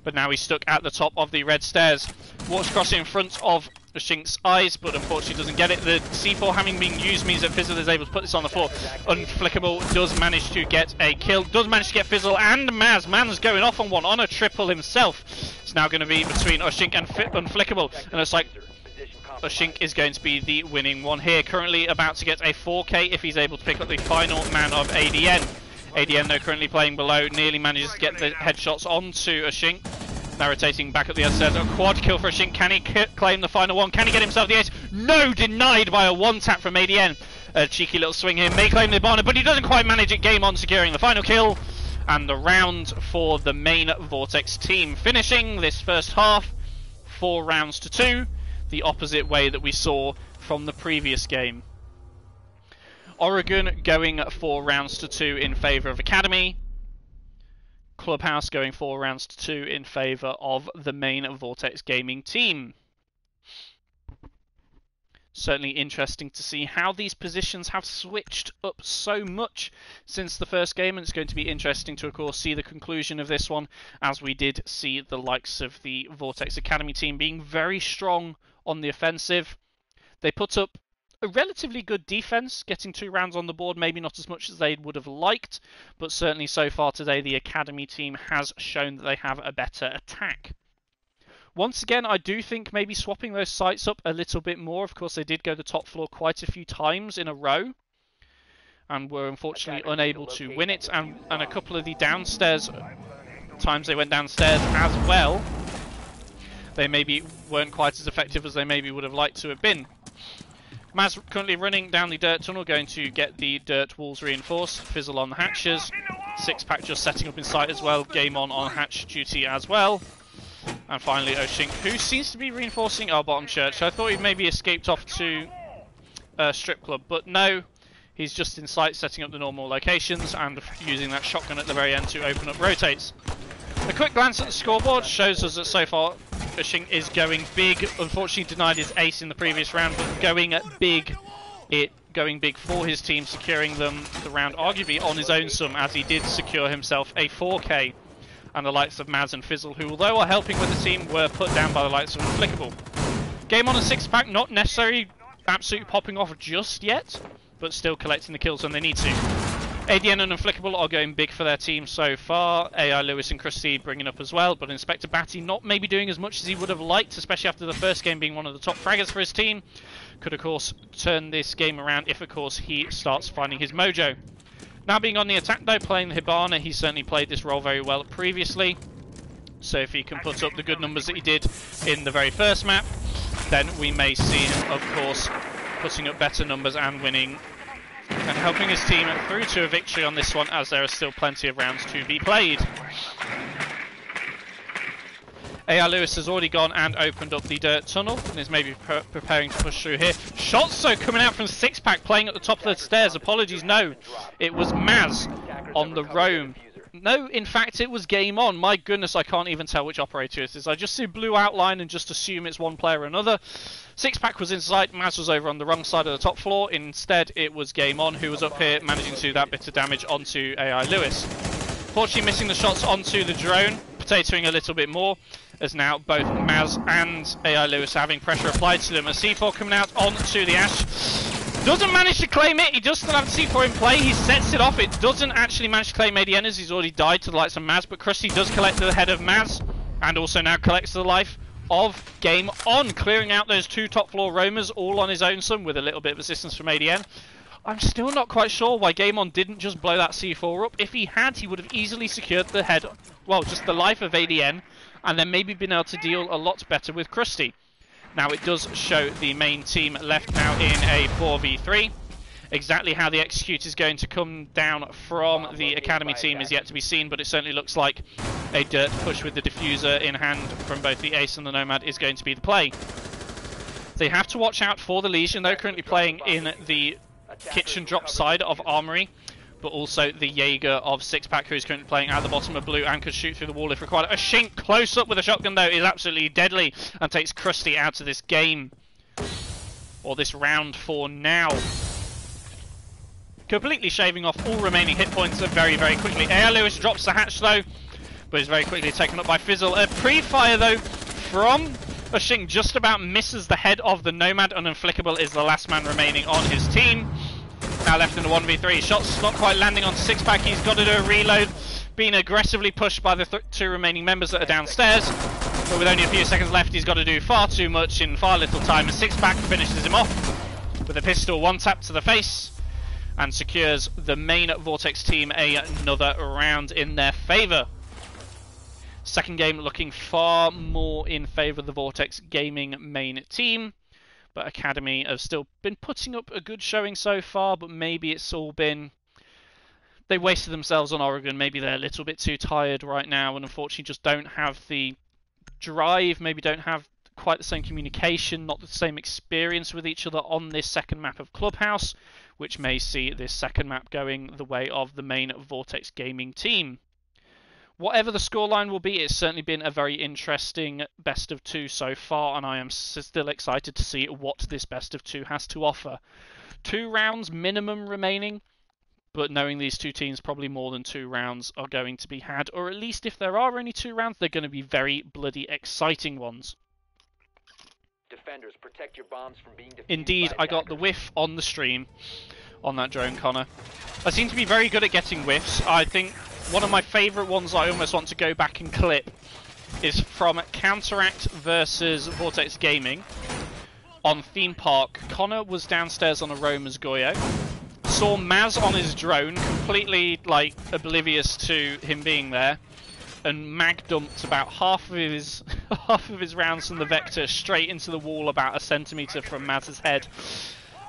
but now he's stuck at the top of the red stairs. Walks across in front of a Shink's eyes, but unfortunately doesn't get it. The C4 having been used means that Fizzle is able to put this on the floor. Unflickable does manage to get a kill, does manage to get Fizzle and Maz. Man's going off on one, on a triple himself. It's now going to be between Ushink and Unflickable, and it's like Ushink is going to be the winning one here. Currently about to get a 4k if he's able to pick up the final man of ADN. ADN though currently playing below, nearly manages to get the headshots onto Ushink. Now rotating back up the other stairs. A quad kill for Ushink. Can he claim the final one? Can he get himself the ace? No! Denied by a one-tap from ADN. A cheeky little swing here. May claim the Barner, but he doesn't quite manage it. Game on, securing the final kill. And the round for the main Vortex team. Finishing this first half, 4 rounds to 2. The opposite way that we saw from the previous game. Oregon going 4 rounds to 2 in favour of Academy. Clubhouse going 4 rounds to 2 in favour of the main Vortex Gaming team. Certainly interesting to see how these positions have switched up so much since the first game, and it's going to be interesting to, of course, see the conclusion of this one, as we did see the likes of the Vortex Academy team being very strong on the offensive. They put up a relatively good defense, getting 2 rounds on the board, maybe not as much as they would have liked, but certainly so far today the Academy team has shown that they have a better attack. Once again, I do think maybe swapping those sites up a little bit more. Of course, they did go the top floor quite a few times in a row, and were unfortunately unable to win it. And a couple of the downstairs times they went downstairs as well, they maybe weren't quite as effective as they maybe would have liked to have been. Maz currently running down the dirt tunnel, going to get the dirt walls reinforced. Fizzle on the hatches. Six-pack just setting up in sight as well. Game on hatch duty as well. And finally Oshink, who seems to be reinforcing our bottom church. I thought he'd maybe escaped off to strip club, but no. He's just in sight setting up the normal locations and using that shotgun at the very end to open up rotates. A quick glance at the scoreboard shows us that so far Oshink is going big. Unfortunately denied his ace in the previous round, but going big for his team, securing them the round arguably on his own sum, as he did secure himself a 4K. And the likes of Maz and Fizzle, who although are helping with the team, were put down by the likes of Unflickable. Game on a 6-pack, not necessarily absolutely popping off just yet, but still collecting the kills when they need to. ADN and Unflickable are going big for their team so far. AI Lewis and Krusty bringing up as well, but Inspector Batty not maybe doing as much as he would have liked, especially after the first game being one of the top fraggers for his team. Could of course turn this game around if of course he starts finding his mojo. Now being on the attack though, playing the Hibana, he certainly played this role very well previously. So if he can put up the good numbers that he did in the very first map, then we may see him of course putting up better numbers and winning and helping his team through to a victory on this one, as there are still plenty of rounds to be played. AI Lewis has already gone and opened up the dirt tunnel and is maybe preparing to push through here. Shots though coming out from 6-pack, playing at the top of the stairs. Apologies, no, it was Maz on the roam. No, in fact it was game on. My goodness, I can't even tell which operator it is. I just see blue outline and just assume it's one player or another. 6-pack was in sight, Maz was over on the wrong side of the top floor. Instead it was game on, who was up here managing to do that bit of damage onto AI Lewis. Fortunately missing the shots onto the drone, potatoing a little bit more, as now both Maz and AI Lewis are having pressure applied to them. A C4 coming out onto the Ash. Doesn't manage to claim it. He does still have C4 in play. He sets it off. It doesn't actually manage to claim ADN, as he's already died to the likes of Maz. But Krusty does collect to the head of Maz, and also now collects the life of Game On, clearing out those two top floor roamers all on his own sum with a little bit of assistance from ADN. I'm still not quite sure why Game On didn't just blow that C4 up. If he had, he would have easily secured the head, well, just the life of ADN, and then maybe been able to deal a lot better with Krusty. Now it does show the main team left now in a 4v3. Exactly how the execute is going to come down from the Academy team is yet to be seen, but it certainly looks like a dirt push with the diffuser in hand from both the Ace and the Nomad is going to be the play. They have to watch out for the Legion, though, currently playing in the kitchen drop side of Armory, but also the Jaeger of 6-pack, who is currently playing at the bottom of blue and could shoot through the wall if required. A Shink close up with a shotgun, though, is absolutely deadly and takes Krusty out of this game, or this round for now. Completely shaving off all remaining hit points very, very quickly. AI Lewis drops the hatch, though, but is very quickly taken up by Fizzle. A pre-fire, though, from a Shink just about misses the head of the Nomad, and Unflickable is the last man remaining on his team. Now left in the 1v3. Shots not quite landing on 6-pack. He's got to do a reload. Being aggressively pushed by the two remaining members that are downstairs. But with only a few seconds left, he's got to do far too much in far little time. And 6-pack finishes him off with a pistol, one tap to the face, and secures the main Vortex team another round in their favour. Second game looking far more in favour of the Vortex Gaming main team. But Academy have still been putting up a good showing so far, but maybe it's all been... They wasted themselves on Oregon. Maybe they're a little bit too tired right now and unfortunately just don't have the drive, maybe don't have quite the same communication, not the same experience with each other on this second map of Clubhouse, which may see this second map going the way of the main Vortex Gaming team. Whatever the scoreline will be, it's certainly been a very interesting best of two so far, and I am still excited to see what this best of two has to offer. 2 rounds minimum remaining, but knowing these two teams, probably more than 2 rounds are going to be had, or at least if there are only 2 rounds, they're going to be very bloody exciting ones. Defenders, protect your bombs from being defused. Indeed, I got the whiff on the stream on that drone, Connor. I seem to be very good at getting whiffs. I think one of my favourite ones I almost want to go back and clip is from Counteract versus Vortex Gaming on Theme Park. Connor was downstairs on a roam as Goyo. Saw Maz on his drone, completely like oblivious to him being there, and mag dumped about half of his rounds from the Vector straight into the wall about a centimetre from Maz's head,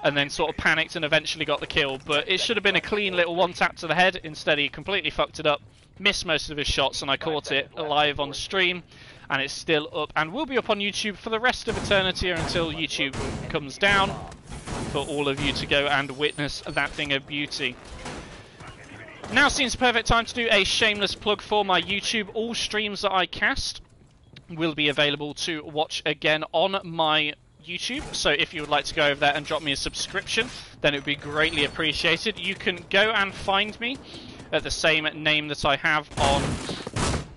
and then sort of panicked and eventually got the kill. But it should have been a clean little one tap to the head. Instead he completely fucked it up, missed most of his shots, and I caught it live on stream, and it's still up and will be up on YouTube for the rest of eternity, or until YouTube comes down, for all of you to go and witness that thing of beauty. Now seems the perfect time to do a shameless plug for my YouTube. All streams that I cast will be available to watch again on my YouTube, so if you would like to go over there and drop me a subscription, then it would be greatly appreciated. You can go and find me at the same name that I have on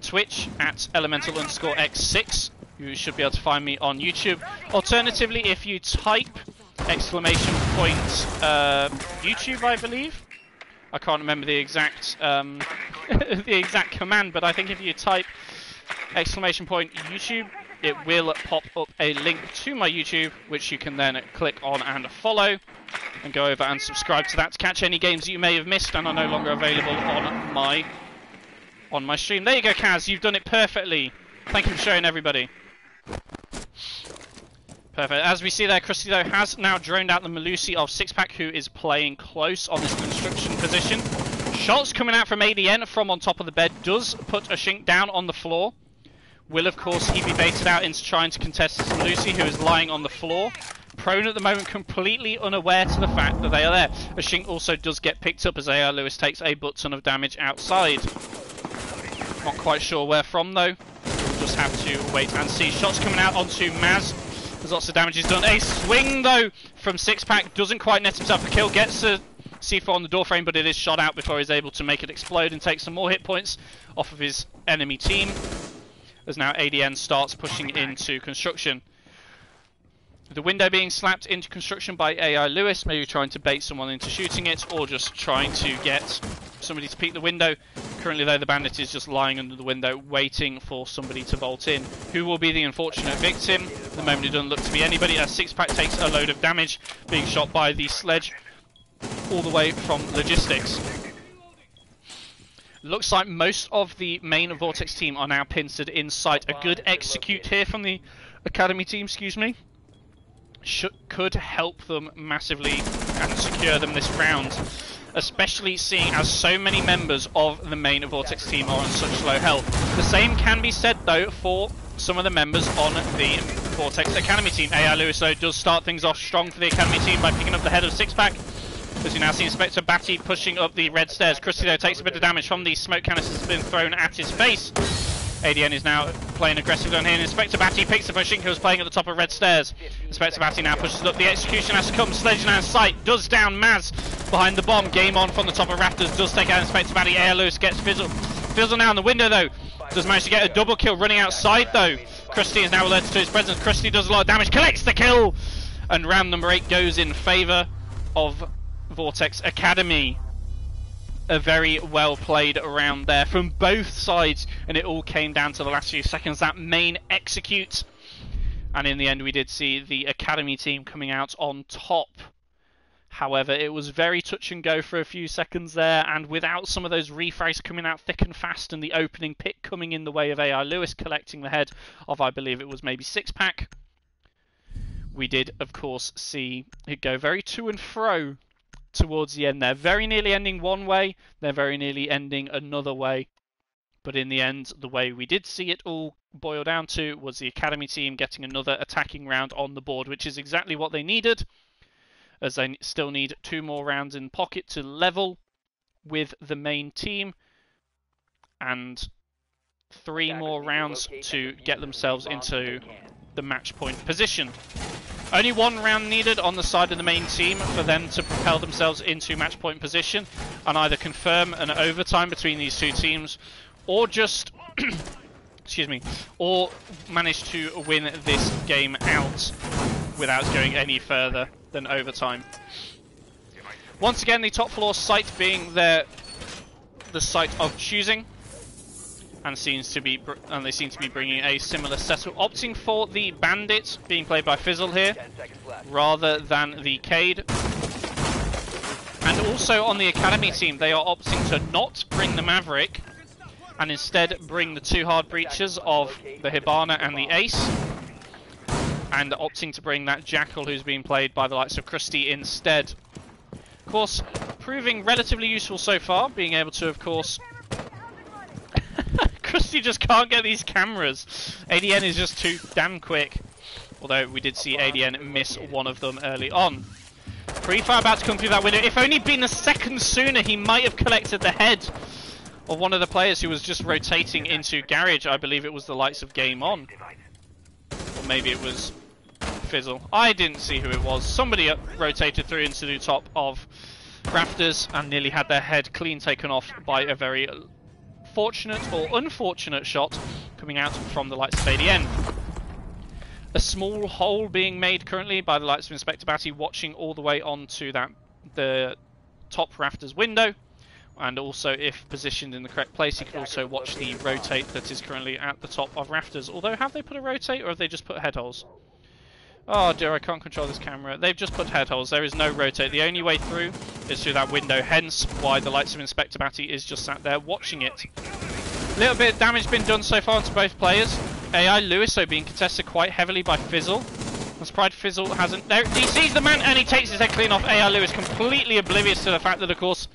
Twitch, at elemental_x6. You should be able to find me on YouTube. Alternatively, if you type YouTube, I believe. I can't remember the exact the exact command, but I think if you type YouTube, it will pop up a link to my YouTube, which you can then click on and follow, and go over and subscribe to that to catch any games that you may have missed and are no longer available on my stream. There you go, Kaz, you've done it perfectly. Thank you for showing everybody. Perfect. As we see there, Krusty though has now droned out the Malusi of Sixpack, who is playing close on this construction position. Shots coming out from ADN from on top of the bed does put a Shink down on the floor. Will, of course, he be baited out into trying to contest this Malusi, who is lying on the floor, prone at the moment, completely unaware to the fact that they are there. A Shink also does get picked up as AR Lewis takes a butt ton of damage outside. Not quite sure where from though. We'll just have to wait and see. Shots coming out onto Maz. There's lots of damage he's done. A swing though from Sixpack, doesn't quite net himself a kill. Gets a C4 on the door frame, but it is shot out before he's able to make it explode and take some more hit points off of his enemy team. As now ADN starts pushing into construction. The window being slapped into construction by AI Lewis, maybe trying to bait someone into shooting it, or just trying to get somebody to peek the window. Currently though, the bandit is just lying under the window waiting for somebody to vault in. Who will be the unfortunate victim? At the moment it doesn't look to be anybody, as Sixpack takes a load of damage, being shot by the sledge all the way from logistics. Looks like most of the main Vortex team are now pincered in sight. A good execute here from the academy team, excuse me, could help them massively and secure them this round, especially seeing as so many members of the main Vortex team are on such low health. The same can be said though for some of the members on the Vortex Academy team. AI Lewis though does start things off strong for the Academy team by picking up the head of Sixpack, as you now see Inspector Batty pushing up the red stairs. Krusty though takes a bit of damage from the smoke canisters that's been thrown at his face. ADN is now playing aggressively on here, and Inspector Batty picks up a Shink who was playing at the top of red stairs. Inspector Batty now pushes up, the execution has to come, Sledge now in sight, does down Maz behind the bomb. Game on from the top of Rafters, does take out Inspector Batty. Air Lewis gets Fizzle now in the window though, does manage to get a double kill running outside though. Krusty is now alerted to his presence. Krusty does a lot of damage, collects the kill, and round number 8 goes in favour of Vortex Academy. A very well played round there from both sides, and it all came down to the last few seconds, that main execute, and in the end we did see the Academy team coming out on top. However, it was very touch and go for a few seconds there, and without some of those refrags coming out thick and fast and the opening pick coming in the way of AI Lewis collecting the head of, I believe it was maybe Sixpack, we did of course see it go very to and fro towards the end there. Very nearly ending one way, they're very nearly ending another way. But in the end, the way we did see it all boil down to was the Academy team getting another attacking round on the board, which is exactly what they needed, as they still need 2 more rounds in pocket to level with the main team, and 3 more rounds to get themselves into the match point position. Only 1 round needed on the side of the main team for them to propel themselves into match point position and either confirm an overtime between these 2 teams, or just excuse me, or manage to win this game out without going any further than overtime. Once again, the top floor site being the site of choosing. and they seem to be bringing a similar setup, opting for the Bandit being played by Fizzle here, 10 seconds left. rather than the Cade. And also on the Academy team, they are opting to not bring the Maverick, and instead bring the two hard breachers of the Hibana and the Ace, and opting to bring that Jackal who's being played by the likes of Krusty instead. Of course, proving relatively useful so far, being able to, of course... Krusty just can't get these cameras. ADN is just too damn quick. Although we did see ADN miss one of them early on. Pre-fire about to come through that window. If only been a second sooner, he might have collected the head of one of the players who was just rotating into Garage. I believe it was the likes of Game On. Or maybe it was Fizzle. I didn't see who it was. Somebody rotated through into the top of Rafters and nearly had their head clean taken off by a very fortunate or unfortunate shot coming out from the likes of ADN. A small hole being made currently by the likes of Inspector Batty, watching all the way onto the top Rafters window, and also if positioned in the correct place he could also watch the rotate that is currently at the top of Rafters. Although, have they put a rotate or have they just put head holes? Oh dear, I can't control this camera. They've just put head holes. There is no rotate. The only way through is through that window, hence why the likes of Inspector Batty is just sat there watching it. A little bit of damage been done so far to both players. AI Lewis, though, being contested quite heavily by Fizzle. I'm surprised Fizzle hasn't... There, he sees the man and he takes his head clean off. AI Lewis completely oblivious to the fact that, of course,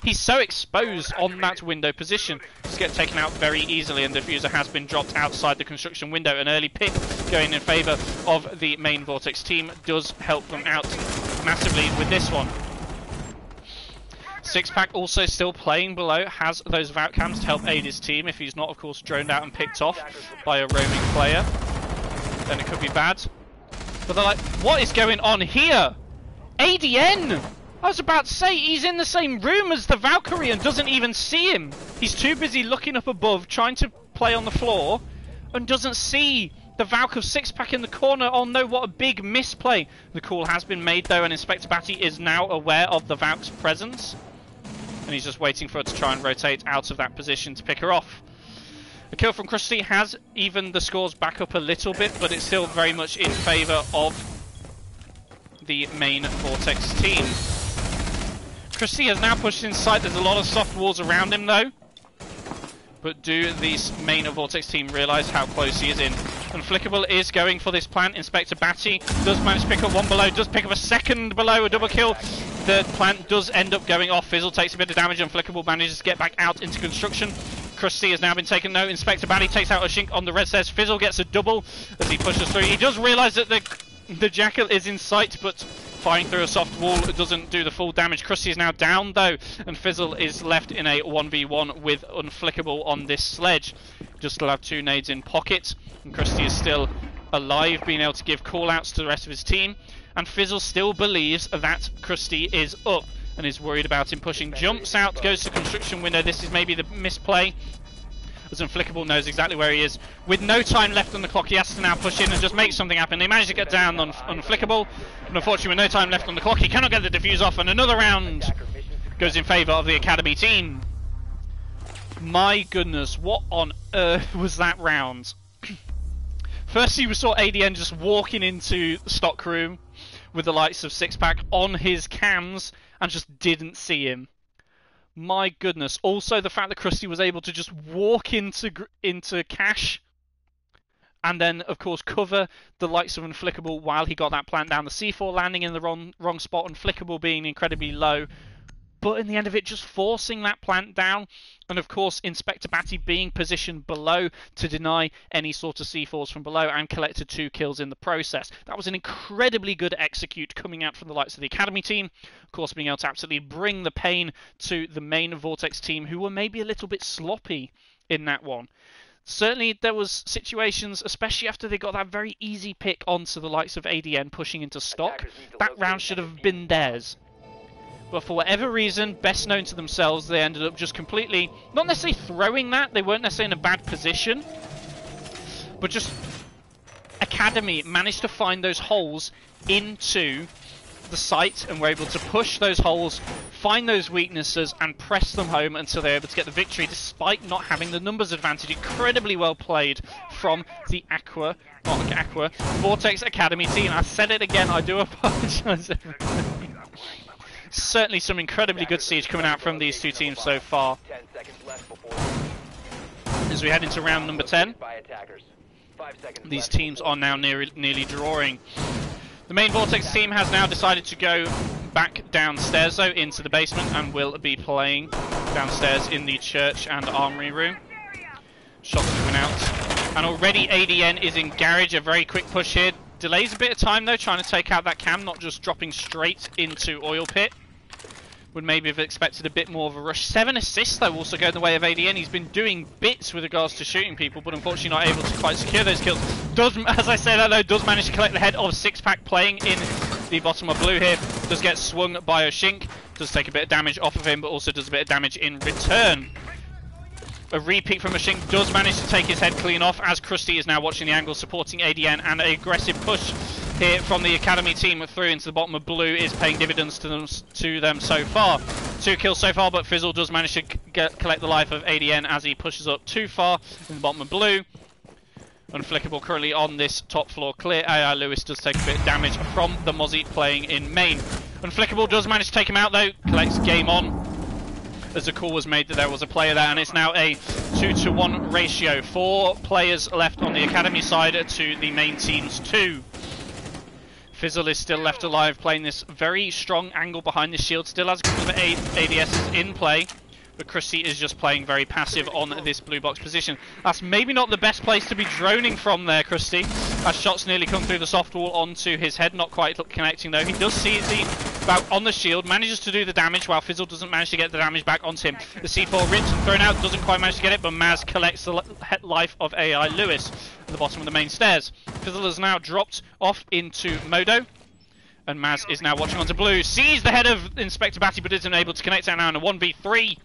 he's so exposed on that window position. Just get taken out very easily, and the diffuser has been dropped outside the construction window. An early pick going in favour of the main Vortex team does help them out massively with this one. Sixpack also still playing below, has those Vout cams to help aid his team if he's not, of course, droned out and picked off by a roaming player. Then it could be bad. But they're like, what is going on here? ADN! I was about to say, he's in the same room as the Valkyrie and doesn't even see him. He's too busy looking up above, trying to play on the floor, and doesn't see the Valk of Sixpack in the corner. Oh no, what a big misplay. The call has been made though, and Inspector Batty is now aware of the Valk's presence. And he's just waiting for her to try and rotate out of that position to pick her off. A kill from Krusty has evened the scores back up a little bit, but it's still very much in favour of the main Vortex team. Krusty has now pushed inside. There's a lot of soft walls around him though. But do these main Vortex team realise how close he is in? Unflickable is going for this plant. Inspector Batty does manage to pick up one below, does pick up a second below, a double kill. The plant does end up going off. Fizzle takes a bit of damage. Unflickable manages to get back out into construction. Krusty has now been taken. No, Inspector Batty takes out a shink on the red stairs. Fizzle gets a double as he pushes through. He does realise that the Jackal is in sight, but firing through a soft wall doesn't do the full damage. Krusty is now down though, and Fizzle is left in a 1v1 with Unflickable on this sledge. Just still have two nades in pocket, and Krusty is still alive, being able to give call-outs to the rest of his team. And Fizzle still believes that Krusty is up and is worried about him pushing. Jumps out, goes to construction window. This is maybe the misplay, as Unflickable knows exactly where he is. With no time left on the clock, he has to now push in and just make something happen. They manage to get down on Unflickable, but unfortunately with no time left on the clock, he cannot get the defuse off, and another round goes in favour of the Academy team. My goodness, what on earth was that round? Firstly, we saw ADN just walking into the stock room with the likes of Sixpack on his cams and just didn't see him. My goodness. Also, the fact that Krusty was able to just walk into cash and then, of course, cover the likes of Unflickable while he got that plant down. The C4 landing in the wrong spot, Unflickable being incredibly low. But in the end of it, just forcing that plant down. And of course, Inspector Batty being positioned below to deny any sort of C4s from below, and collected 2 kills in the process. That was an incredibly good execute coming out from the likes of the Academy team. Of course, being able to absolutely bring the pain to the main Vortex team, who were maybe a little bit sloppy in that one. Certainly, there was situations, especially after they got that very easy pick onto the likes of ADN pushing into stock. That round should have been theirs. But for whatever reason, best known to themselves, they ended up just completely, not necessarily throwing that, they weren't necessarily in a bad position, but just Academy managed to find those holes into the site and were able to push those holes, find those weaknesses, and press them home until they were able to get the victory despite not having the numbers advantage. Incredibly well played from the Vortex Academy team. I said it again, I do apologise everybody. Certainly some incredibly good siege coming out from these two teams so far. As we head into round number 10, these teams are now nearly drawing. The main Vortex team has now decided to go back downstairs though into the basement and will be playing downstairs in the church and armory room. Shots coming out. And already ADN is in garage, a very quick push here. Delays a bit of time though, trying to take out that cam, not just dropping straight into oil pit. Would maybe have expected a bit more of a rush. 7 assists though also go in the way of ADN. He's been doing bits with regards to shooting people, but unfortunately not able to quite secure those kills. Does, as I say that though, does manage to collect the head of Sixpack playing in the bottom of blue here. Does get swung by a Shink. Does take a bit of damage off of him, but also does a bit of damage in return. A repeat from a Shink does manage to take his head clean off, as Krusty is now watching the angle, supporting ADN, and an aggressive push here from the Academy team through into the bottom of blue is paying dividends to them so far. 2 kills so far, but Fizzle does manage to collect the life of ADN as he pushes up too far in the bottom of blue. Unflickable currently on this top floor clear. AI Lewis does take a bit of damage from the Mozzie playing in main. Unflickable does manage to take him out though, collects game on, as the call was made that there was a player there, and it's now a 2-to-1 ratio. 4 players left on the Academy side to the main team's 2. Fizzle is still left alive, playing this very strong angle behind the shield, still has a couple of ADSs in play, but Krusty is just playing very passive on this blue box position. That's maybe not the best place to be droning from there, Krusty, as shots nearly come through the soft wall onto his head, not quite connecting though. He does see the bout on the shield, manages to do the damage, while Fizzle doesn't manage to get the damage back onto him. The C4 ripped and thrown out, doesn't quite manage to get it, but Maz collects the life of AI Lewis at the bottom of the main stairs. Fizzle has now dropped off into Modo, and Maz is now watching onto blue. Sees the head of Inspector Batty, but isn't able to connect out now in a 1v3.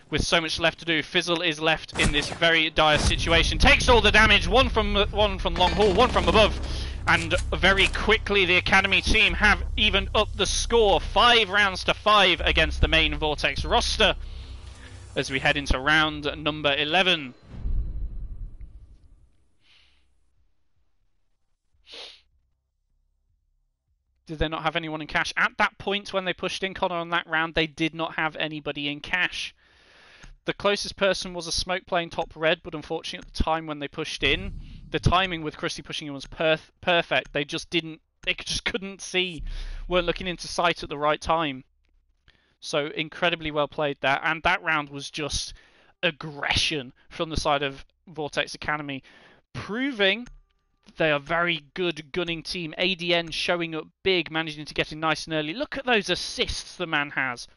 With so much left to do, Fizzle is left in this very dire situation. Takes all the damage, one from long haul, one from above. And very quickly the Academy team have evened up the score, 5 rounds to 5 against the main Vortex roster, as we head into round number 11. Did they not have anyone in cash? At that point when they pushed in, Connor, on that round, they did not have anybody in cash. The closest person was a smoke playing top red, but unfortunately at the time when they pushed in, the timing with Krusty pushing in was perfect. They just couldn't see, weren't looking into sight at the right time. So incredibly well played there, and that round was just aggression from the side of Vortex Academy, proving they are a very good gunning team. ADN showing up big, managing to get in nice and early. Look at those assists the man has.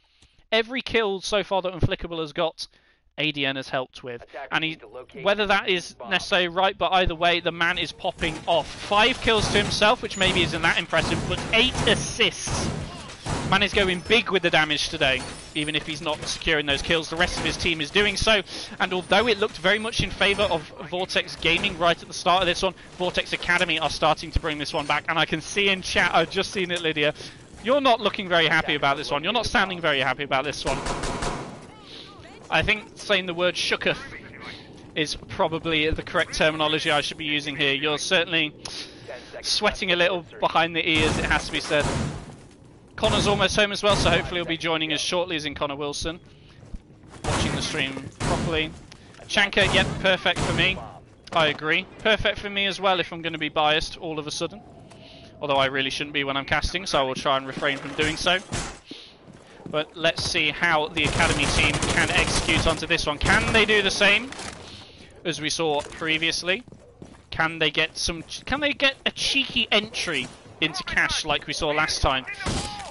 Every kill so far that Unflickable has got, ADN has helped with. And whether that is necessarily right, but either way, the man is popping off. 5 kills to himself, which maybe isn't that impressive, but 8 assists. Man is going big with the damage today, even if he's not securing those kills. The rest of his team is doing so, and although it looked very much in favour of Vortex Gaming right at the start of this one, Vortex Academy are starting to bring this one back, and I can see in chat, I've just seen it, Lydia, you're not looking very happy about this one. You're not sounding very happy about this one. I think saying the word shooketh is probably the correct terminology I should be using here. You're certainly sweating a little behind the ears, it has to be said. Connor's almost home as well, so hopefully he'll be joining us shortly, as in Connor Wilson. Watching the stream properly. Chanka, yep, perfect for me. I agree. Perfect for me as well if I'm going to be biased all of a sudden. Although I really shouldn't be when I'm casting, so I will try and refrain from doing so. But let's see how the Academy team can execute onto this one. Can they do the same as we saw previously? Can they get a cheeky entry into cash like we saw last time?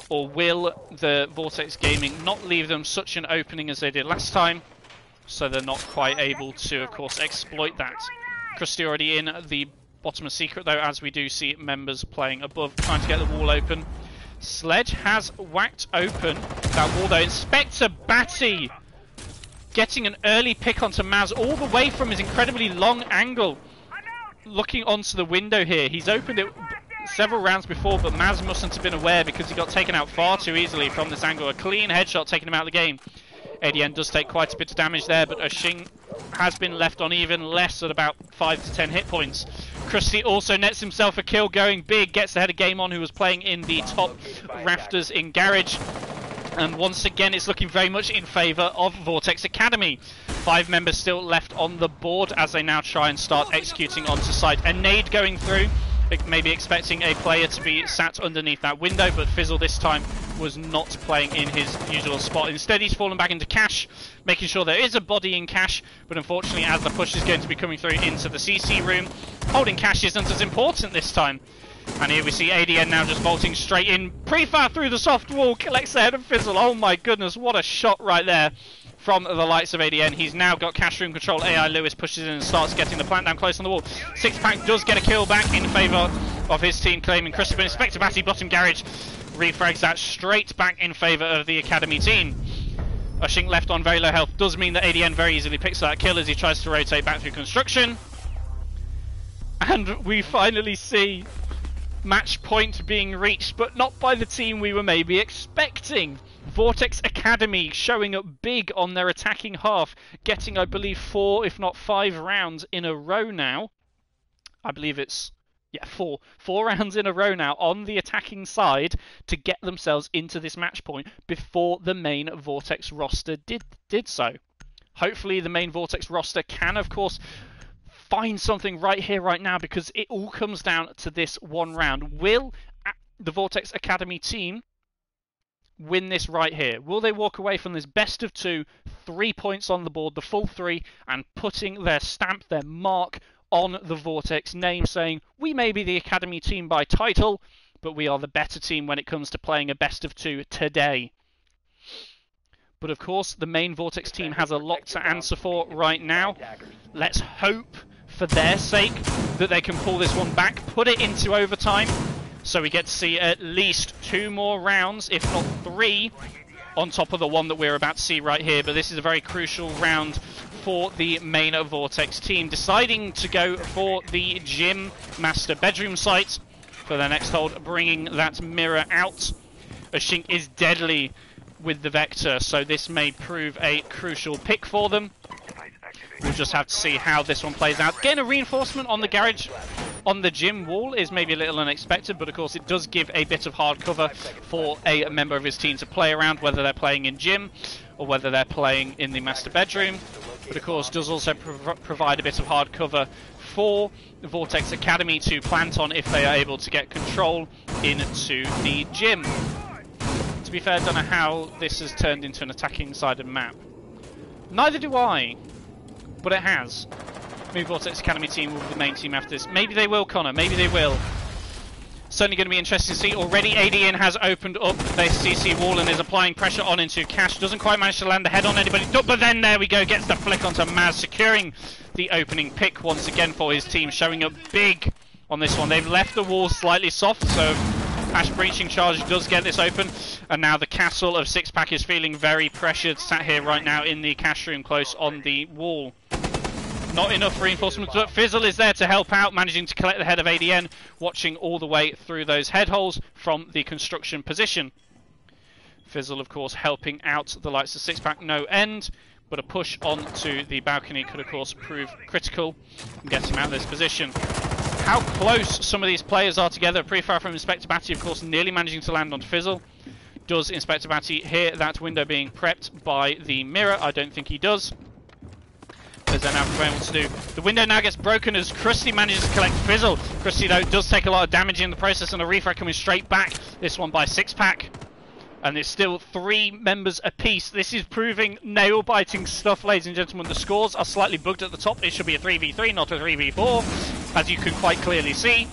Or will the Vortex Gaming not leave them such an opening as they did last time, so they're not quite able to, of course, exploit that? Krusty already in the bottom of secret though, as we do see members playing above, trying to get the wall open. Sledge has whacked open that wall though. Inspector Batty getting an early pick onto Maz all the way from his incredibly long angle. Looking onto the window here, he's opened it several rounds before, but Maz mustn't have been aware because he got taken out far too easily from this angle. A clean headshot taking him out of the game. ADN does take quite a bit of damage there, but Ashing has been left on even less at about 5 to 10 hit points. Krusty also nets himself a kill, going big, gets the head of Game On, who was playing in the top rafters in Garage. And once again, it's looking very much in favour of Vortex Academy. 5 members still left on the board as they now try and start executing onto site. A nade going through, maybe expecting a player to be sat underneath that window, but Fizzle this time was not playing in his usual spot. Instead, he's fallen back into cash, making sure there is a body in cash, but unfortunately, as the push is going to be coming through into the CC room, holding cash isn't as important this time. And here we see ADN now just vaulting straight in. Prefire through the soft wall, collects the head of Fizzle. Oh my goodness, what a shot right there from the likes of ADN. He's now got cash room control. AI Lewis pushes in and starts getting the plant down close on the wall. Sixpack does get a kill back in favour of his team, claiming Christopher. Inspector Batty, bottom garage, refrags that straight back in favour of the Academy team. Ushing left on very low health does mean that ADN very easily picks that kill as he tries to rotate back through construction. And we finally see match point being reached, but not by the team we were maybe expecting. Vortex Academy showing up big on their attacking half, getting, I believe, 4 if not 5 rounds in a row now. I believe it's, yeah, 4 rounds in a row now on the attacking side to get themselves into this match point before the main Vortex roster did so. Hopefully the main Vortex roster can, of course, find something right here, right now, because it all comes down to this one round. Will the Vortex Academy team win this right here? Will they walk away from this best of 2, 3 points on the board, the full 3, and putting their stamp, their mark on the Vortex name, saying, we may be the Academy team by title, but we are the better team when it comes to playing a best of 2 today? But of course, the main Vortex team has a lot to answer for right now. Let's hope, for their sake, that they can pull this one back, put it into overtime, so we get to see at least 2 more rounds, if not 3, on top of the one that we're about to see right here. But this is a very crucial round for the main Vortex team, deciding to go for the gym master bedroom site for their next hold, bringing that mirror out. Ashink is deadly with the Vector, so this may prove a crucial pick for them. We'll just have to see how this one plays out. Getting a reinforcement on the garage, on the gym wall, is maybe a little unexpected, but of course it does give a bit of hard cover for a member of his team to play around, whether they're playing in gym or whether they're playing in the master bedroom. But of course does also provide a bit of hard cover for the Vortex Academy to plant on if they are able to get control into the gym. To be fair, I don't know how this has turned into an attacking sided map. Neither do I. But it has. Maybe Vortex Academy team will be the main team after this. Maybe they will, Connor. Maybe they will. Certainly going to be interesting to see. Already ADN has opened up their CC wall and is applying pressure on into Cash. Doesn't quite manage to land a head on anybody. But then there we go. Gets the flick onto Maz, securing the opening pick once again for his team. Showing up big on this one. They've left the wall slightly soft, so Ash breaching charge does get this open. And now the castle of Sixpack is feeling very pressured. Sat here right now in the cash room close on the wall. Not enough reinforcements, but Fizzle is there to help out, managing to collect the head of ADN, watching all the way through those head holes from the construction position. Fizzle, of course, helping out the likes of Sixpack no end, but a push onto the balcony could, of course, prove critical and get him out of this position. How close some of these players are together. Pre-fire from Inspector Batty, of course, nearly managing to land on Fizzle. Does Inspector Batty hear that window being prepped by the mirror? I don't think he does. There's an Alpha what to do. The window now gets broken as Krusty manages to collect Fizzle. Krusty, though, does take a lot of damage in the process, and a refrag coming straight back. This one by Sixpack. And it's still 3 members apiece. This is proving nail-biting stuff, ladies and gentlemen. The scores are slightly bugged at the top. It should be a 3v3, not a 3v4, as you can quite clearly see.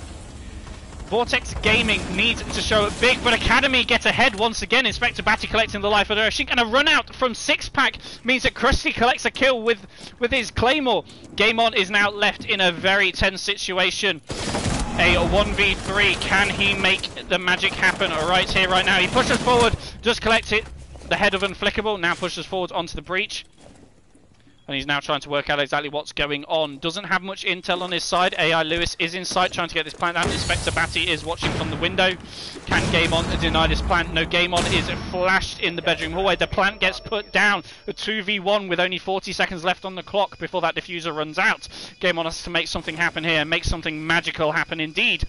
Vortex Gaming needs to show it big, but Academy get ahead once again. Inspector Batty collecting the life of Urshink, and a run out from Sixpack means that Krusty collects a kill with his Claymore. Game On is now left in a very tense situation. A 1v3, can he make the magic happen right here, right now? He pushes forward, does collect it. The head of Unflickable now pushes forward onto the breach. And he's now trying to work out exactly what's going on. Doesn't have much intel on his side. AI Lewis is in sight, trying to get this plant down. Inspector Batty is watching from the window. Can Game On deny this plant? No, Game On is flashed in the bedroom hallway. The plant gets put down. A 2v1 with only 40 seconds left on the clock before that diffuser runs out. Game On has to make something happen here. Make something magical happen indeed.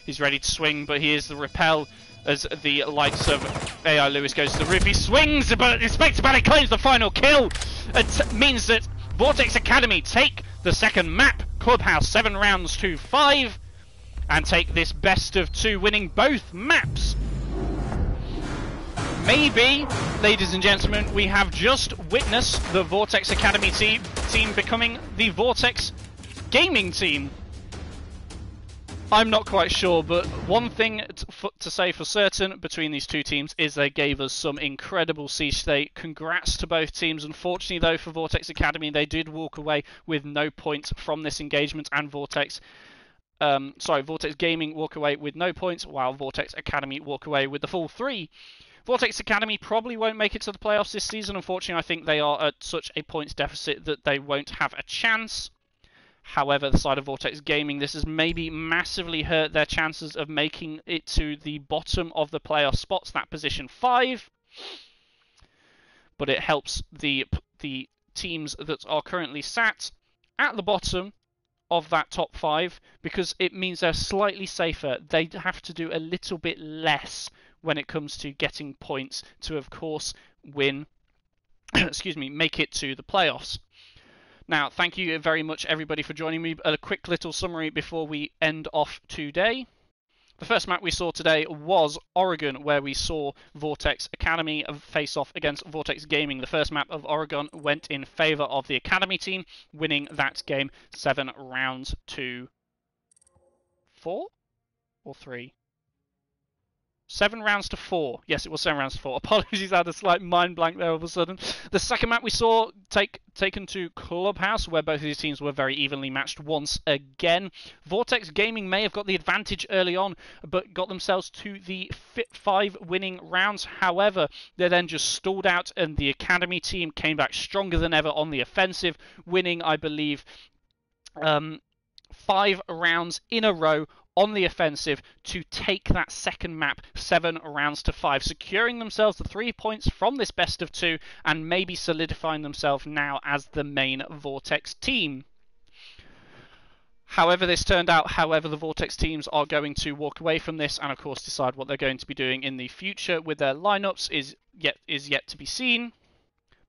He's ready to swing, but he is the repel as the likes of AI Lewis goes to the roof. He swings, but Inspector Batty claims the final kill. It means that Vortex Academy take the second map, Clubhouse, 7 rounds to 5, and take this best of 2, winning both maps. Maybe, ladies and gentlemen, we have just witnessed the Vortex Academy team becoming the Vortex Gaming team. I'm not quite sure, but one thing to say for certain between these two teams is they gave us some incredible siege state. Congrats to both teams. Unfortunately, though, for Vortex Academy, they did walk away with no points from this engagement, and Vortex Gaming walk away with no points, while Vortex Academy walk away with the full 3. Vortex Academy probably won't make it to the playoffs this season. Unfortunately, I think they are at such a points deficit that they won't have a chance. However, the side of Vortex Gaming, this has maybe massively hurt their chances of making it to the bottom of the playoff spots, that position 5. But it helps the teams that are currently sat at the bottom of that top 5, because it means they're slightly safer. They have to do a little bit less when it comes to getting points to, of course, win, make it to the playoffs. Now, thank you very much, everybody, for joining me. A quick little summary before we end off today. The first map we saw today was Oregon, where we saw Vortex Academy face off against Vortex Gaming. The first map of Oregon went in favour of the Academy team, winning that game 7 rounds to 4 or 3. 7 rounds to 4. Yes, it was 7 rounds to 4. Apologies, I had a slight mind blank there all of a sudden. The second map we saw taken to Clubhouse, where both of these teams were very evenly matched once again. Vortex Gaming may have got the advantage early on, but got themselves to the 5 winning rounds. However, they then just stalled out, and the Academy team came back stronger than ever on the offensive, winning, I believe, 5 rounds in a row on the offensive to take that second map 7 rounds to 5, securing themselves the 3 points from this best of 2 and maybe solidifying themselves now as the main Vortex team. However this turned out, the Vortex teams are going to walk away from this and of course decide what they're going to be doing in the future with their lineups is yet to be seen.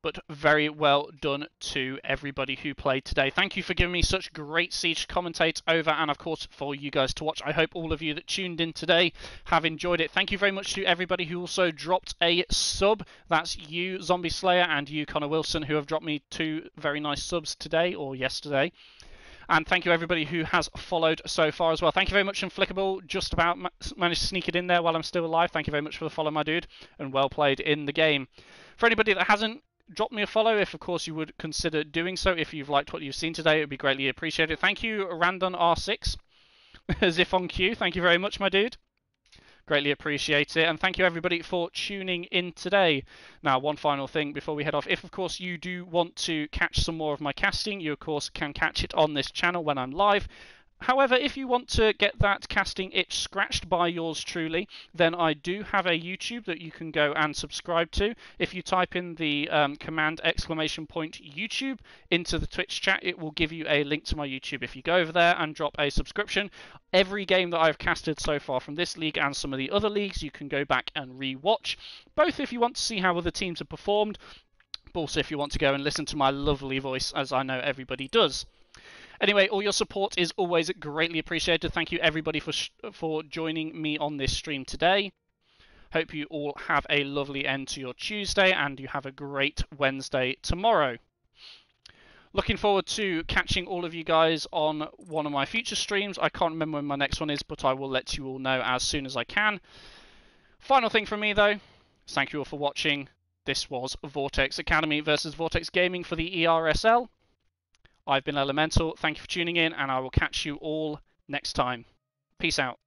But very well done to everybody who played today. Thank you for giving me such great Siege to commentate over, and of course for you guys to watch. I hope all of you that tuned in today have enjoyed it. Thank you very much to everybody who also dropped a sub. That's you, Zombie Slayer, and you, Connor Wilson, who have dropped me 2 very nice subs today or yesterday. And thank you everybody who has followed so far as well. Thank you very much, Unflickable. Just about managed to sneak it in there while I'm still alive. Thank you very much for the follow, my dude, and well played in the game. For anybody that hasn't, drop me a follow if, of course, you would consider doing so. If you've liked what you've seen today, it would be greatly appreciated. Thank you, Randon R6, as if on cue. Thank you very much, my dude. Greatly appreciate it. And thank you, everybody, for tuning in today. Now, one final thing before we head off. If, of course, you do want to catch some more of my casting, you, of course, can catch it on this channel when I'm live. However, if you want to get that casting itch scratched by yours truly, then I do have a YouTube that you can go and subscribe to. If you type in the command ! YouTube into the Twitch chat, it will give you a link to my YouTube. If you go over there and drop a subscription, every game that I've casted so far from this league and some of the other leagues, you can go back and re-watch. Both if you want to see how other teams have performed, but also if you want to go and listen to my lovely voice, as I know everybody does. Anyway, all your support is always greatly appreciated. Thank you everybody for joining me on this stream today. Hope you all have a lovely end to your Tuesday and you have a great Wednesday tomorrow. Looking forward to catching all of you guys on one of my future streams. I can't remember when my next one is, but I will let you all know as soon as I can. Final thing from me though, thank you all for watching. This was Vortex Academy versus Vortex Gaming for the ERSL. I've been Elemental. Thank you for tuning in, and I will catch you all next time. Peace out.